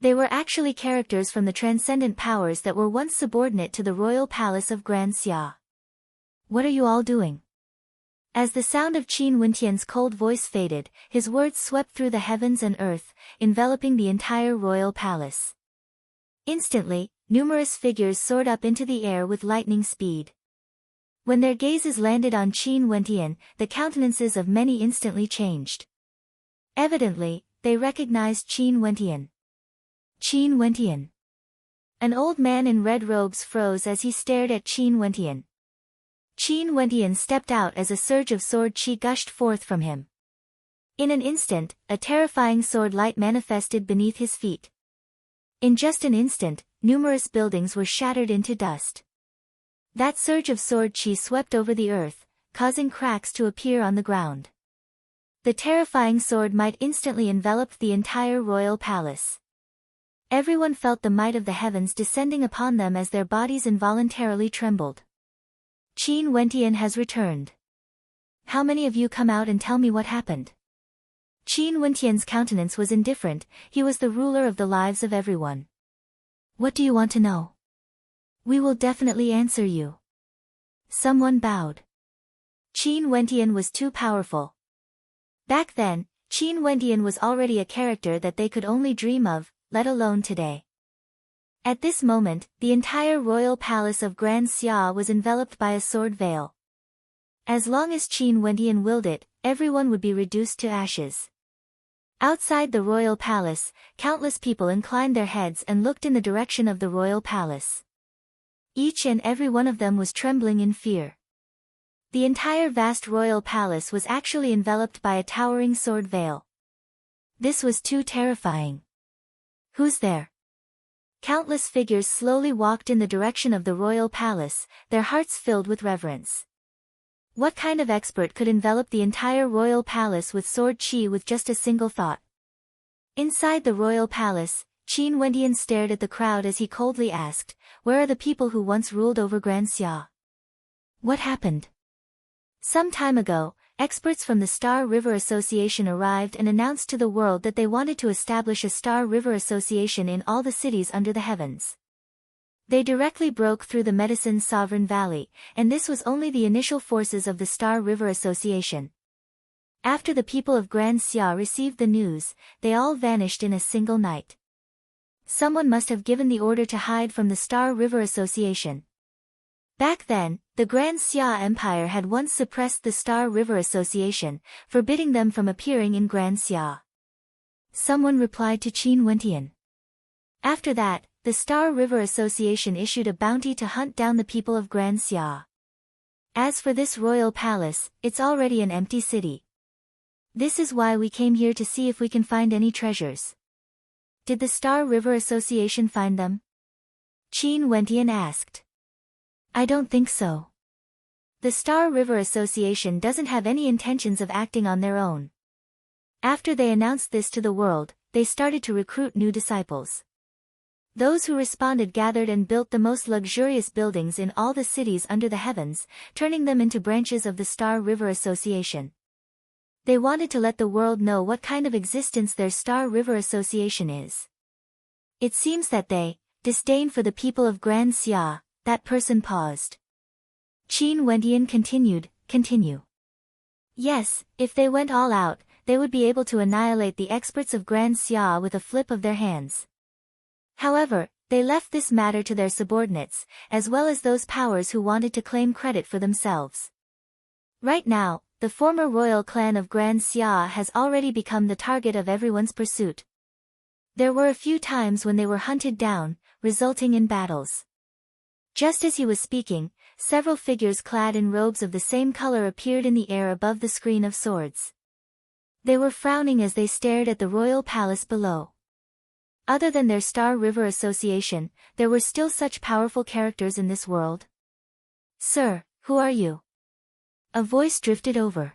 They were actually characters from the transcendent powers that were once subordinate to the royal palace of Grand Xia. What are you all doing? As the sound of Qin Wentian's cold voice faded, his words swept through the heavens and earth, enveloping the entire royal palace. Instantly, numerous figures soared up into the air with lightning speed. When their gazes landed on Qin Wentian, the countenances of many instantly changed. Evidently, they recognized Qin Wentian. Qin Wentian. An old man in red robes froze as he stared at Qin Wentian. Qin Wentian stepped out as a surge of sword qi gushed forth from him. In an instant, a terrifying sword light manifested beneath his feet. In just an instant, numerous buildings were shattered into dust. That surge of sword qi swept over the earth, causing cracks to appear on the ground. The terrifying sword might instantly enveloped the entire royal palace. Everyone felt the might of the heavens descending upon them as their bodies involuntarily trembled. Qin Wentian has returned. How many of you come out and tell me what happened? Qin Wentian's countenance was indifferent, he was the ruler of the lives of everyone. What do you want to know? We will definitely answer you. Someone bowed. Qin Wentian was too powerful. Back then, Qin Wentian was already a character that they could only dream of, let alone today. At this moment, the entire royal palace of Grand Xia was enveloped by a sword veil. As long as Qin Wentian willed it, everyone would be reduced to ashes. Outside the royal palace, countless people inclined their heads and looked in the direction of the royal palace. Each and every one of them was trembling in fear. The entire vast royal palace was actually enveloped by a towering sword veil. This was too terrifying. Who's there? Countless figures slowly walked in the direction of the royal palace, their hearts filled with reverence. What kind of expert could envelop the entire royal palace with sword qi with just a single thought? Inside the royal palace, Qin Wentian stared at the crowd as he coldly asked, "Where are the people who once ruled over Grand Xia? What happened?" Some time ago, experts from the Star River Association arrived and announced to the world that they wanted to establish a Star River Association in all the cities under the heavens. They directly broke through the Medicine Sovereign Valley, and this was only the initial forces of the Star River Association. After the people of Grand Xia received the news, they all vanished in a single night. Someone must have given the order to hide from the Star River Association. Back then, the Grand Xia Empire had once suppressed the Star River Association, forbidding them from appearing in Grand Xia. Someone replied to Qin Wentian. After that, the Star River Association issued a bounty to hunt down the people of Grand Xia. As for this royal palace, it's already an empty city. This is why we came here to see if we can find any treasures. Did the Star River Association find them? Qin Wentian asked. I don't think so. The Star River Association doesn't have any intentions of acting on their own. After they announced this to the world, they started to recruit new disciples. Those who responded gathered and built the most luxurious buildings in all the cities under the heavens, turning them into branches of the Star River Association. They wanted to let the world know what kind of existence their Star River Association is. It seems that they disdain for the people of Grand Xia. That person paused. Qin Wentian continued, Continue. Yes, if they went all out, they would be able to annihilate the experts of Grand Xia with a flip of their hands. However, they left this matter to their subordinates, as well as those powers who wanted to claim credit for themselves. Right now, the former royal clan of Grand Xia has already become the target of everyone's pursuit. There were a few times when they were hunted down, resulting in battles. Just as he was speaking, several figures clad in robes of the same color appeared in the air above the screen of swords. They were frowning as they stared at the royal palace below. Other than their Star River Association, there were still such powerful characters in this world. Sir, who are you? A voice drifted over.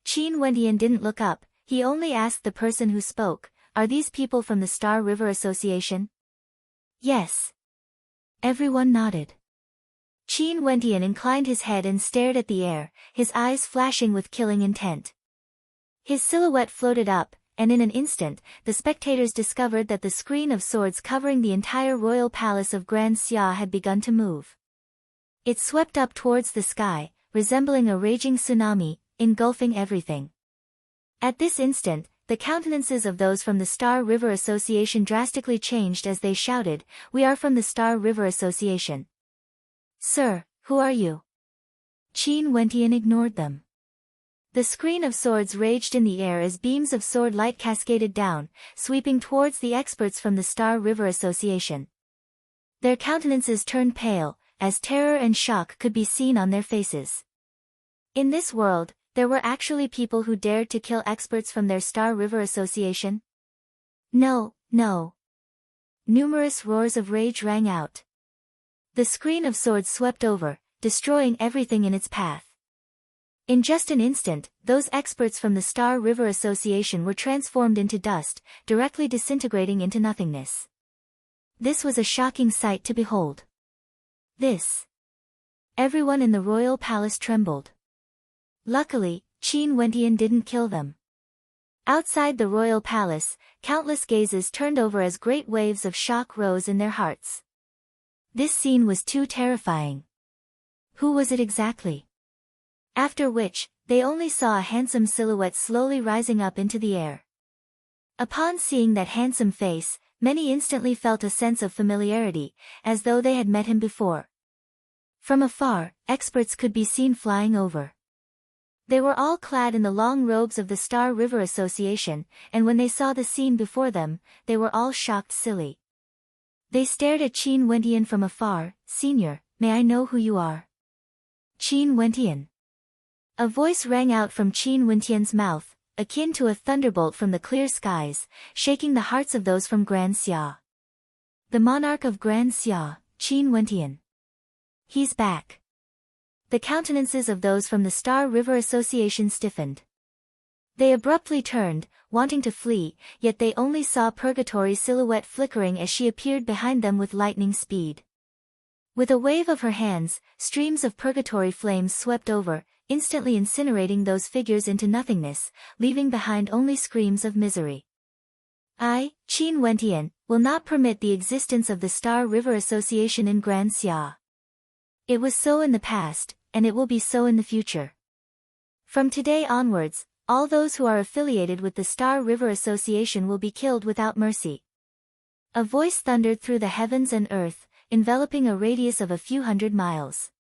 Qin Wentian didn't look up, he only asked the person who spoke, Are these people from the Star River Association? Yes. Everyone nodded. Qin Wentian inclined his head and stared at the air, his eyes flashing with killing intent. His silhouette floated up, and in an instant, the spectators discovered that the screen of swords covering the entire royal palace of Grand Xia had begun to move. It swept up towards the sky, resembling a raging tsunami, engulfing everything. At this instant, the countenances of those from the Star River Association drastically changed as they shouted, We are from the Star River Association. Sir, who are you? Qin Wentian ignored them. The screen of swords raged in the air as beams of sword light cascaded down, sweeping towards the experts from the Star River Association. Their countenances turned pale, as terror and shock could be seen on their faces. In this world, there were actually people who dared to kill experts from their Star River Association? No, no. Numerous roars of rage rang out. The screen of swords swept over, destroying everything in its path. In just an instant, those experts from the Star River Association were transformed into dust, directly disintegrating into nothingness. This was a shocking sight to behold. Everyone in the royal palace trembled. Luckily, Qin Wentian didn't kill them. Outside the royal palace, countless gazes turned over as great waves of shock rose in their hearts. This scene was too terrifying. Who was it exactly? After which, they only saw a handsome silhouette slowly rising up into the air. Upon seeing that handsome face, many instantly felt a sense of familiarity, as though they had met him before. From afar, experts could be seen flying over. They were all clad in the long robes of the Star River Association, and when they saw the scene before them, they were all shocked silly. They stared at Qin Wentian from afar. Senior, may I know who you are? Qin Wentian. A voice rang out from Qin Wentian's mouth, akin to a thunderbolt from the clear skies, shaking the hearts of those from Grand Xia. The monarch of Grand Xia, Qin Wentian. He's back. The countenances of those from the Star River Association stiffened. They abruptly turned, wanting to flee, yet they only saw Purgatory's silhouette flickering as she appeared behind them with lightning speed. With a wave of her hands, streams of Purgatory flames swept over, instantly incinerating those figures into nothingness, leaving behind only screams of misery. I, Qin Wentian, will not permit the existence of the Star River Association in Grand Xia. It was so in the past, and it will be so in the future. From today onwards, all those who are affiliated with the Star River Association will be killed without mercy. A voice thundered through the heavens and earth, enveloping a radius of a few hundred miles.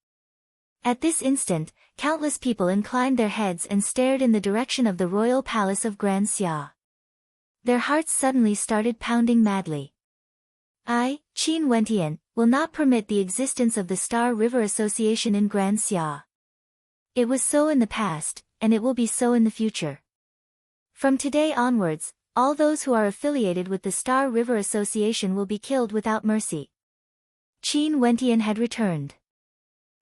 At this instant, countless people inclined their heads and stared in the direction of the royal palace of Grand Xia. Their hearts suddenly started pounding madly. I, Qin Wentian, will not permit the existence of the Star River Association in Grand Xia. It was so in the past, and it will be so in the future. From today onwards, all those who are affiliated with the Star River Association will be killed without mercy. Qin Wentian had returned.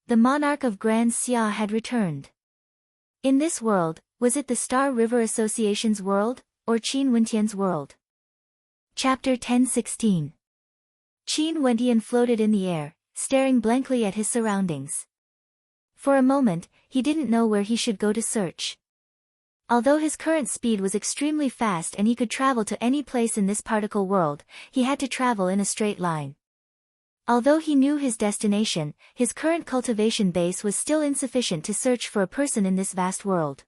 The monarch of Grand Xia had returned. In this world, was it the Star River Association's world, or Qin Wentian's world? Chapter 10:16. Qin Wentian floated in the air, staring blankly at his surroundings. For a moment, he didn't know where he should go to search. Although his current speed was extremely fast and he could travel to any place in this particle world, he had to travel in a straight line. Although he knew his destination, his current cultivation base was still insufficient to search for a person in this vast world.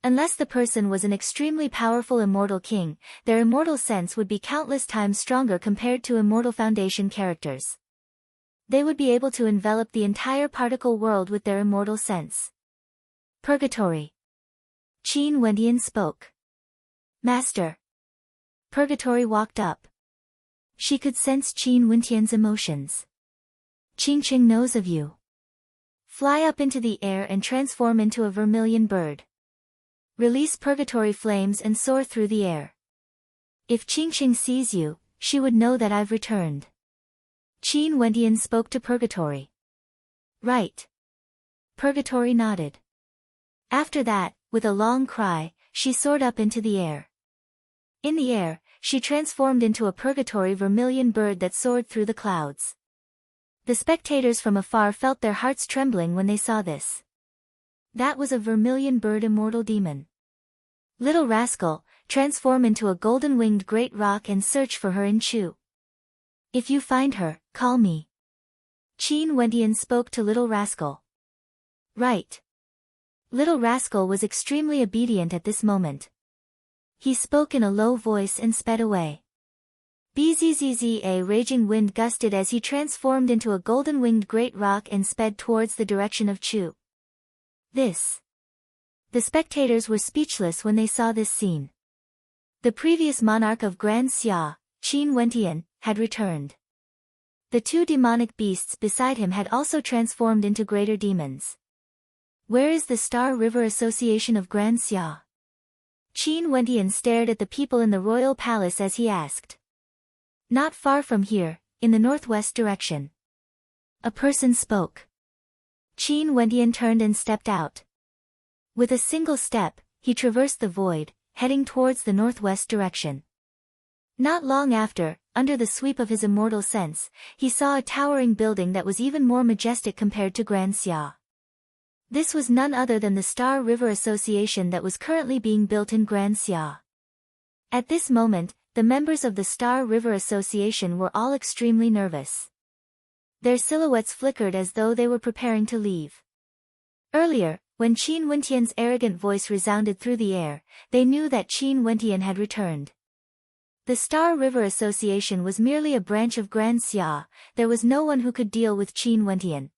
Unless the person was an extremely powerful immortal king, their immortal sense would be countless times stronger compared to immortal Foundation characters. They would be able to envelop the entire particle world with their immortal sense. Purgatory. Qin Wentian spoke. Master. Purgatory walked up. She could sense Qin Wentian's emotions. Qingqing knows of you. Fly up into the air and transform into a vermilion bird. Release purgatory flames and soar through the air. If Qingqing sees you, she would know that I've returned. Qin Wentian spoke to Purgatory. Right. Purgatory nodded. After that, with a long cry, she soared up into the air. In the air, she transformed into a purgatory vermilion bird that soared through the clouds. The spectators from afar felt their hearts trembling when they saw this. That was a vermilion bird immortal demon. Little rascal, transform into a golden-winged great rock and search for her in Chu. If you find her, call me. Qin Wentian spoke to Little Rascal. Right. Little Rascal was extremely obedient at this moment. He spoke in a low voice and sped away. Bzzz, a raging wind gusted as he transformed into a golden-winged great rock and sped towards the direction of Chu. The spectators were speechless when they saw this scene. The previous monarch of Grand Xia, Qin Wentian, had returned. The two demonic beasts beside him had also transformed into greater demons. Where is the Star River Association of Grand Xia? Qin Wentian stared at the people in the royal palace as he asked. Not far from here, in the northwest direction. A person spoke. Qin Wentian turned and stepped out. With a single step, he traversed the void, heading towards the northwest direction. Not long after, under the sweep of his immortal sense, he saw a towering building that was even more majestic compared to Grand Xia. This was none other than the Star River Association that was currently being built in Grand Xia. At this moment, the members of the Star River Association were all extremely nervous. Their silhouettes flickered as though they were preparing to leave. Earlier, when Qin Wentian's arrogant voice resounded through the air, they knew that Qin Wentian had returned. The Star River Association was merely a branch of Grand Xia, there was no one who could deal with Qin Wentian.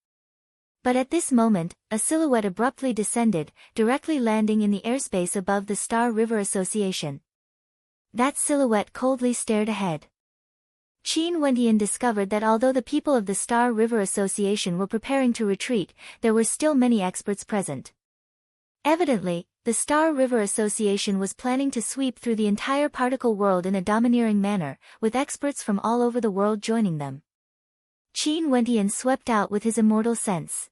But at this moment, a silhouette abruptly descended, directly landing in the airspace above the Star River Association. That silhouette coldly stared ahead. Qin Wentian discovered that although the people of the Star River Association were preparing to retreat, there were still many experts present. Evidently, the Star River Association was planning to sweep through the entire particle world in a domineering manner, with experts from all over the world joining them. Qin Wentian swept out with his immortal sense.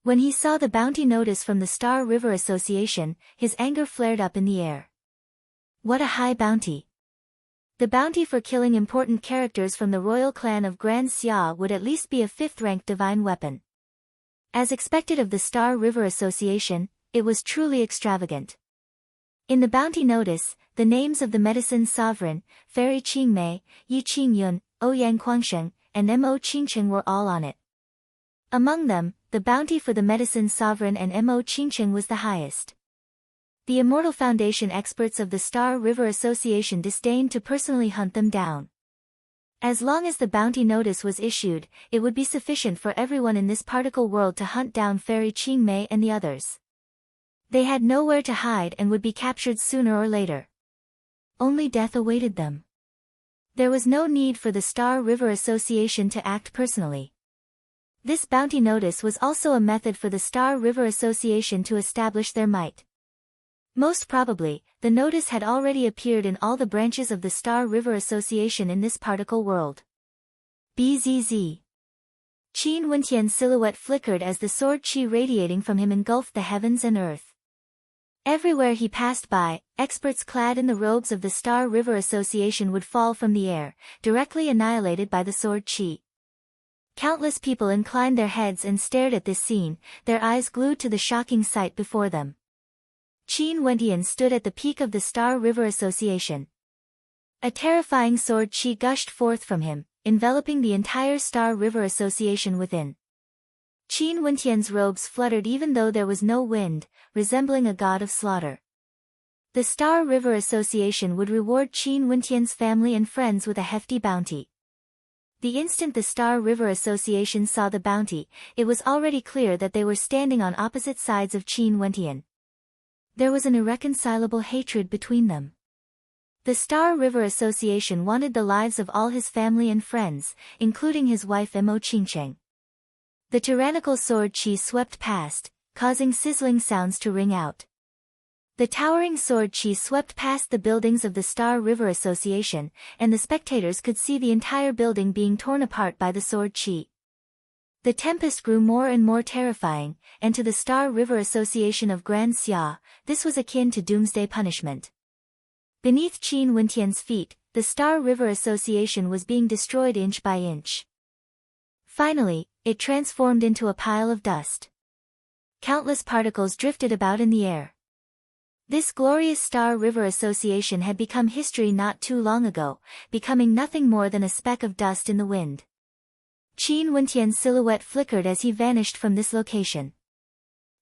When he saw the bounty notice from the Star River Association, his anger flared up in the air. What a high bounty! The bounty for killing important characters from the royal clan of Grand Xia would at least be a 5th-ranked divine weapon. As expected of the Star River Association, it was truly extravagant. In the bounty notice, the names of the medicine sovereign, Fairy Qingmei, Yi Qingyun, Ouyang Guangsheng, and Mo Qingcheng were all on it. Among them, the bounty for the medicine sovereign and Mo Qingcheng was the highest. The Immortal Foundation experts of the Star River Association disdained to personally hunt them down. As long as the bounty notice was issued, it would be sufficient for everyone in this particle world to hunt down Fairy Qingmei and the others. They had nowhere to hide and would be captured sooner or later. Only death awaited them. There was no need for the Star River Association to act personally. This bounty notice was also a method for the Star River Association to establish their might. Most probably, the notice had already appeared in all the branches of the Star River Association in this particle world. Bzz. Qin Wentian's silhouette flickered as the sword qi radiating from him engulfed the heavens and earth. Everywhere he passed by, experts clad in the robes of the Star River Association would fall from the air, directly annihilated by the sword qi. Countless people inclined their heads and stared at this scene, their eyes glued to the shocking sight before them. Qin Wentian stood at the peak of the Star River Association. A terrifying sword qi gushed forth from him, enveloping the entire Star River Association within. Qin Wentian's robes fluttered even though there was no wind, resembling a god of slaughter. The Star River Association would reward Qin Wentian's family and friends with a hefty bounty. The instant the Star River Association saw the bounty, it was already clear that they were standing on opposite sides of Qin Wentian. There was an irreconcilable hatred between them. The Star River Association wanted the lives of all his family and friends, including his wife Mo Qingcheng. The tyrannical sword qi swept past, causing sizzling sounds to ring out. The towering sword qi swept past the buildings of the Star River Association, and the spectators could see the entire building being torn apart by the sword qi. The tempest grew more and more terrifying, and to the Star River Association of Grand Xia, this was akin to doomsday punishment. Beneath Qin Wentian's feet, the Star River Association was being destroyed inch by inch. Finally, it transformed into a pile of dust. Countless particles drifted about in the air. This glorious Star River Association had become history not too long ago, becoming nothing more than a speck of dust in the wind. Qin Wentian's silhouette flickered as he vanished from this location.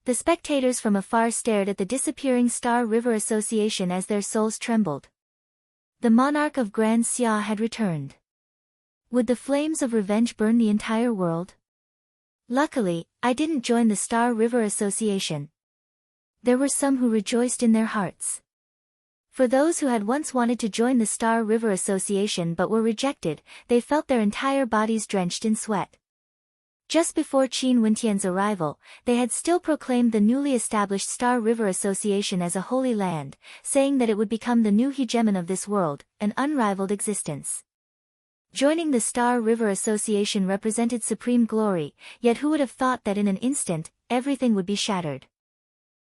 The spectators from afar stared at the disappearing Star River Association as their souls trembled. The monarch of Grand Xia had returned. Would the flames of revenge burn the entire world? Luckily, I didn't join the Star River Association. There were some who rejoiced in their hearts. For those who had once wanted to join the Star River Association but were rejected, they felt their entire bodies drenched in sweat. Just before Qin Wentian's arrival, they had still proclaimed the newly established Star River Association as a holy land, saying that it would become the new hegemon of this world, an unrivaled existence. Joining the Star River Association represented supreme glory, yet who would have thought that in an instant, everything would be shattered?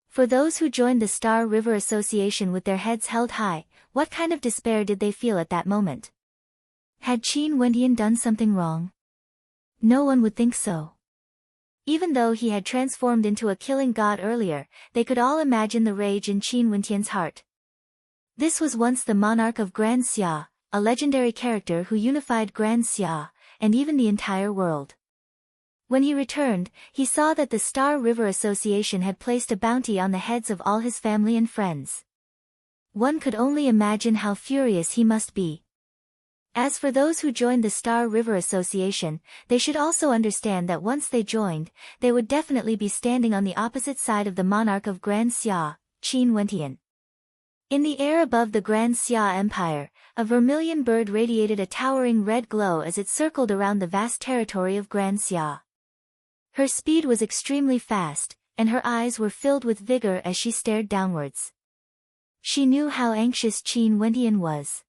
For those who joined the Star River Association with their heads held high, what kind of despair did they feel at that moment? Had Qin Wentian done something wrong? No one would think so. Even though he had transformed into a killing god earlier, they could all imagine the rage in Qin Wentian's heart. This was once the monarch of Grand Xia, a legendary character who unified Grand Xia, and even the entire world. When he returned, he saw that the Star River Association had placed a bounty on the heads of all his family and friends. One could only imagine how furious he must be. As for those who joined the Star River Association, they should also understand that once they joined, they would definitely be standing on the opposite side of the monarch of Grand Xia, Qin Wentian. In the air above the Grand Xia Empire, a vermilion bird radiated a towering red glow as it circled around the vast territory of Grand Xia. Her speed was extremely fast, and her eyes were filled with vigor as she stared downwards. She knew how anxious Qin Wentian was.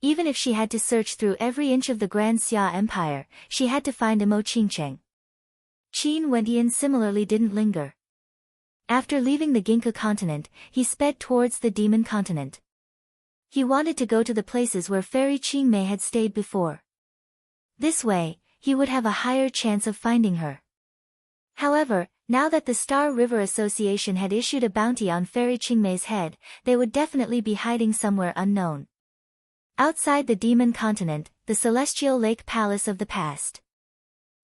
Even if she had to search through every inch of the Grand Xia Empire, she had to find Mo Qingcheng. Qin Wentian similarly didn't linger. After leaving the Ginka continent, he sped towards the Demon continent. He wanted to go to the places where Fairy Qingmei had stayed before. This way, he would have a higher chance of finding her. However, now that the Star River Association had issued a bounty on Fairy Qingmei's head, they would definitely be hiding somewhere unknown. Outside the Demon continent, the Celestial Lake Palace of the past.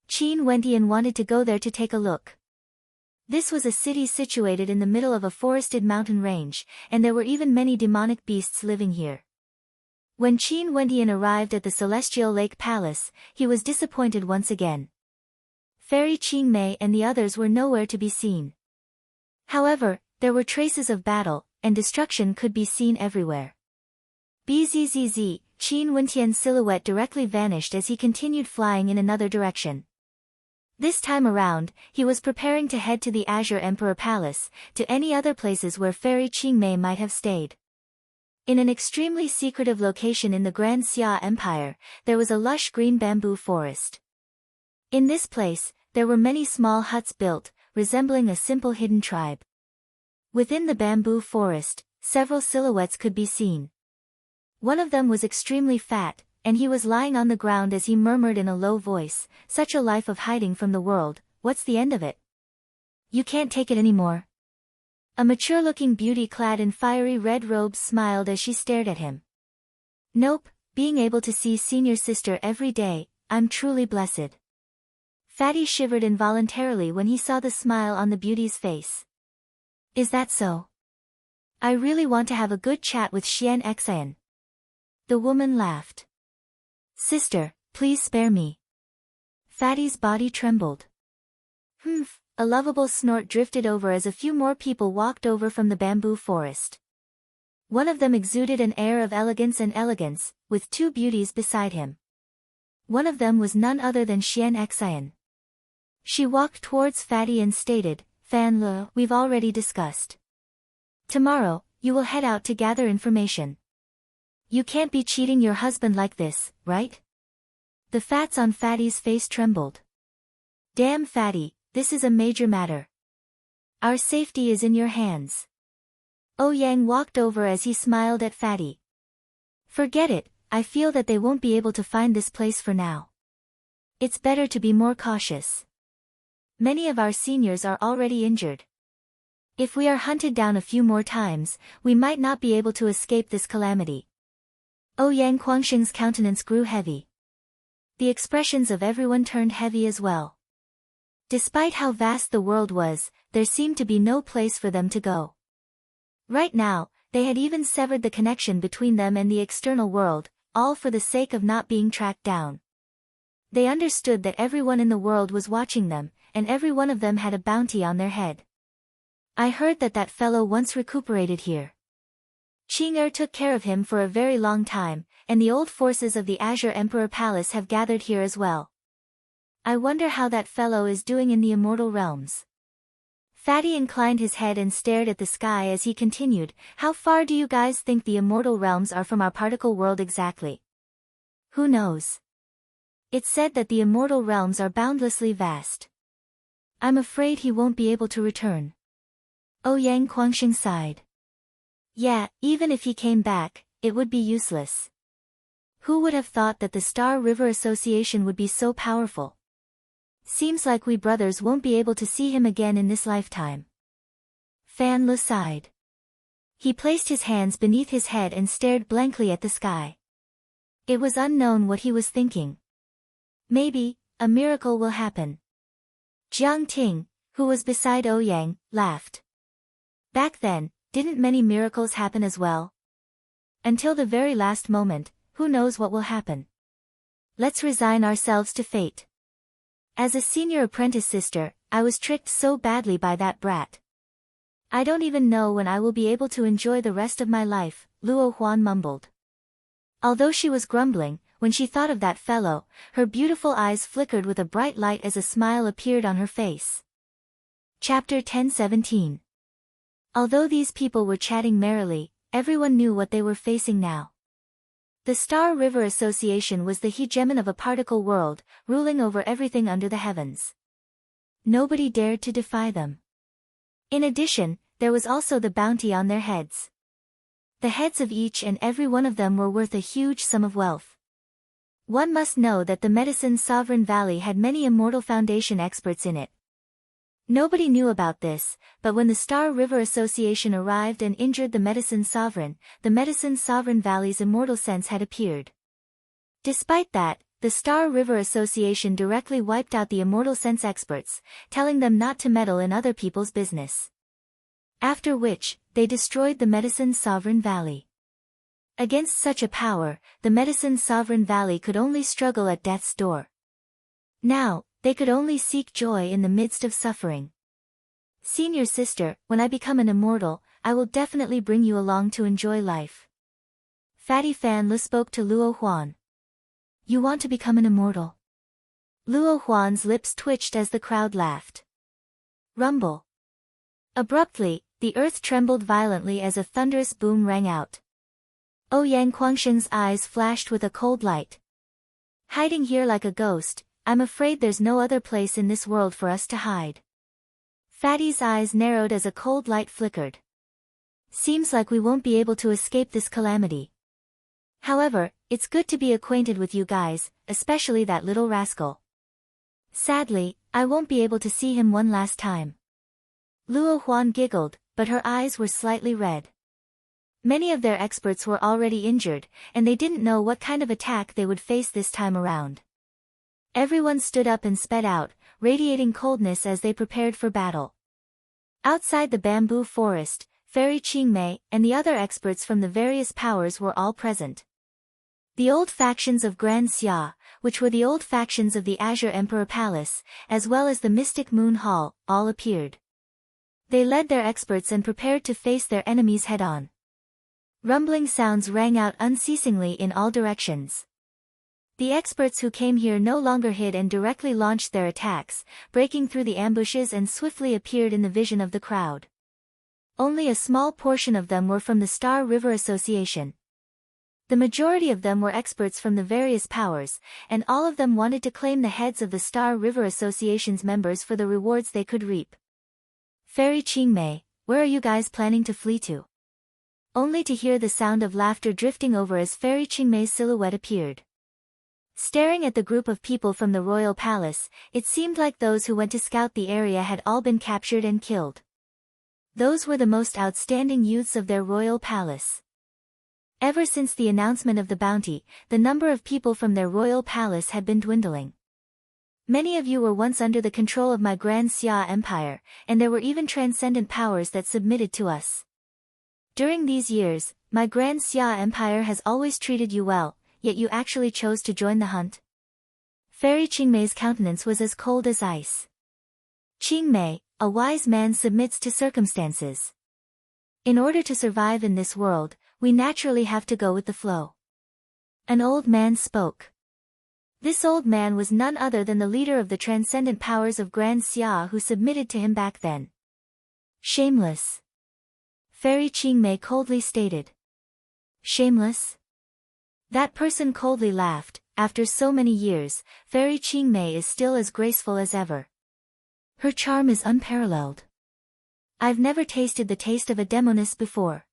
Qin Wentian wanted to go there to take a look. This was a city situated in the middle of a forested mountain range, and there were even many demonic beasts living here. When Qin Wendian arrived at the Celestial Lake Palace, he was disappointed once again. Fairy Qin Mei and the others were nowhere to be seen. However, there were traces of battle, and destruction could be seen everywhere. Bzzz, Qin Wendian's silhouette directly vanished as he continued flying in another direction. This time around, he was preparing to head to the Azure Emperor Palace, to any other places where Fairy Qin Mei might have stayed. In an extremely secretive location in the Grand Xia Empire, there was a lush green bamboo forest. In this place, there were many small huts built, resembling a simple hidden tribe. Within the bamboo forest, several silhouettes could be seen. One of them was extremely fat, and he was lying on the ground as he murmured in a low voice, "Such a life of hiding from the world, what's the end of it? You can't take it anymore." A mature-looking beauty clad in fiery red robes smiled as she stared at him. "Nope, being able to see senior sister every day, I'm truly blessed." Fatty shivered involuntarily when he saw the smile on the beauty's face. "Is that so? I really want to have a good chat with Xian Xian." The woman laughed. "Sister, please spare me." Fatty's body trembled. "Humph." A lovable snort drifted over as a few more people walked over from the bamboo forest. One of them exuded an air of elegance, with two beauties beside him. One of them was none other than Xian Xian. She walked towards Fatty and stated, "Fan Le, we've already discussed. Tomorrow, you will head out to gather information. You can't be cheating your husband like this, right?" The fats on Fatty's face trembled. "Damn Fatty, this is a major matter. Our safety is in your hands." Yang walked over as he smiled at Fatty. "Forget it, I feel that they won't be able to find this place for now. It's better to be more cautious. Many of our seniors are already injured. If we are hunted down a few more times, we might not be able to escape this calamity." Yang Guangxing's countenance grew heavy. The expressions of everyone turned heavy as well. Despite how vast the world was, there seemed to be no place for them to go. Right now, they had even severed the connection between them and the external world, all for the sake of not being tracked down. They understood that everyone in the world was watching them, and every one of them had a bounty on their head. "I heard that fellow once recuperated here. Qing took care of him for a very long time, and the old forces of the Azure Emperor Palace have gathered here as well. I wonder how that fellow is doing in the immortal realms." Fatty inclined his head and stared at the sky as he continued, "How far do you guys think the immortal realms are from our particle world exactly? Who knows? It's said that the immortal realms are boundlessly vast. I'm afraid he won't be able to return." Yang Guangxing sighed. "Yeah, even if he came back, it would be useless. Who would have thought that the Star River Association would be so powerful? Seems like we brothers won't be able to see him again in this lifetime." Fan Le sighed. He placed his hands beneath his head and stared blankly at the sky. It was unknown what he was thinking. Maybe, a miracle will happen. Jiang Ting, who was beside Yang, laughed. Back then, didn't many miracles happen as well? Until the very last moment, who knows what will happen? Let's resign ourselves to fate. As a senior apprentice sister, I was tricked so badly by that brat. I don't even know when I will be able to enjoy the rest of my life, Luo Huan mumbled. Although she was grumbling, when she thought of that fellow, her beautiful eyes flickered with a bright light as a smile appeared on her face. Chapter 1017. Although these people were chatting merrily, everyone knew what they were facing now. The Star River Association was the hegemon of a particle world, ruling over everything under the heavens. Nobody dared to defy them. In addition, there was also the bounty on their heads. The heads of each and every one of them were worth a huge sum of wealth. One must know that the Medicine Sovereign Valley had many Immortal Foundation experts in it. Nobody knew about this, but when the Star River Association arrived and injured the Medicine Sovereign Valley's immortal sense had appeared. Despite that, the Star River Association directly wiped out the immortal sense experts, telling them not to meddle in other people's business. After which, they destroyed the Medicine Sovereign Valley. Against such a power, the medicine's sovereign valley could only struggle at death's door. Now, they could only seek joy in the midst of suffering. Senior sister, when I become an immortal, I will definitely bring you along to enjoy life. Fatty Fan Lu spoke to Luo Huan. You want to become an immortal? Luo Huan's lips twitched as the crowd laughed. Rumble. Abruptly, the earth trembled violently as a thunderous boom rang out. Ouyang Guangshen's eyes flashed with a cold light. Hiding here like a ghost, I'm afraid there's no other place in this world for us to hide. Fatty's eyes narrowed as a cold light flickered. Seems like we won't be able to escape this calamity. However, it's good to be acquainted with you guys, especially that little rascal. Sadly, I won't be able to see him one last time. Luo Huan giggled, but her eyes were slightly red. Many of their experts were already injured, and they didn't know what kind of attack they would face this time around. Everyone stood up and sped out, radiating coldness as they prepared for battle. Outside the bamboo forest, Fairy Qingmei and the other experts from the various powers were all present. The old factions of Grand Xia, which were the old factions of the Azure Emperor Palace, as well as the Mystic Moon Hall, all appeared. They led their experts and prepared to face their enemies head-on. Rumbling sounds rang out unceasingly in all directions. The experts who came here no longer hid and directly launched their attacks, breaking through the ambushes and swiftly appeared in the vision of the crowd. Only a small portion of them were from the Star River Association. The majority of them were experts from the various powers, and all of them wanted to claim the heads of the Star River Association's members for the rewards they could reap. Fairy Qingmei, where are you guys planning to flee to? Only to hear the sound of laughter drifting over as Fairy Qingmei's silhouette appeared. Staring at the group of people from the royal palace, it seemed like those who went to scout the area had all been captured and killed. Those were the most outstanding youths of their royal palace. Ever since the announcement of the bounty, the number of people from their royal palace had been dwindling. Many of you were once under the control of my Grand Xia Empire, and there were even transcendent powers that submitted to us. During these years, my Grand Xia Empire has always treated you well, yet you actually chose to join the hunt? Fairy Qingmei's countenance was as cold as ice. Qingmei, a wise man submits to circumstances. In order to survive in this world, we naturally have to go with the flow. An old man spoke. This old man was none other than the leader of the transcendent powers of Grand Xia who submitted to him back then. Shameless. Fairy Qingmei coldly stated. Shameless? That person coldly laughed. After so many years, Fairy Qingmei is still as graceful as ever. Her charm is unparalleled. I've never tasted the taste of a demoness before.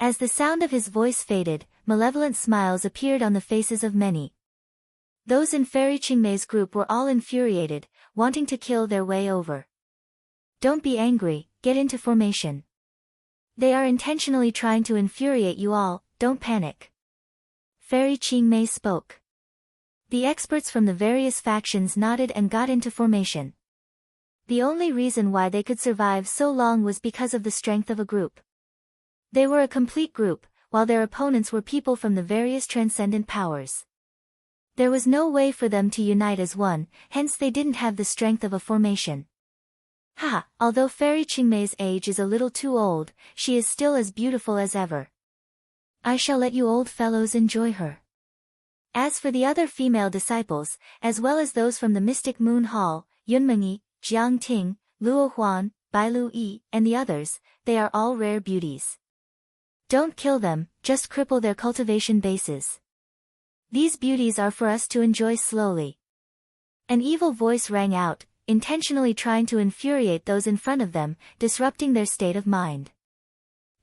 As the sound of his voice faded, malevolent smiles appeared on the faces of many. Those in Fairy Qingmei's group were all infuriated, wanting to kill their way over. Don't be angry, get into formation. They are intentionally trying to infuriate you all, don't panic. Fairy Qingmei spoke. The experts from the various factions nodded and got into formation. The only reason why they could survive so long was because of the strength of a group. They were a complete group, while their opponents were people from the various transcendent powers. There was no way for them to unite as one, hence they didn't have the strength of a formation. Haha, although Fairy Qingmei's age is a little too old, she is still as beautiful as ever. I shall let you old fellows enjoy her. As for the other female disciples, as well as those from the Mystic Moon Hall, Yunmengyi, Jiang Ting, Luo Huan, Bailu Yi, and the others, they are all rare beauties. Don't kill them, just cripple their cultivation bases. These beauties are for us to enjoy slowly. An evil voice rang out, intentionally trying to infuriate those in front of them, disrupting their state of mind.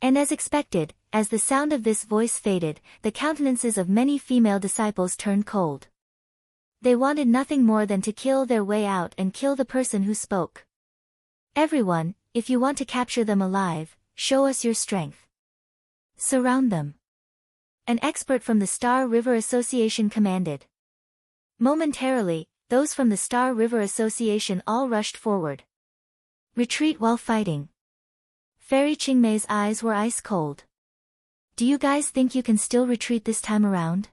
And as expected, as the sound of this voice faded, the countenances of many female disciples turned cold. They wanted nothing more than to kill their way out and kill the person who spoke. Everyone, if you want to capture them alive, show us your strength. Surround them. An expert from the Star River Association commanded. Momentarily, those from the Star River Association all rushed forward. Retreat while fighting. Fairy Qingmei's eyes were ice cold. Do you guys think you can still retreat this time around?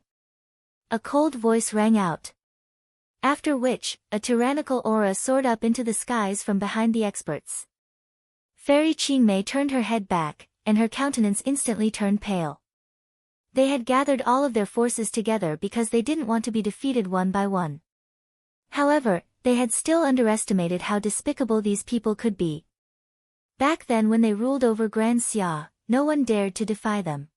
A cold voice rang out. After which, a tyrannical aura soared up into the skies from behind the experts. Fairy Qingmei turned her head back, and her countenance instantly turned pale. They had gathered all of their forces together because they didn't want to be defeated one by one. However, they had still underestimated how despicable these people could be. Back then when they ruled over Grand Xia, no one dared to defy them.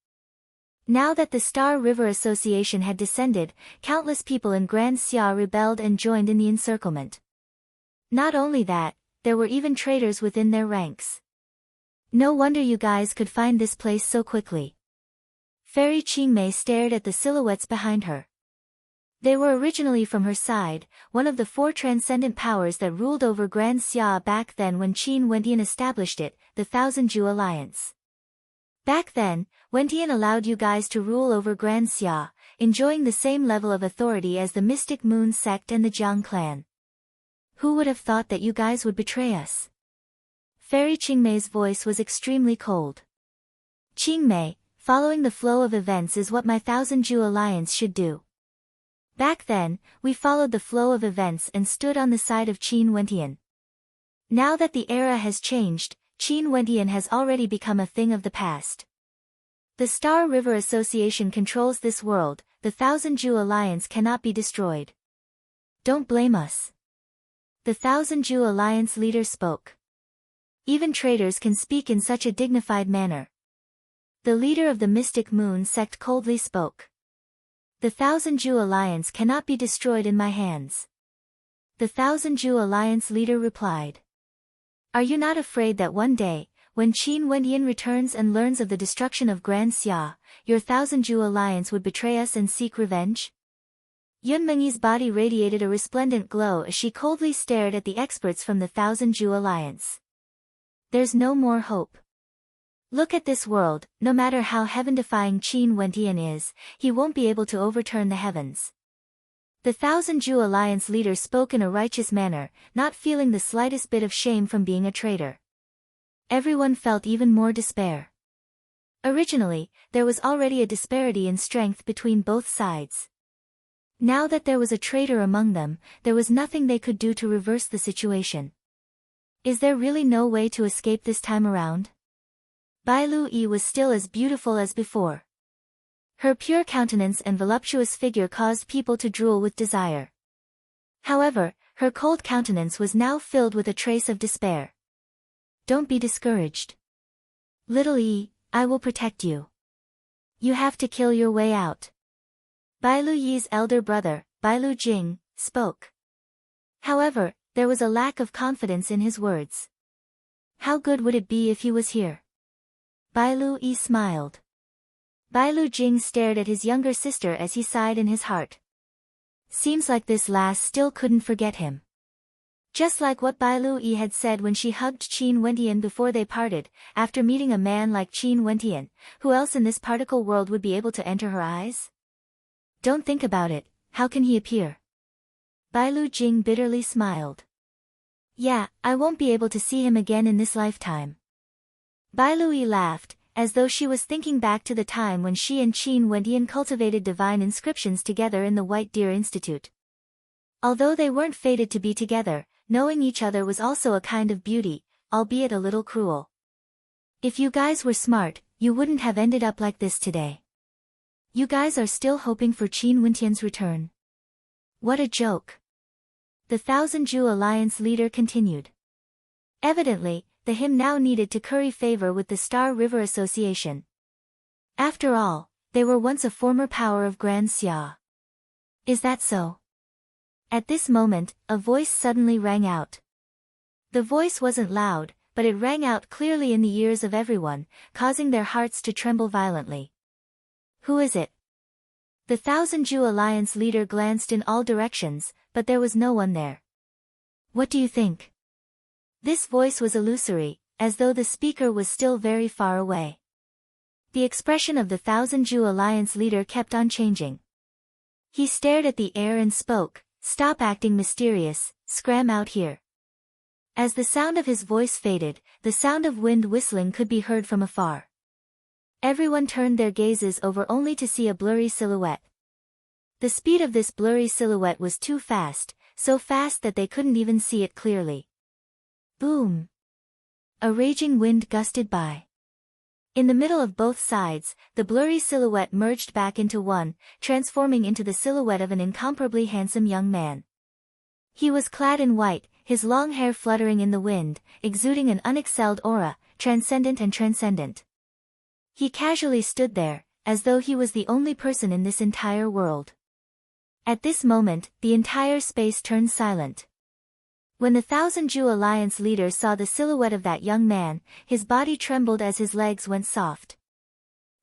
Now that the Star River Association had descended, countless people in Grand Xia rebelled and joined in the encirclement. Not only that, there were even traitors within their ranks. No wonder you guys could find this place so quickly. Fairy Qingmei stared at the silhouettes behind her. They were originally from her side, one of the 4 transcendent powers that ruled over Grand Xia back then when Qin Wendian established it, the Thousand Ju Alliance. Back then, Wendian allowed you guys to rule over Grand Xia, enjoying the same level of authority as the Mystic Moon sect and the Jiang clan. Who would have thought that you guys would betray us? Fairy Qingmei's voice was extremely cold. Qingmei, following the flow of events is what my Thousand Ju Alliance should do. Back then, we followed the flow of events and stood on the side of Qin Wendian. Now that the era has changed, Qin Wendian has already become a thing of the past. The Star River Association controls this world, the Thousand Ju Alliance cannot be destroyed. Don't blame us. The Thousand Ju Alliance leader spoke. Even traitors can speak in such a dignified manner. The leader of the Mystic Moon sect coldly spoke. The Thousand Ju Alliance cannot be destroyed in my hands. The Thousand Ju Alliance leader replied. Are you not afraid that one day, when Qin Wendian returns and learns of the destruction of Grand Xia, your Thousand Ju Alliance would betray us and seek revenge? Yun Mengyi's body radiated a resplendent glow as she coldly stared at the experts from the Thousand Ju Alliance. There's no more hope. Look at this world, no matter how heaven-defying Qin Wendian is, he won't be able to overturn the heavens. The Thousand Ju Alliance leader spoke in a righteous manner, not feeling the slightest bit of shame from being a traitor. Everyone felt even more despair. Originally, there was already a disparity in strength between both sides. Now that there was a traitor among them, there was nothing they could do to reverse the situation. Is there really no way to escape this time around? Bai Lu Yi was still as beautiful as before. Her pure countenance and voluptuous figure caused people to drool with desire. However, her cold countenance was now filled with a trace of despair. Don't be discouraged. Little Yi, I will protect you. You have to kill your way out. Bai Lu Yi's elder brother, Bai Lu Jing, spoke. However, there was a lack of confidence in his words. How good would it be if he was here? Bai Lu Yi smiled. Bai Lu Jing stared at his younger sister as he sighed in his heart. Seems like this lass still couldn't forget him. Just like what Bai Lu Yi had said when she hugged Qin Wendian before they parted, after meeting a man like Qin Wendian, who else in this particle world would be able to enter her eyes? Don't think about it, how can he appear? Bai Lu Jing bitterly smiled. Yeah, I won't be able to see him again in this lifetime. Bai Lu Yi laughed, as though she was thinking back to the time when she and Qin Wendian cultivated divine inscriptions together in the White Deer Institute. Although they weren't fated to be together, knowing each other was also a kind of beauty, albeit a little cruel. If you guys were smart, you wouldn't have ended up like this today. You guys are still hoping for Qin Wendian's return. What a joke. The Thousand Ju Alliance leader continued. Evidently, the him now needed to curry favor with the Star River Association. After all, they were once a former power of Grand Xia. Is that so? At this moment, a voice suddenly rang out. The voice wasn't loud, but it rang out clearly in the ears of everyone, causing their hearts to tremble violently. Who is it? The Thousand Ju Alliance leader glanced in all directions, but there was no one there. What do you think? This voice was illusory, as though the speaker was still very far away. The expression of the Thousand Ju Alliance leader kept on changing. He stared at the air and spoke, "Stop acting mysterious, scram out here." As the sound of his voice faded, the sound of wind whistling could be heard from afar. Everyone turned their gazes over only to see a blurry silhouette. The speed of this blurry silhouette was too fast, so fast that they couldn't even see it clearly. Boom! A raging wind gusted by. In the middle of both sides, the blurry silhouette merged back into one, transforming into the silhouette of an incomparably handsome young man. He was clad in white, his long hair fluttering in the wind, exuding an unexcelled aura, transcendent and transcendent. He casually stood there, as though he was the only person in this entire world. At this moment, the entire space turned silent. When the Thousand Jew Alliance leader saw the silhouette of that young man, his body trembled as his legs went soft.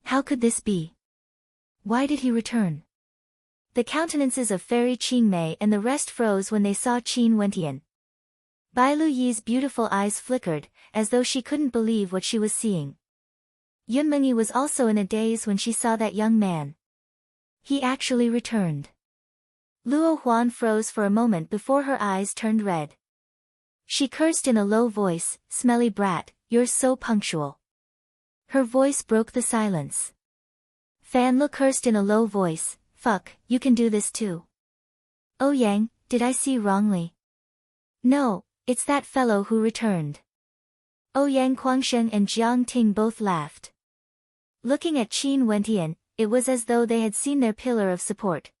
How could this be? Why did he return? The countenances of Fairy Qingmei and the rest froze when they saw Qin Wentian. Bai Lu Yi's beautiful eyes flickered, as though she couldn't believe what she was seeing. Yun Mengyi was also in a daze when she saw that young man. He actually returned. Luo Huan froze for a moment before her eyes turned red. She cursed in a low voice, "Smelly brat, you're so punctual." Her voice broke the silence. Fan Le cursed in a low voice, "Fuck, you can do this too." "Oh Yang, did I see wrongly?" "No, it's that fellow who returned." Ouyang Guangsheng and Jiang Ting both laughed. Looking at Qin Wentian, it was as though they had seen their pillar of support.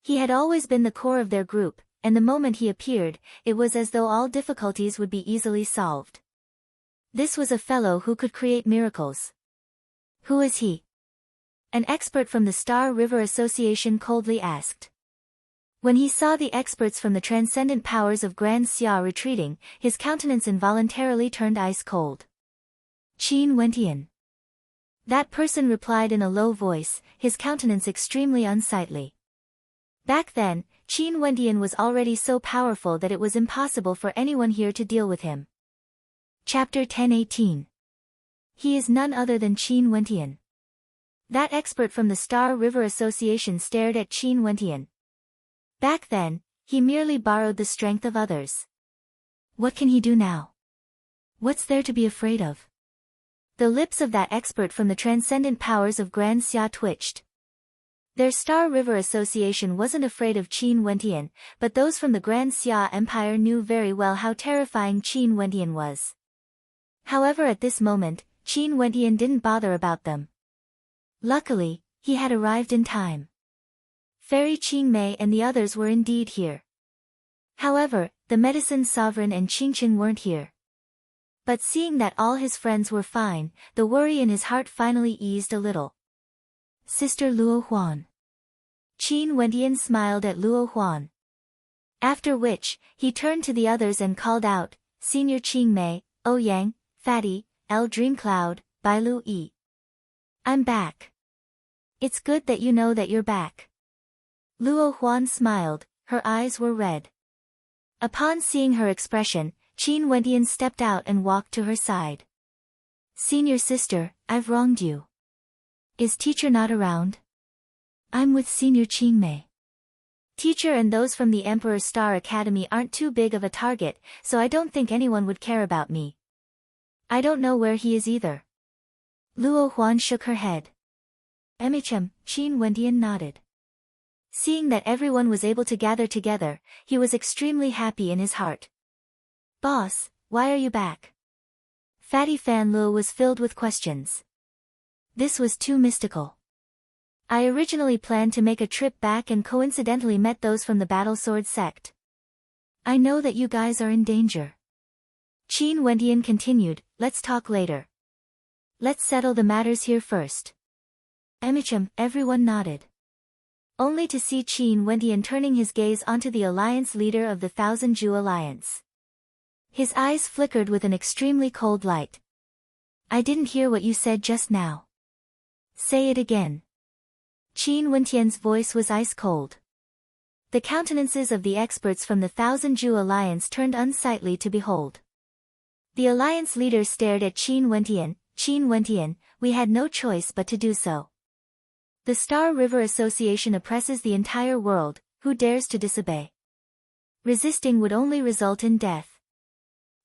He had always been the core of their group, and the moment he appeared, it was as though all difficulties would be easily solved. This was a fellow who could create miracles. Who is he? An expert from the Star River Association coldly asked. When he saw the experts from the transcendent powers of Grand Xia retreating, his countenance involuntarily turned ice cold. Qin Wentian. That person replied in a low voice, his countenance extremely unsightly. Back then, Qin Wentian was already so powerful that it was impossible for anyone here to deal with him. Chapter 1018. He is none other than Qin Wentian. That expert from the Star River Association stared at Qin Wentian. Back then, he merely borrowed the strength of others. What can he do now? What's there to be afraid of? The lips of that expert from the transcendent powers of Grand Xia twitched. Their Star River Association wasn't afraid of Qin Wentian, but those from the Grand Xia Empire knew very well how terrifying Qin Wentian was. However, at this moment, Qin Wentian didn't bother about them. Luckily, he had arrived in time. Fairy Qingmei and the others were indeed here. However, the Medicine Sovereign and Qingqing weren't here. But seeing that all his friends were fine, the worry in his heart finally eased a little. Sister Luo Huan. Qin Wentian smiled at Luo Huan. After which, he turned to the others and called out, Senior Qingmei, Ouyang, Fatty, L Dreamcloud, Bai Lu Yi. I'm back. It's good that you know that you're back. Luo Huan smiled, her eyes were red. Upon seeing her expression, Qin Wentian stepped out and walked to her side. Senior sister, I've wronged you. Is teacher not around? I'm with Senior Qingmei. Teacher and those from the Emperor Star Academy aren't too big of a target, so I don't think anyone would care about me. I don't know where he is either. Luo Huan shook her head. Qin Wentian nodded. Seeing that everyone was able to gather together, he was extremely happy in his heart. Boss, why are you back? Fatty Fan Luo was filled with questions. This was too mystical. I originally planned to make a trip back and coincidentally met those from the Battle Sword sect. I know that you guys are in danger. Qin Wentian continued, let's talk later. Let's settle the matters here first. Everyone nodded. Only to see Qin Wentian turning his gaze onto the alliance leader of the Thousand Jew Alliance. His eyes flickered with an extremely cold light. I didn't hear what you said just now. Say it again. Qin Wentian's voice was ice cold. The countenances of the experts from the Thousand Jew Alliance turned unsightly to behold. The alliance leader stared at Qin Wentian. Qin Wentian, we had no choice but to do so. The Star River Association oppresses the entire world, who dares to disobey? Resisting would only result in death.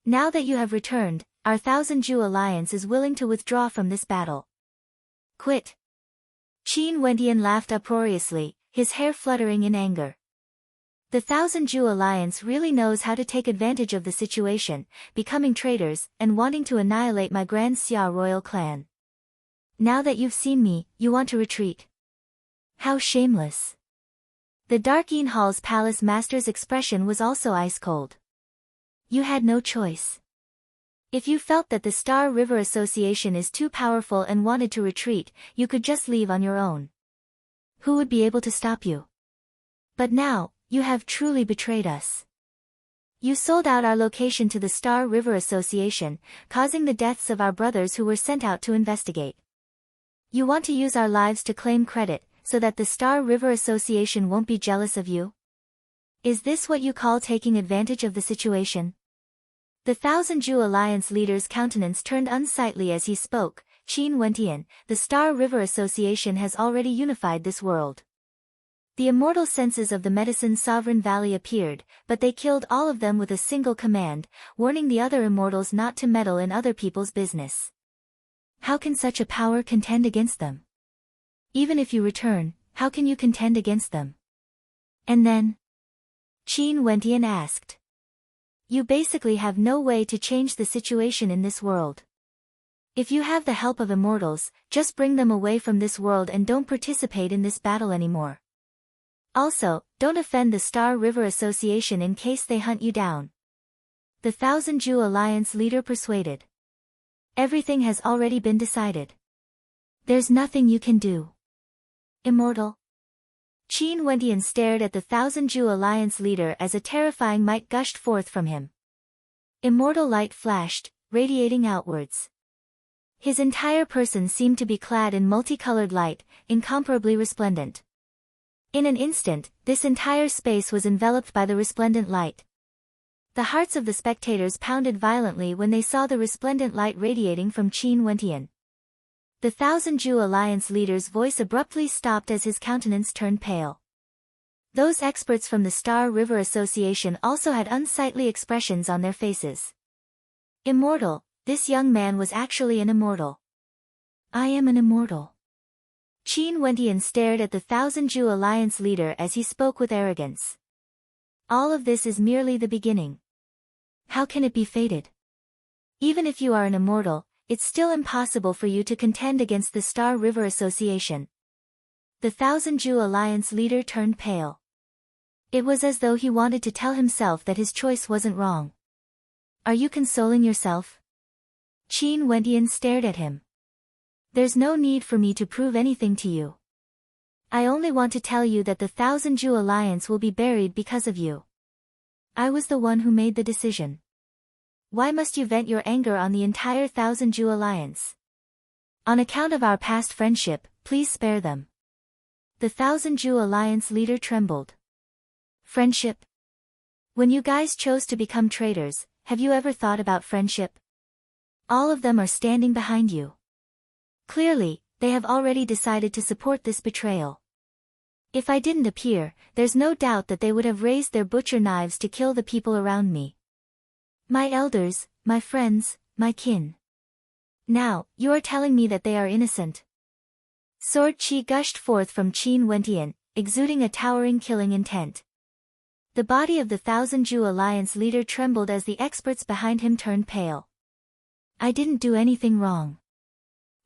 Now that you have returned, our Thousand Jew Alliance is willing to withdraw from this battle. Quit. Qin Wendian laughed uproariously, his hair fluttering in anger. The Thousand Jew Alliance really knows how to take advantage of the situation, becoming traitors, and wanting to annihilate my Grand Xia royal clan. Now that you've seen me, you want to retreat. How shameless. The Darkeen Hall's palace master's expression was also ice-cold. You had no choice. If you felt that the Star River Association is too powerful and wanted to retreat, you could just leave on your own. Who would be able to stop you? But now, you have truly betrayed us. You sold out our location to the Star River Association, causing the deaths of our brothers who were sent out to investigate. You want to use our lives to claim credit, so that the Star River Association won't be jealous of you? Is this what you call taking advantage of the situation? The Thousand Jew Alliance leader's countenance turned unsightly as he spoke. Qin Wendian, the Star River Association has already unified this world. The immortal senses of the Medicine Sovereign Valley appeared, but they killed all of them with a single command, warning the other immortals not to meddle in other people's business. How can such a power contend against them? Even if you return, how can you contend against them? And then? Qin Wendian asked. You basically have no way to change the situation in this world. If you have the help of immortals, just bring them away from this world and don't participate in this battle anymore. Also, don't offend the Star River Association in case they hunt you down. The Thousand Jew Alliance leader persuaded. Everything has already been decided. There's nothing you can do. Immortal? Qin Wendian stared at the Thousand Jew Alliance leader as a terrifying might gushed forth from him. Immortal light flashed, radiating outwards. His entire person seemed to be clad in multicolored light, incomparably resplendent. In an instant, this entire space was enveloped by the resplendent light. The hearts of the spectators pounded violently when they saw the resplendent light radiating from Qin Wendian. The Thousand Jew Alliance leader's voice abruptly stopped as his countenance turned pale. Those experts from the Star River Association also had unsightly expressions on their faces. Immortal, this young man was actually an immortal. I am an immortal. Qin Wendian stared at the Thousand Jew Alliance leader as he spoke with arrogance. All of this is merely the beginning. How can it be fated? Even if you are an immortal, it's still impossible for you to contend against the Star River Association. The Thousand Jew Alliance leader turned pale. It was as though he wanted to tell himself that his choice wasn't wrong. Are you consoling yourself? Qin Wendian stared at him. There's no need for me to prove anything to you. I only want to tell you that the Thousand Jew Alliance will be buried because of you. I was the one who made the decision. Why must you vent your anger on the entire Thousand Jew Alliance? On account of our past friendship, please spare them. The Thousand Jew Alliance leader trembled. Friendship? When you guys chose to become traitors, have you ever thought about friendship? All of them are standing behind you. Clearly, they have already decided to support this betrayal. If I didn't appear, there's no doubt that they would have raised their butcher knives to kill the people around me. My elders, my friends, my kin. Now, you are telling me that they are innocent. Sword chi gushed forth from Qin Wendian, exuding a towering killing intent. The body of the Thousand Jew Alliance leader trembled as the experts behind him turned pale. I didn't do anything wrong.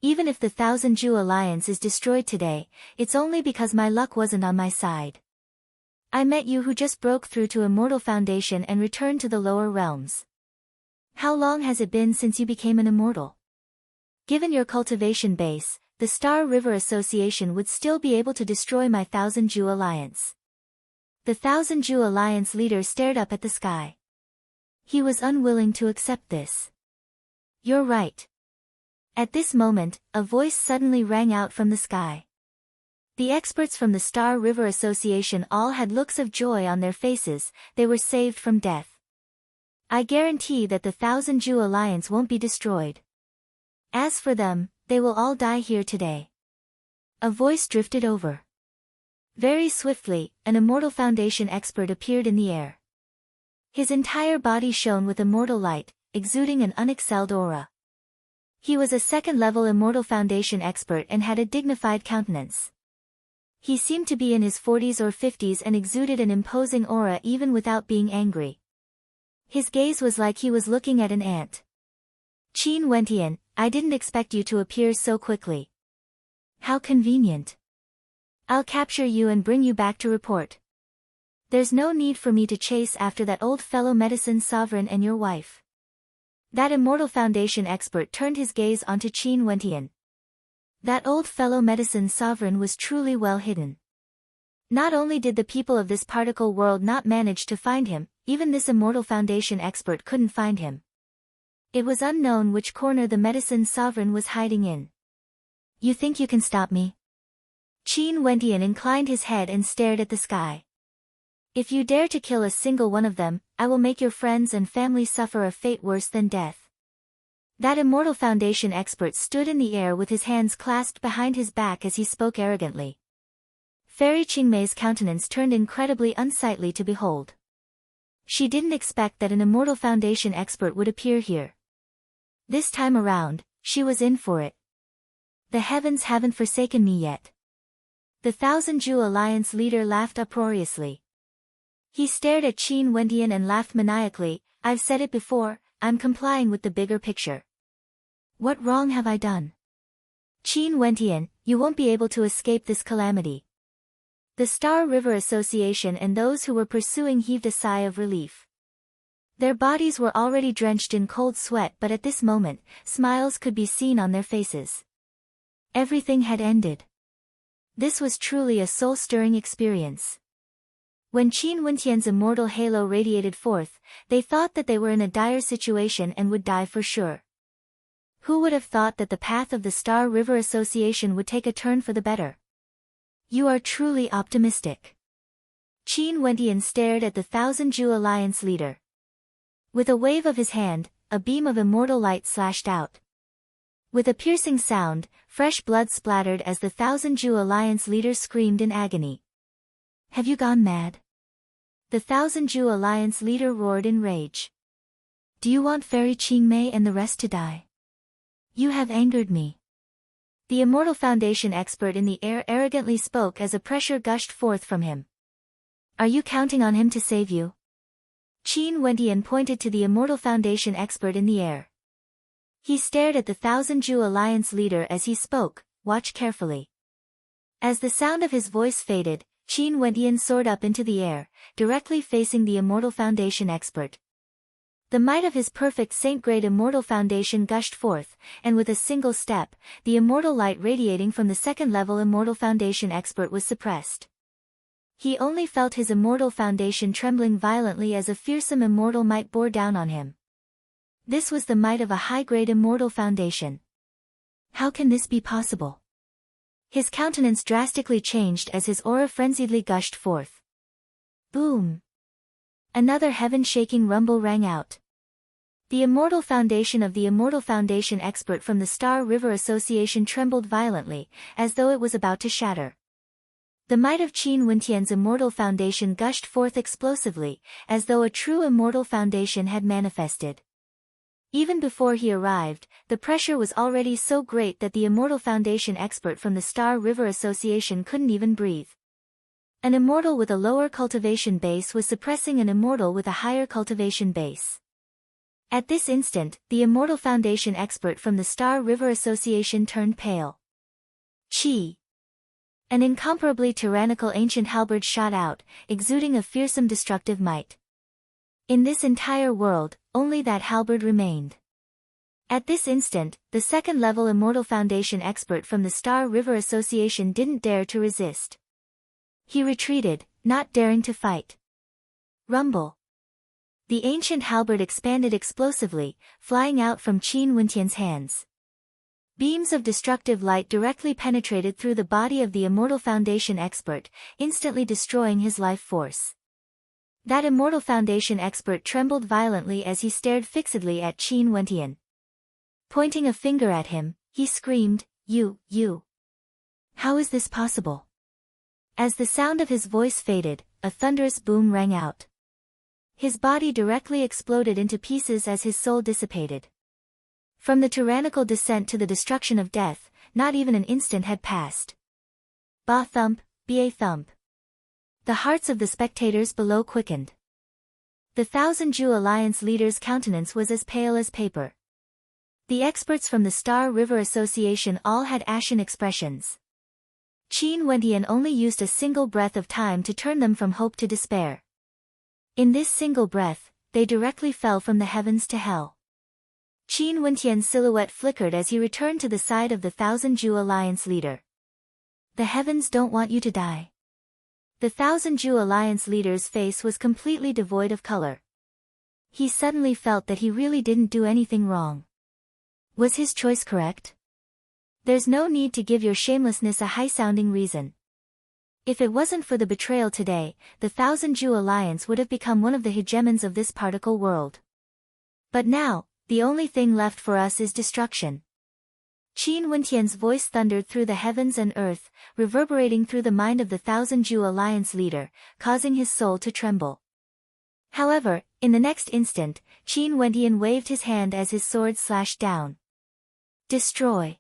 Even if the Thousand Jew Alliance is destroyed today, it's only because my luck wasn't on my side. I met you who just broke through to Immortal Foundation and returned to the lower realms. How long has it been since you became an immortal? Given your cultivation base, the Star River Association would still be able to destroy my Thousand Jew Alliance. The Thousand Jew Alliance leader stared up at the sky. He was unwilling to accept this. You're right. At this moment, a voice suddenly rang out from the sky. The experts from the Star River Association all had looks of joy on their faces, they were saved from death. I guarantee that the Thousand Jew Alliance won't be destroyed. As for them, they will all die here today. A voice drifted over. Very swiftly, an Immortal Foundation expert appeared in the air. His entire body shone with immortal light, exuding an unexcelled aura. He was a second-level Immortal Foundation expert and had a dignified countenance. He seemed to be in his 40s or 50s and exuded an imposing aura even without being angry. His gaze was like he was looking at an ant. Qin Wentian, I didn't expect you to appear so quickly. How convenient. I'll capture you and bring you back to report. There's no need for me to chase after that old fellow medicine sovereign and your wife. That Immortal Foundation expert turned his gaze onto Qin Wentian. That old fellow medicine sovereign was truly well hidden. Not only did the people of this particle world not manage to find him, even this Immortal Foundation expert couldn't find him. It was unknown which corner the medicine sovereign was hiding in. You think you can stop me? Qin Wentian inclined his head and stared at the sky. If you dare to kill a single one of them, I will make your friends and family suffer a fate worse than death. That Immortal Foundation expert stood in the air with his hands clasped behind his back as he spoke arrogantly. Fairy Qingmei's countenance turned incredibly unsightly to behold. She didn't expect that an Immortal Foundation expert would appear here. This time around, she was in for it. The heavens haven't forsaken me yet. The Thousand Ju Alliance leader laughed uproariously. He stared at Qin Wentian and laughed maniacally. I've said it before, I'm complying with the bigger picture. What wrong have I done? Qin Wentian, you won't be able to escape this calamity. The Star River Association and those who were pursuing heaved a sigh of relief. Their bodies were already drenched in cold sweat, but at this moment, smiles could be seen on their faces. Everything had ended. This was truly a soul-stirring experience. When Qin Wentian's immortal halo radiated forth, they thought that they were in a dire situation and would die for sure. Who would have thought that the path of the Star River Association would take a turn for the better? You are truly optimistic. Qin Wentian stared at the Thousand Ju Alliance leader. With a wave of his hand, a beam of immortal light slashed out. With a piercing sound, fresh blood splattered as the Thousand Ju Alliance leader screamed in agony. Have you gone mad? The Thousand Ju Alliance leader roared in rage. Do you want Fairy Qingmei and the rest to die? You have angered me. The Immortal Foundation expert in the air arrogantly spoke as a pressure gushed forth from him. Are you counting on him to save you? Qin Wentian pointed to the Immortal Foundation expert in the air. He stared at the Thousand Ju Alliance leader as he spoke, watch carefully. As the sound of his voice faded, Qin Wentian soared up into the air, directly facing the Immortal Foundation expert. The might of his perfect saint-grade Immortal Foundation gushed forth, and with a single step, the immortal light radiating from the second-level Immortal Foundation expert was suppressed. He only felt his Immortal Foundation trembling violently as a fearsome immortal might bore down on him. This was the might of a high-grade Immortal Foundation. How can this be possible? His countenance drastically changed as his aura frenziedly gushed forth. Boom! Another heaven-shaking rumble rang out. The Immortal Foundation of the Immortal Foundation expert from the Star River Association trembled violently, as though it was about to shatter. The might of Qin Wentian's Immortal Foundation gushed forth explosively, as though a true Immortal Foundation had manifested. Even before he arrived, the pressure was already so great that the Immortal Foundation expert from the Star River Association couldn't even breathe. An immortal with a lower cultivation base was suppressing an immortal with a higher cultivation base. At this instant, the Immortal Foundation expert from the Star River Association turned pale. Qi! An incomparably tyrannical ancient halberd shot out, exuding a fearsome destructive might. In this entire world, only that halberd remained. At this instant, the second-level Immortal Foundation expert from the Star River Association didn't dare to resist. He retreated, not daring to fight. Rumble. The ancient halberd expanded explosively, flying out from Qin Wentian's hands. Beams of destructive light directly penetrated through the body of the Immortal Foundation expert, instantly destroying his life force. That Immortal Foundation expert trembled violently as he stared fixedly at Qin Wentian. Pointing a finger at him, he screamed, You. How is this possible? As the sound of his voice faded, a thunderous boom rang out. His body directly exploded into pieces as his soul dissipated. From the tyrannical descent to the destruction of death, not even an instant had passed. Ba thump, ba thump. The hearts of the spectators below quickened. The Thousand Jew Alliance leader's countenance was as pale as paper. The experts from the Star River Association all had ashen expressions. Qin Wentian only used a single breath of time to turn them from hope to despair. In this single breath, they directly fell from the heavens to hell. Qin Wentian's silhouette flickered as he returned to the side of the Thousand Jew Alliance leader. The heavens don't want you to die. The Thousand Jew Alliance leader's face was completely devoid of color. He suddenly felt that he really didn't do anything wrong. Was his choice correct? There's no need to give your shamelessness a high-sounding reason. If it wasn't for the betrayal today, the Thousand Jew Alliance would have become one of the hegemons of this particle world. But now, the only thing left for us is destruction. Qin Wentian's voice thundered through the heavens and earth, reverberating through the mind of the Thousand Jew Alliance leader, causing his soul to tremble. However, in the next instant, Qin Wentian waved his hand as his sword slashed down. Destroy.